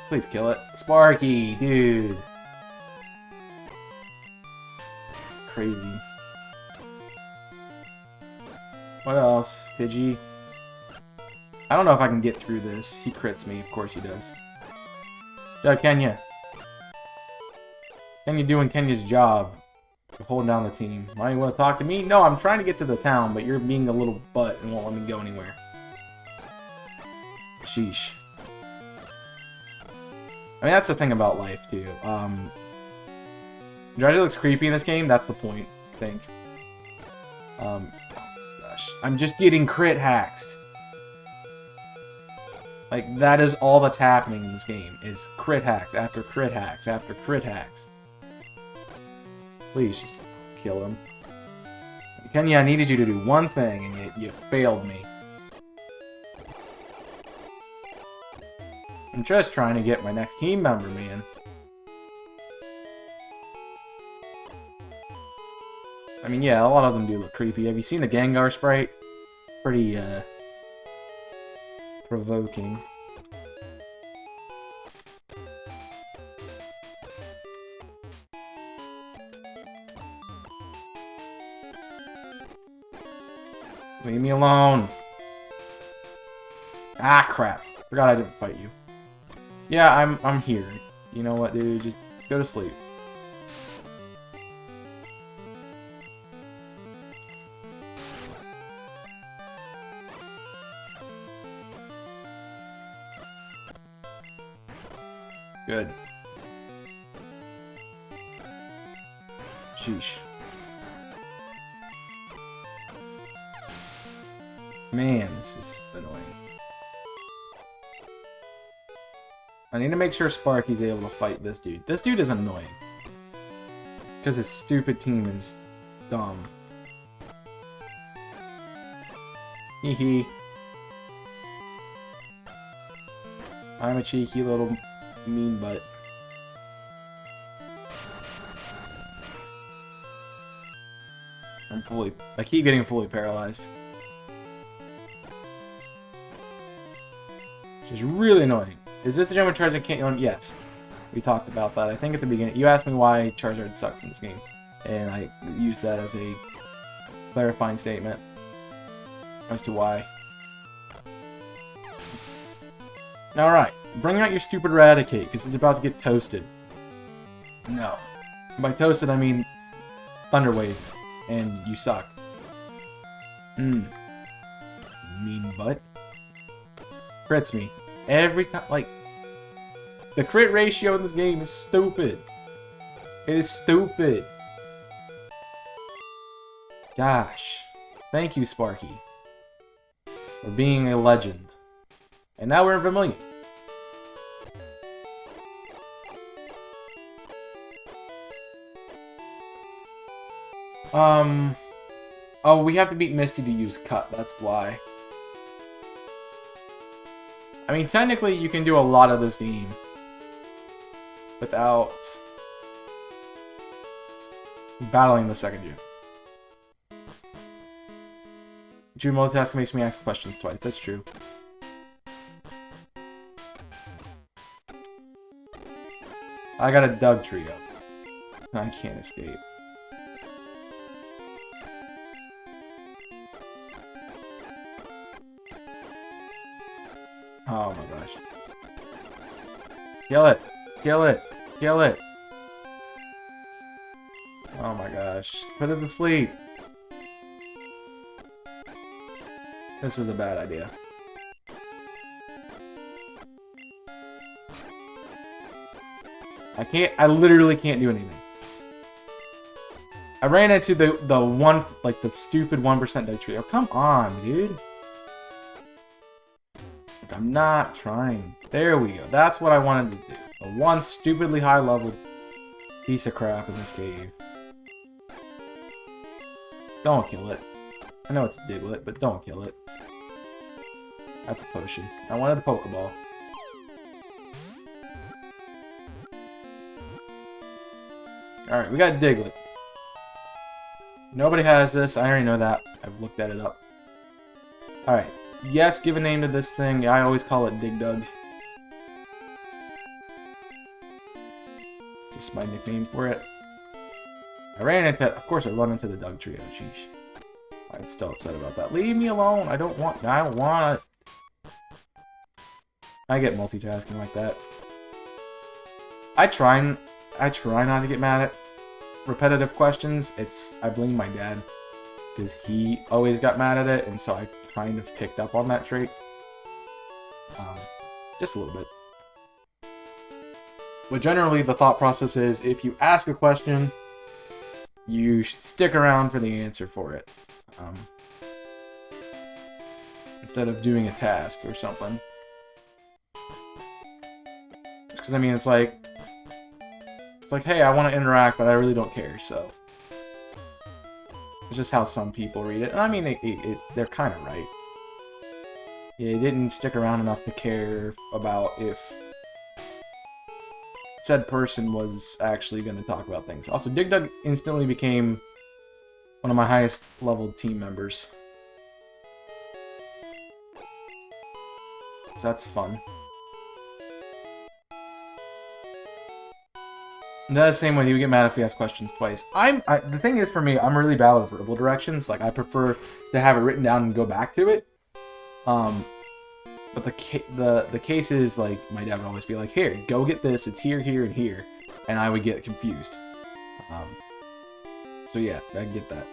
Please kill it. Sparky, dude. Crazy. What else? Pidgey. I don't know if I can get through this. He crits me. Of course he does. So, Kenya. Kenya doing Kenya's job of holding down the team. Why you want to talk to me? No, I'm trying to get to the town, but you're being a little butt and won't let me go anywhere. Sheesh. I mean, that's the thing about life, too. Draji looks creepy in this game. That's the point, I think. Gosh. I'm just getting crit hacks. Like, that is all that's happening in this game, is crit hacks after crit hacks after crit hacks. Please, just kill him. Kenya, I needed you to do one thing, and you failed me. I'm just trying to get my next team member, man. I mean, yeah, a lot of them do look creepy. Have you seen the Gengar sprite? Pretty, provoking. Leave me alone. Ah, crap. Forgot I didn't fight you. Yeah, I'm here. You know what, dude? Just go to sleep. Good. Sheesh. Man, this is annoying. I need to make sure Sparky's able to fight this dude. This dude is annoying. Because his stupid team is dumb. Hee hee. I'm a cheeky little mean butt. I keep getting fully paralyzed. Which is really annoying. Is this the gym where Charizard can't own? Yes. We talked about that, I think, at the beginning. You asked me why Charizard sucks in this game. And I used that as a clarifying statement as to why. Alright. Bring out your stupid Raticate, because it's about to get toasted. No. By toasted, I mean Thunder Wave. And you suck. Mean butt. Crits me. Every time, like, the crit ratio in this game is stupid. It is stupid. Gosh. Thank you, Sparky, for being a legend. And now we're in Vermilion. Oh, we have to beat Misty to use Cut, that's why. I mean, technically, you can do a lot of this game without battling the second gym. Drew multitask makes me ask questions twice, that's true. I got a Dugtrio. I can't escape. Oh my gosh. Kill it! Kill it! Kill it! Oh my gosh. Put it to sleep. This is a bad idea. I literally can't do anything. I ran into the one, like the stupid 1% Dugtrio. Oh, come on, dude. Like, I'm not trying. There we go. That's what I wanted to do. The one stupidly high level piece of crap in this cave. Don't kill it. I know it's a Diglett, but don't kill it. That's a potion. I wanted a Pokeball. Alright, we got Diglett. Nobody has this. I already know that. I've looked at it up. Alright. Yes, give a name to this thing. I always call it Dig Dug. It's just my nickname for it. I ran into... Of course, I run into the Dugtrio. Sheesh. I'm still upset about that. Leave me alone. I don't want it. I get multitasking like that. I try not to get mad at repetitive questions. I blame my dad because he always got mad at it, and so I kind of picked up on that trait. Just a little bit. But generally, the thought process is if you ask a question, you should stick around for the answer for it. Instead of doing a task or something. Because, I mean, it's like, hey, I want to interact, but I really don't care, so. It's just how some people read it. And I mean, they're kind of right. Yeah, he didn't stick around enough to care about if said person was actually going to talk about things. Also, Dig Dug instantly became one of my highest leveled team members. So that's fun. And that's the same way he would get mad if we ask questions twice. The thing is, for me, I'm really bad with verbal directions. Like, I prefer to have it written down and go back to it. But the case is, like, my dad would always be like, here, go get this, it's here, here, and here. And I would get confused. So yeah, I get that.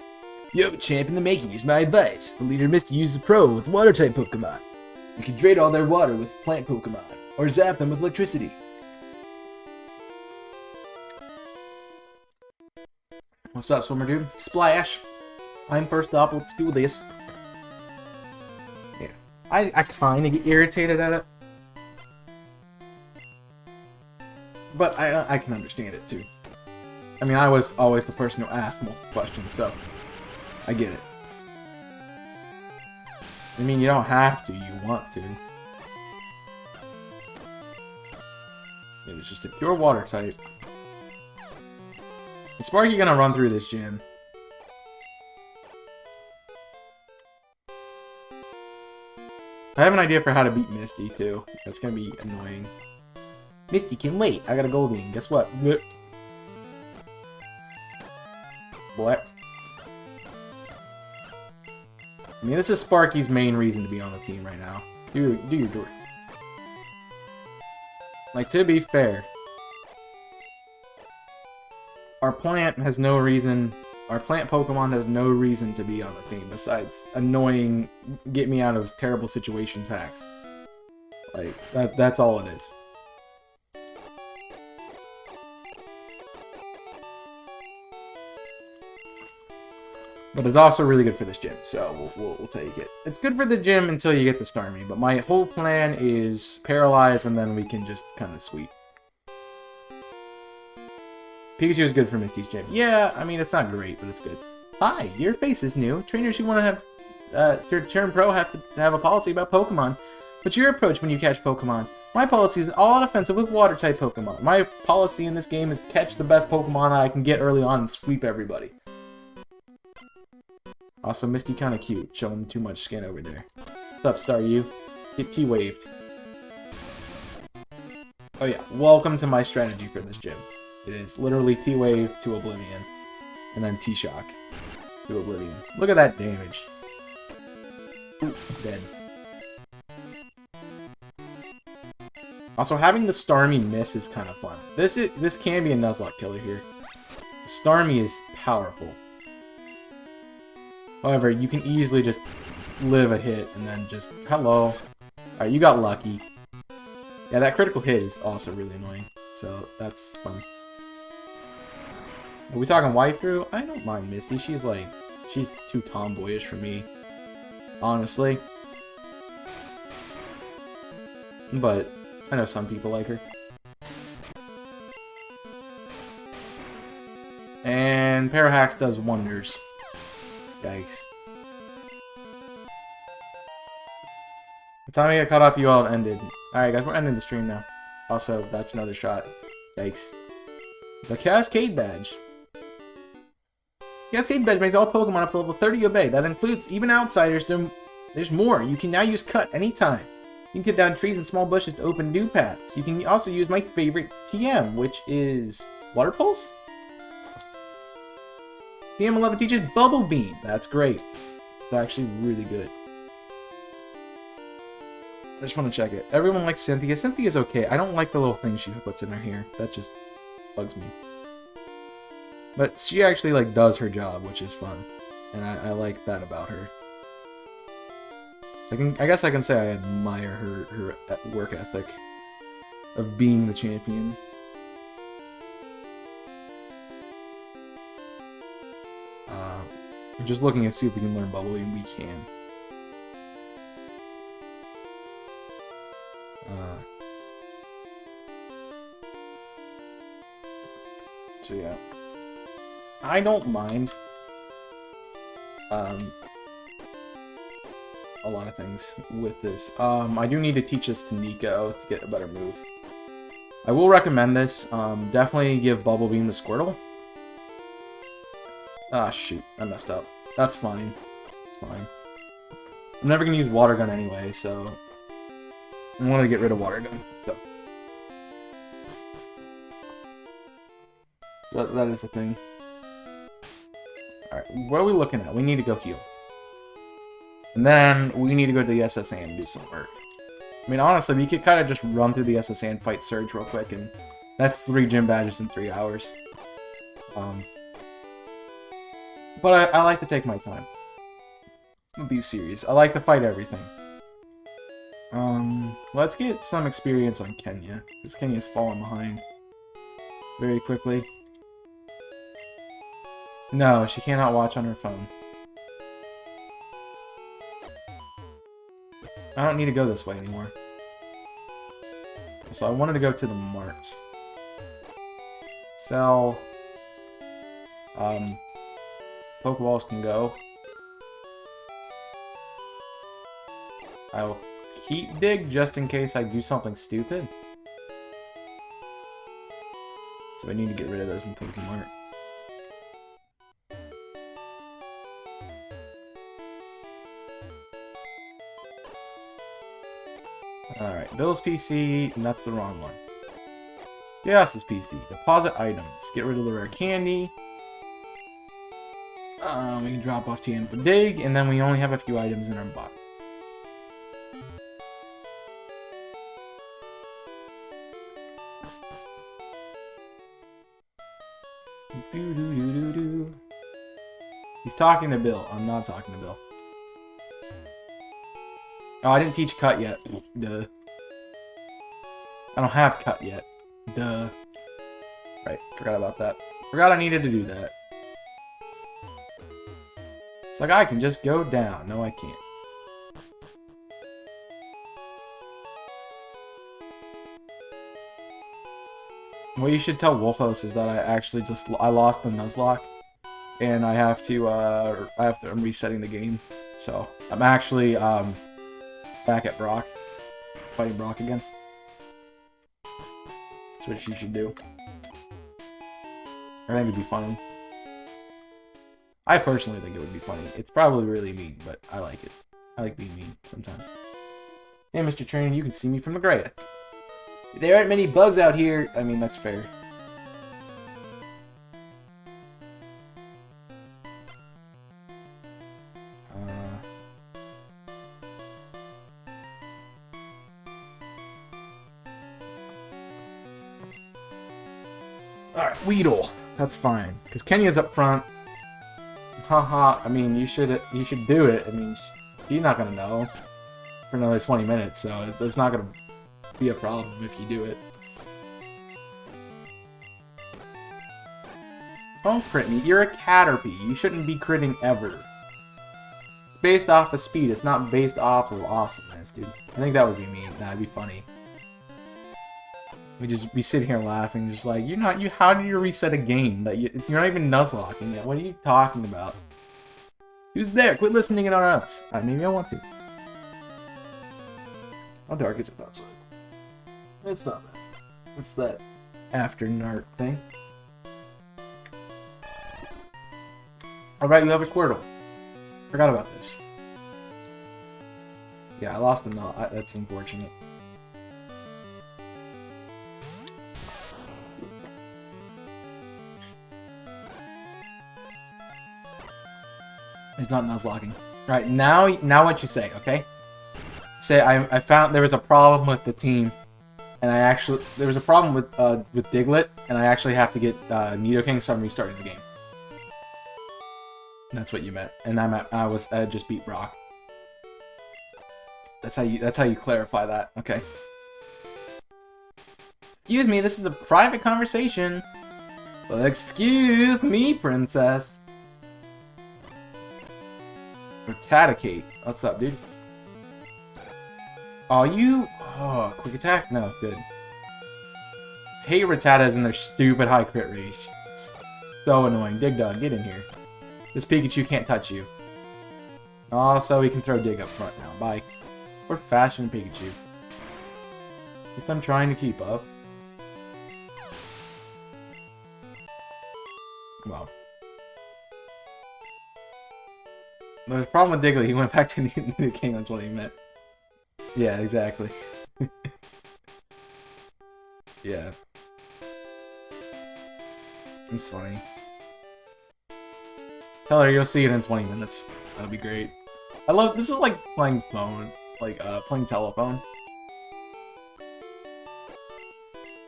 Yo, champ in the making, here's my advice. The leader Misty uses the pro with water-type Pokemon. You can drain all their water with plant Pokemon, or zap them with electricity. What's up, swimmer dude? Splash! I'm first up, let's do this. Yeah. I kind of get irritated at it. But I can understand it too. I mean, I was always the person who asked multiple questions, so I get it. I mean, you don't have to, you want to. It's just a pure water type. Is Sparky gonna run through this gym? I have an idea for how to beat Misty, too. That's gonna be annoying. Misty can wait. I got a Goldeen. Guess what? What? I mean, this is Sparky's main reason to be on the team right now. Do your door. Like, to be fair, our plant Pokemon has no reason to be on the team besides annoying, get me out of terrible situations hacks. Like, that's all it is. But it's also really good for this gym, so we'll take it. It's good for the gym until you get to Starmie, but my whole plan is Paralyze, and then we can just kind of sweep. Pikachu is good for Misty's gym. Yeah, I mean, it's not great, but it's good. Hi, your face is new. Trainers who want to have turn pro have to have a policy about Pokemon. What's your approach when you catch Pokemon? My policy is all out offensive with water-type Pokemon. My policy in this game is catch the best Pokemon I can get early on and sweep everybody. Also, Misty kind of cute, showing too much skin over there. What's up, Staryu? Get T-waved. Oh yeah, welcome to my strategy for this gym. It is literally T-wave to Oblivion, and then T-shock to Oblivion. Look at that damage. Ooh, dead. Also, having the Starmie miss is kind of fun. This can be a Nuzlocke killer here. The Starmie is powerful. However, you can easily just live a hit and then just, hello. Alright, you got lucky. Yeah, that critical hit is also really annoying. So, that's fun. Are we talking waifu? I don't mind Misty. She's too tomboyish for me. Honestly. But, I know some people like her. And Parahax does wonders. Yikes. By the time I get caught up, you all have ended. Alright guys, we're ending the stream now. Also, that's another shot. Yikes. The Cascade Badge. Cascade Badge makes all Pokemon up to level 30 obey. That includes even outsiders. There's more. You can now use Cut anytime. You can cut down trees and small bushes to open new paths. You can also use my favorite TM, which is Water Pulse? TM11 teaches Bubble Beam. That's great. It's actually really good. I just want to check it. Everyone likes Cynthia. Cynthia's okay. I don't like the little thing she puts in her hair. That just bugs me. But she actually like does her job, which is fun. And I like that about her. I guess I can say I admire her work ethic of being the champion. I'm just looking to see if we can learn Bubble Beam. We can. So yeah, I don't mind a lot of things with this. I do need to teach this to Nico to get a better move. I will recommend this. Definitely give Bubble Beam to Squirtle. Ah, shoot. I messed up. That's fine. It's fine. I'm never going to use Water Gun anyway, so I wanted to get rid of Water Gun. So that is the thing. Alright, what are we looking at? We need to go heal. And then we need to go to the SSA and do some work. I mean, honestly, we could kind of just run through the SSA and fight Surge real quick, and that's 3 gym badges in 3 hours. But I like to take my time with these series. I like to fight everything. Let's get some experience on Kenya, because Kenya's fallen behind very quickly. No, she cannot watch on her phone. I don't need to go this way anymore. So I wanted to go to the marts. Sell. Pokeballs can go. I'll keep Dig just in case I do something stupid. So I need to get rid of those in Pokemart. Alright, Bill's PC, and that's the wrong one. Chaos's PC. Deposit items. Get rid of the rare candy. We can drop off TN for Dig, and then we only have a few items in our bot. He's talking to Bill. I'm not talking to Bill. Oh, I didn't teach cut yet. Duh. I don't have cut yet. Duh. Right, forgot about that. Forgot I needed to do that. It's like I can just go down. No, I can't. What you should tell Wolfos is that I actually I lost the Nuzlocke, and I have to I'm resetting the game. So I'm actually back at Brock, fighting Brock again. That's what you should do. I think it'd be funny. I personally think it would be funny. It's probably really mean, but I like it. I like being mean sometimes. Hey, Mr. Trainer, you can see me from the Great. There aren't many bugs out here. I mean, that's fair. Alright, Weedle. That's fine. Because Kenya's up front. Haha, I mean, you should do it. I mean, she's not gonna know for another 20 minutes, so it's not gonna be a problem if you do it. Don't crit me. You're a Caterpie. You shouldn't be critting ever. It's based off of speed. It's not based off of awesomeness, dude. I think that would be mean. That'd be funny. We just be sitting here laughing, just like, how do you reset a game that you're not even Nuzlocking it? What are you talking about? Who's there? Quit listening in on us. Maybe I want to. How dark is it outside? It's not bad. It's that after Nart thing. Alright, you have a Squirtle. Forgot about this. Yeah, I lost the Nut. That's unfortunate. He's not Nuzlocking. Right, now what you say, okay? Say, I found there was a problem with the team, and there was a problem with Diglett, and I actually have to get Nidoking, so I'm restarting the game. That's what you meant, and I just beat Brock. That's how you clarify that, okay? Excuse me, this is a private conversation. Well, excuse me, princess. Rattata, what's up, dude? Oh, quick attack? No, good. Hate Rattatas and their stupid high crit rate. It's so annoying. Dig Dug, get in here. This Pikachu can't touch you. Also, he can throw Dig up front now. Bye. We're fashion Pikachu. At least I'm trying to keep up. Well. There's a problem with Diglett. He went back to Nidoking. That's what he meant. Yeah, exactly. Yeah. It's funny. Tell her you'll see it in 20 minutes. That'd be great. This is like playing phone. Like, playing telephone.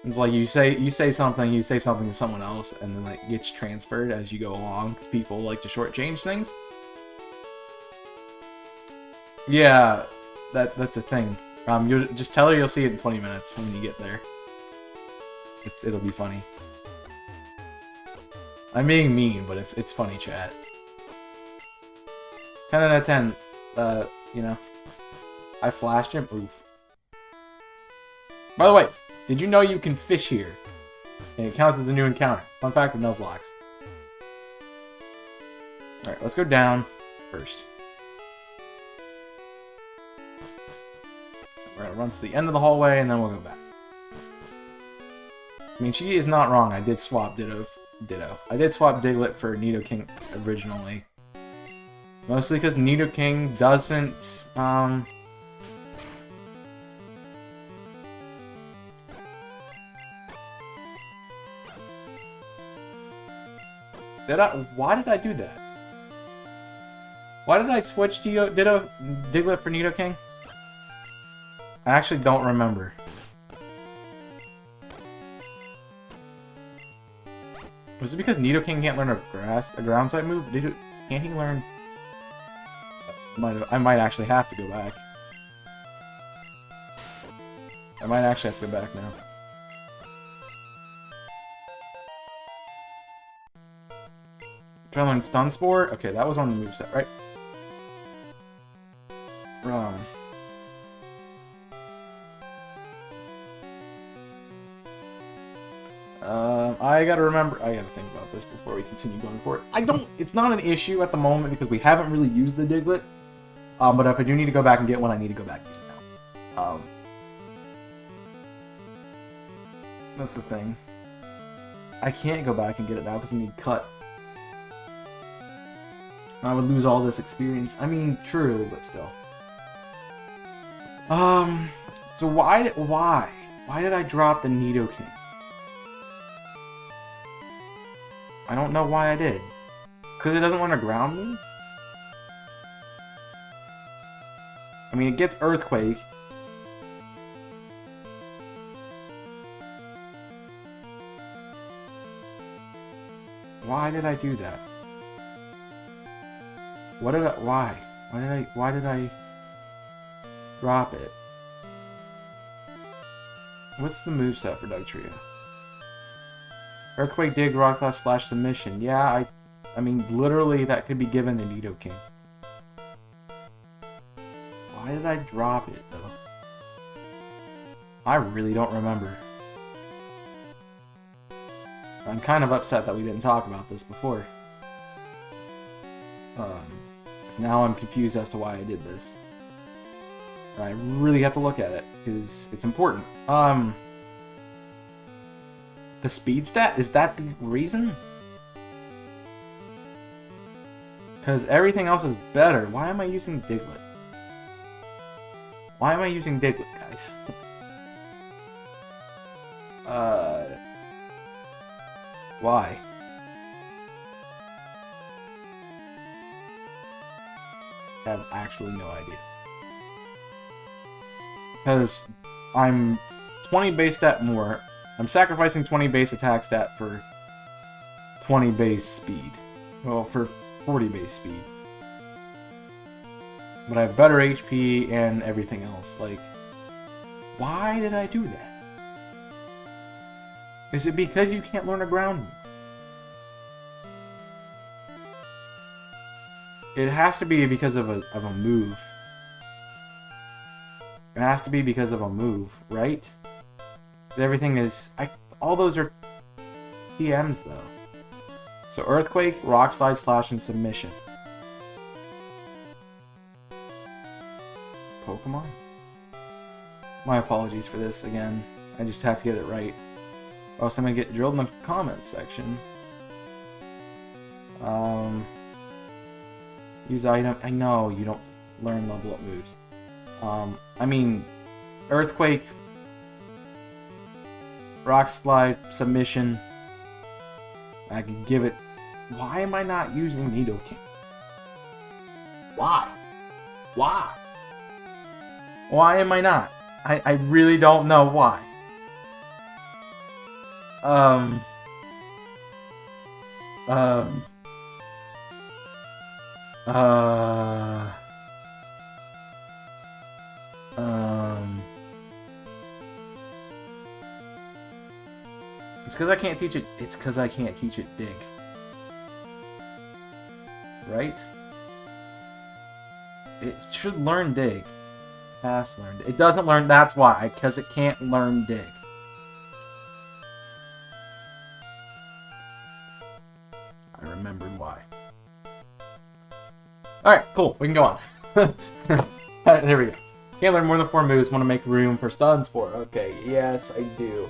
It's like you say something to someone else, and then like gets transferred as you go along, because people like to shortchange things. Yeah, that's a thing. You just tell her you'll see it in 20 minutes when you get there. It'll be funny. I'm being mean, but it's funny, chat. 10 out of 10. You know, I flashed him. Oof. By the way, did you know you can fish here? And it counts as a new encounter. Fun fact with Nuzlocke. Alright, let's go down first. We're gonna run to the end of the hallway and then we'll go back. I mean, she is not wrong. I did swap Ditto. I did swap Diglett for Nidoking originally. Mostly because Nidoking doesn't, why did I do that? Why did I switch Diglett for Nidoking? I actually don't remember. Was it because Nidoking can't learn a ground type move? Can't he learn? I might actually have to go back. I might actually have to go back now. Try to learn Stun Spore? Okay, that was on the moveset, right? Wrong. I gotta think about this before we continue going forward. It's not an issue at the moment because we haven't really used the Diglett. But if I do need to go back and get one, I need to go back and get it now. That's the thing. I can't go back and get it now because I need cut. I would lose all this experience. I mean, true, but still. So why did I drop the Nidoking? I don't know why I did. Because it doesn't want to ground me? I mean, it gets Earthquake. Why did I do that? Why? Why did I drop it? What's the moveset for Dugtrio? Earthquake, Dig, Rock Slash, Submission. Yeah, I mean, literally that could be given to Nidoking. Why did I drop it, though? I really don't remember. I'm kind of upset that we didn't talk about this before. 'Cause now I'm confused as to why I did this. I really have to look at it, because it's important. The speed stat? Is that the reason? Because everything else is better. Why am I using Diglett? Why am I using Diglett, guys? Why? have actually no idea. Because I'm 20 base stat more. I'm sacrificing 20 base attack stat for 20 base speed. Well, for 40 base speed. But I have better HP and everything else. Like, why did I do that? Is it because you can't learn a ground move? It has to be because of a move. It has to be because of a move, right? 'Cause everything is... all those are TMs, though. So Earthquake, Rock Slide, Slash, and Submission. Pokemon? My apologies for this again. I just have to get it right. Oh, so I'm gonna get drilled in the comments section. Use item. I know you don't learn level up moves. I mean, Earthquake, Rock Slide, Submission. I can give it. Why am I not using Nidoking? Why? Why? Why am I not? I really don't know why. It's because I can't teach it. It's because I can't teach it dig. Right? It should learn dig. Has learned. It doesn't learn. That's why. Because it can't learn dig. I remembered why. Alright, cool. We can go on. There we go. Can't learn more than 4 moves. Want to make room for stuns for. Okay, yes, I do.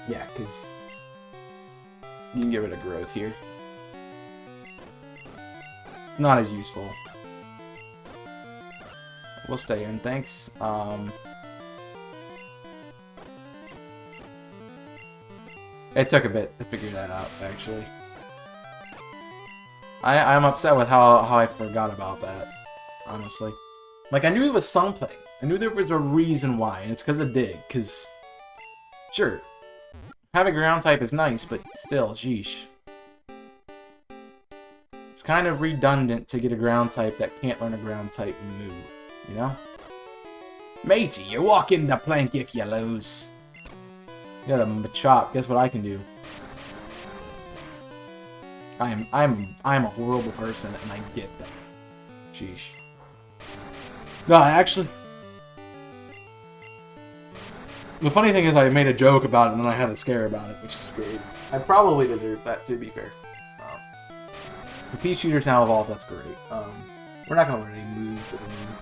Yeah, because you can get rid of growth here. Not as useful. We'll stay in, thanks. It took a bit to figure that out, actually. I'm upset with how I forgot about that, honestly. Like, I knew it was something. I knew there was a reason why, and it's because of dig, because... Sure. Having a ground type is nice, but still, sheesh. It's kind of redundant to get a ground type that can't learn a ground type move, you know? Matey, you're walking the plank if you lose. You got a Machop. Guess what I can do? I'm a horrible person, and I get that. Sheesh. No, I actually... The funny thing is I made a joke about it and then I had a scare about it, which is great. I probably deserve that, to be fair. The Pea Shooter's now evolved, that's great. We're not going to learn any moves at the moment.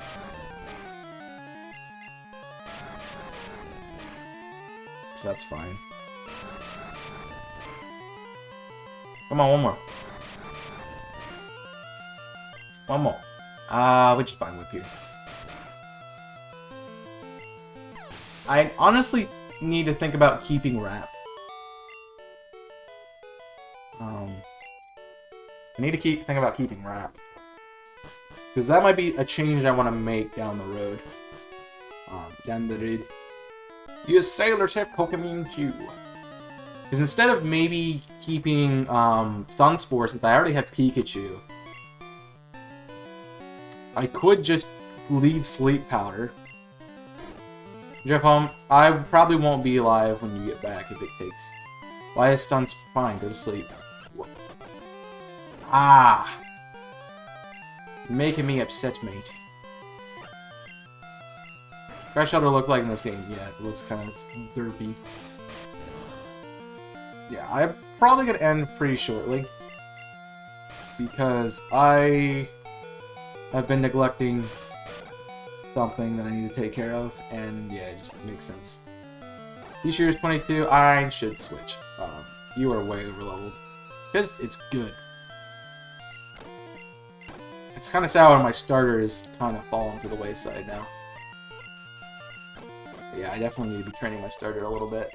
So that's fine. Come on, one more. One more. We just find Whip here. I honestly need to think about keeping Wrap. I need to think about keeping Wrap. Because that might be a change I want to make down the road. You sailors have Pokemon too. Because instead of maybe keeping Stun Spore, since I already have Pikachu, I could just leave Sleep Powder. Jeff home, I probably won't be alive when you get back if it takes. Why is Stun fine? Go to sleep. Ah! You're making me upset, mate. Crash Shelter look like in this game? Yeah, it looks kind of derpy. Yeah, I'm probably going to end pretty shortly. Because I have been neglecting something that I need to take care of, and yeah, it just makes sense. This year's 22, I should switch. You are way overleveled. Because it's good. It's kind of sad when my starter is kind of fallen to the wayside now. But yeah, I definitely need to be training my starter a little bit.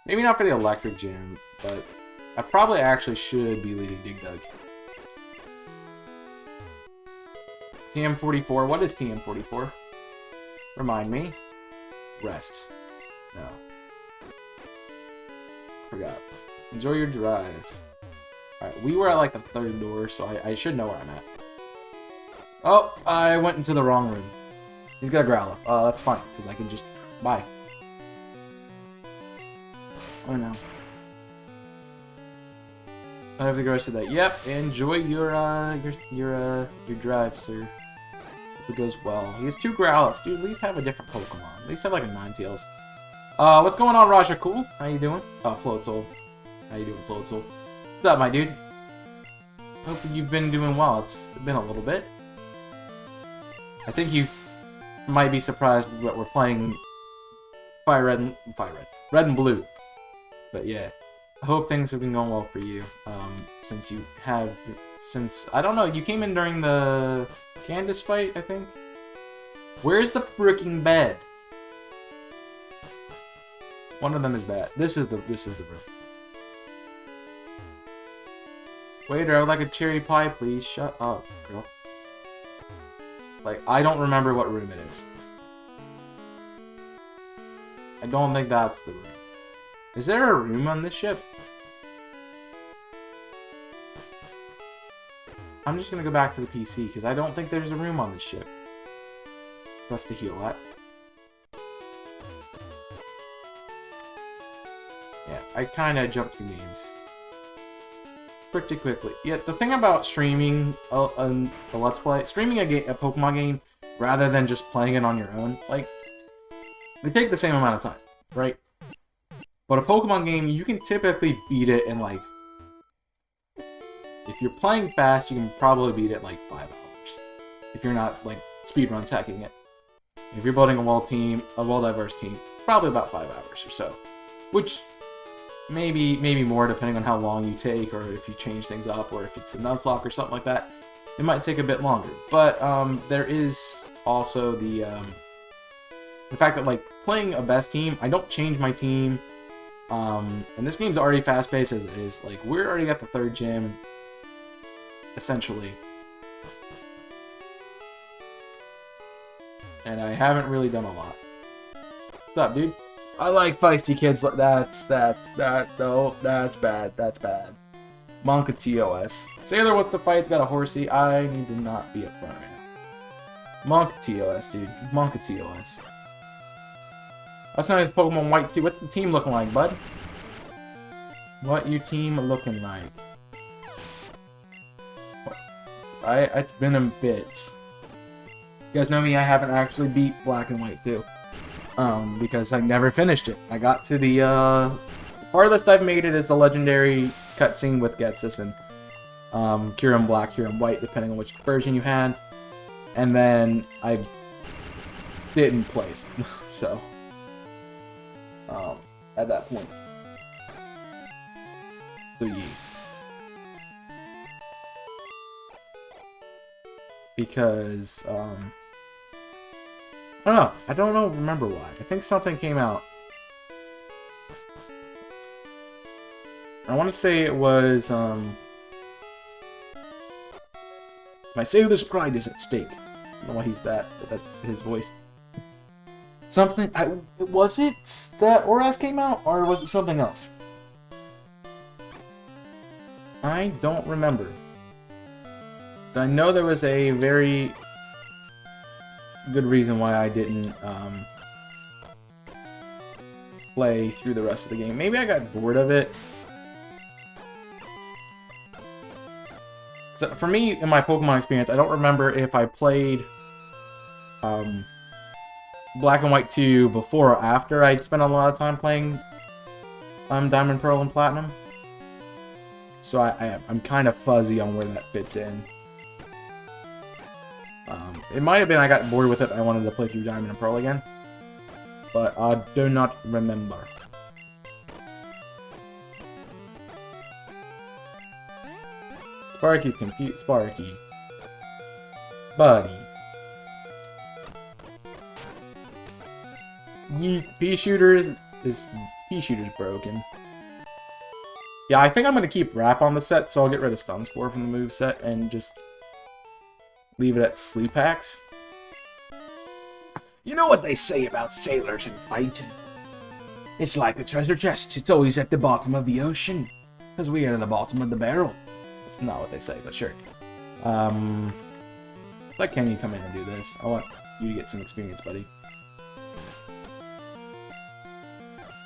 Maybe not for the electric gym, but I probably actually should be leading Dig Dug. TM44. What is TM44? Remind me. Rest. No. Forgot. Enjoy your drive. Alright, we were at like the third door, so I should know where I'm at. Oh, I went into the wrong room. He's got a Growlithe. That's fine, because I can just... Bye. Oh no. I have the rest of that. Yep, enjoy your drive, sir. Hope it goes well. He has 2 Growlithes. Dude, at least have a different Pokemon. At least have like a Ninetales. What's going on, Raja? Cool? How you doing? Oh, Floatzel. How you doing, Floatzel? What's up, my dude? Hope you've been doing well. It's been a little bit. I think you might be surprised that we're playing Red and Blue. But yeah, I hope things have been going well for you. Since I don't know, you came in during the Candace fight, I think. Where's the freaking bed? One of them is bad. This is the room. Waiter, I would like a cherry pie, please. Shut up, girl. Like, I don't remember what room it is. I don't think that's the room. Is there a room on this ship? I'm just gonna go back to the PC, because I don't think there's a room on this ship for us to heal at. Yeah, I kinda jumped through names pretty quickly. Yeah, the thing about streaming a Let's Play, streaming a Pokemon game, rather than just playing it on your own, like, they take the same amount of time, right? But a Pokemon game, you can typically beat it in, like, if you're playing fast, you can probably beat it in, like, 5 hours. If you're not, like, speedrun teching it. If you're building a well-diverse team, probably about 5 hours or so. Which, maybe more, depending on how long you take, or if you change things up, or if it's a Nuzlocke or something like that. It might take a bit longer. But, there is also the fact that, like, playing a best team, I don't change my team. And this game's already fast-paced as it is. Like, we're already at the 3rd gym, essentially. And I haven't really done a lot. What's up, dude? I like feisty kids. That's bad. That's bad. Monka TOS. Sailor with the fight's got a horsey. I need to not be up front right now. Monka TOS, dude. Monka TOS. That's not his Pokemon White 2. What's the team looking like, bud? What your team looking like? What? It's been a bit. You guys know me, I haven't actually beat Black and White 2. Because I never finished it. I got to the farthest I've made it is the legendary cutscene with Ghetsis and Kyurem Black, Kyurem White, depending on which version you had. And then I didn't play it. So at that point. So yeah. Because I don't know, remember why. I think something came out. I want to say it was, my sailor's pride is at stake. I don't know why he's that, but that's his voice. Something, was it that ORAS came out, or was it something else? I don't remember. I know there was a very good reason why I didn't play through the rest of the game. Maybe I got bored of it. So for me, in my Pokemon experience, I don't remember if I played Black and White 2 before or after I'd spent a lot of time playing Diamond, Pearl, and Platinum. So I'm kind of fuzzy on where that fits in. It might have been I got bored with it, I wanted to play through Diamond and Pearl again. But I do not remember. Sparky's confused. Sparky. Buddy. Pea-Shooter's broken. Yeah, I think I'm going to keep Wrap on the set, so I'll get rid of Stun Spore from the move set and just leave it at sleep hacks. You know what they say about sailors and fight? It's like a treasure chest. It's always at the bottom of the ocean. Because we are at the bottom of the barrel. That's not what they say, but sure. Let Kenny come in and do this. I want you to get some experience, buddy.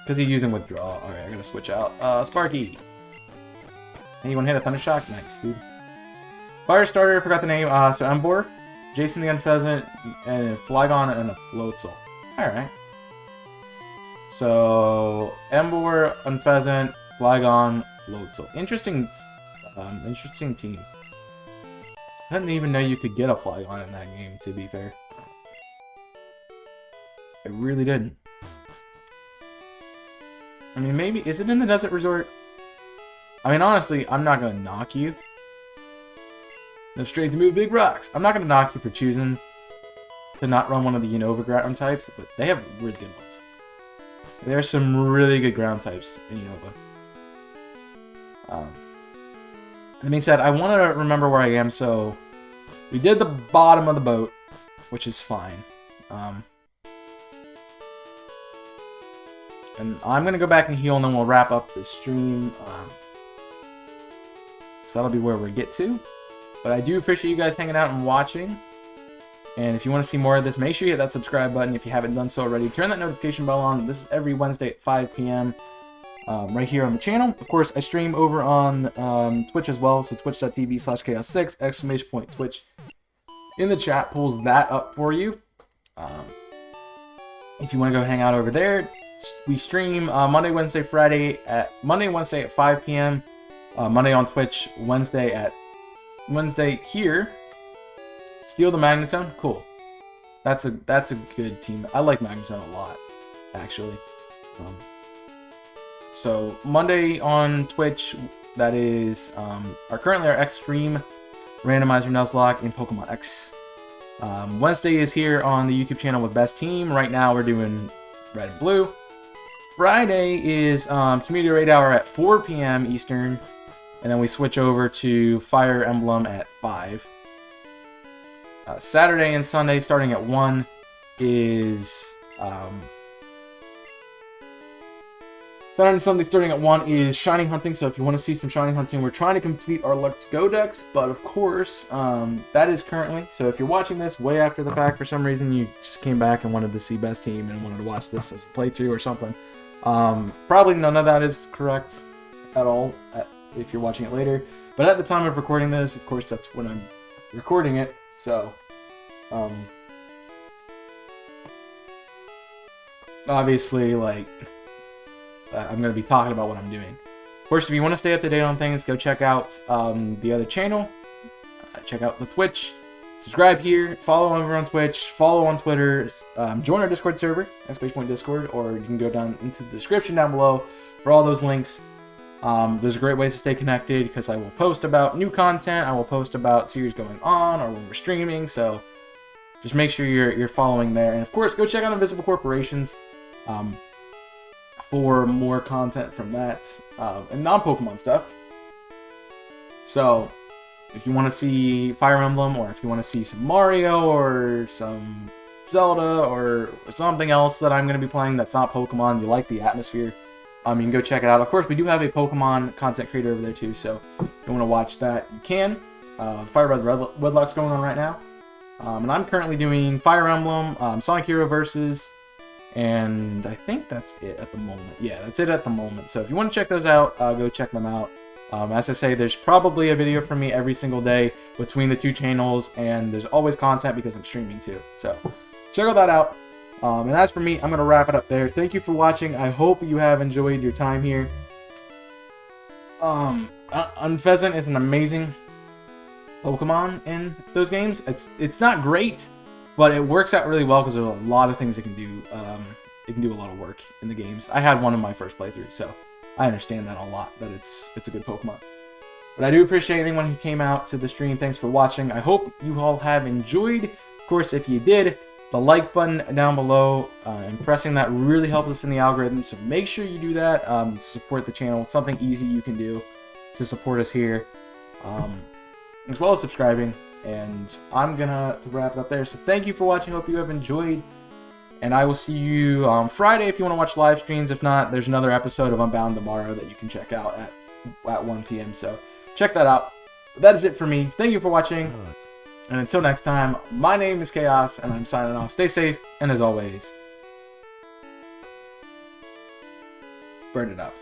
Because he's using withdrawal. Alright, I'm gonna switch out. Sparky. Anyone hit a Thunder Shock? Nice, dude. Firestarter, forgot the name. So Embor, Jason the Unpheasant, and a Flygon and a Floatzel. Alright. So, Embor, Unpheasant, Flygon, Floatzel. Interesting, interesting team. I didn't even know you could get a Flygon in that game, to be fair. I really didn't. I mean, maybe... Is it in the Desert Resort? I mean, honestly, I'm not going to knock you. No strength to move big rocks. I'm not going to knock you for choosing to not run one of the Unova ground types, but they have really good ones. There are some really good ground types in Unova. That being said, I want to remember where I am, so... We did the bottom of the boat, which is fine. And I'm going to go back and heal, and then we'll wrap up the stream. So that'll be where we get to. But I do appreciate you guys hanging out and watching. And if you want to see more of this, make sure you hit that subscribe button if you haven't done so already. Turn that notification bell on. This is every Wednesday at 5 p.m. Right here on the channel. Of course, I stream over on Twitch as well. So twitch.tv/chaos6, ! Twitch. In the chat pulls that up for you. If you want to go hang out over there. We stream Monday, Wednesday, Friday at 5 p.m. Monday on Twitch, Wednesday here. Steal the Magnetone, cool. That's a good team. I like Magnetone a lot, actually. So Monday on Twitch, that is currently our Extreme Randomizer Nuzlocke in Pokemon X. Wednesday is here on the YouTube channel with Best Team. Right now we're doing Red and Blue. Friday is Community Raid Hour at 4 p.m. Eastern, and then we switch over to Fire Emblem at 5. Saturday and Sunday, starting at 1, is Saturday and Sunday, starting at 1, is Shining Hunting. So if you want to see some Shining Hunting, we're trying to complete our Let's Go decks, but of course, that is currently. So if you're watching this way after the fact for some reason, you just came back and wanted to see Best Team and wanted to watch this as a playthrough or something. Probably none of that is correct at all if you're watching it later. But at the time of recording this, of course, that's when I'm recording it. So, obviously, like, I'm going to be talking about what I'm doing. Of course, if you want to stay up to date on things, go check out the other channel. Check out the Twitch. Subscribe here, follow over on Twitch, follow on Twitter, join our Discord server, !Discord, or you can go down into the description down below for all those links. There's great ways to stay connected because I will post about new content, I will post about series going on or when we're streaming, so just make sure you're following there. And of course, go check out Invisible Corporations for more content from that and non-Pokemon stuff. So, if you want to see Fire Emblem, or if you want to see some Mario, or some Zelda, or something else that I'm going to be playing that's not Pokemon, you like the atmosphere, you can go check it out. Of course, we do have a Pokemon content creator over there too, so if you want to watch that, you can. Fire Red Wedlock's going on right now. And I'm currently doing Fire Emblem, Sonic Hero Versus, and I think that's it at the moment. Yeah, that's it at the moment. So if you want to check those out, go check them out. As I say, there's probably a video from me every single day between the two channels, and there's always content because I'm streaming too. So check all that out. And as for me, I'm going to wrap it up there. Thank you for watching. I hope you have enjoyed your time here. Unpheasant is an amazing Pokemon in those games. It's not great, but it works out really well because there's a lot of things it can do. It can do a lot of work in the games. I had one in my first playthrough, so I understand that a lot, that it's a good Pokemon. But I do appreciate anyone who came out to the stream. Thanks for watching. I hope you all have enjoyed. Of course, if you did, the like button down below and pressing that really helps us in the algorithm. So make sure you do that to support the channel. It's something easy you can do to support us here, as well as subscribing. And I'm gonna wrap it up there. So thank you for watching. Hope you have enjoyed. And I will see you Friday if you want to watch live streams. If not, there's another episode of Unbound tomorrow that you can check out at 1 p.m. So check that out. But that is it for me. Thank you for watching. And until next time, my name is Chaos, and I'm signing off. Stay safe, and as always, burn it up.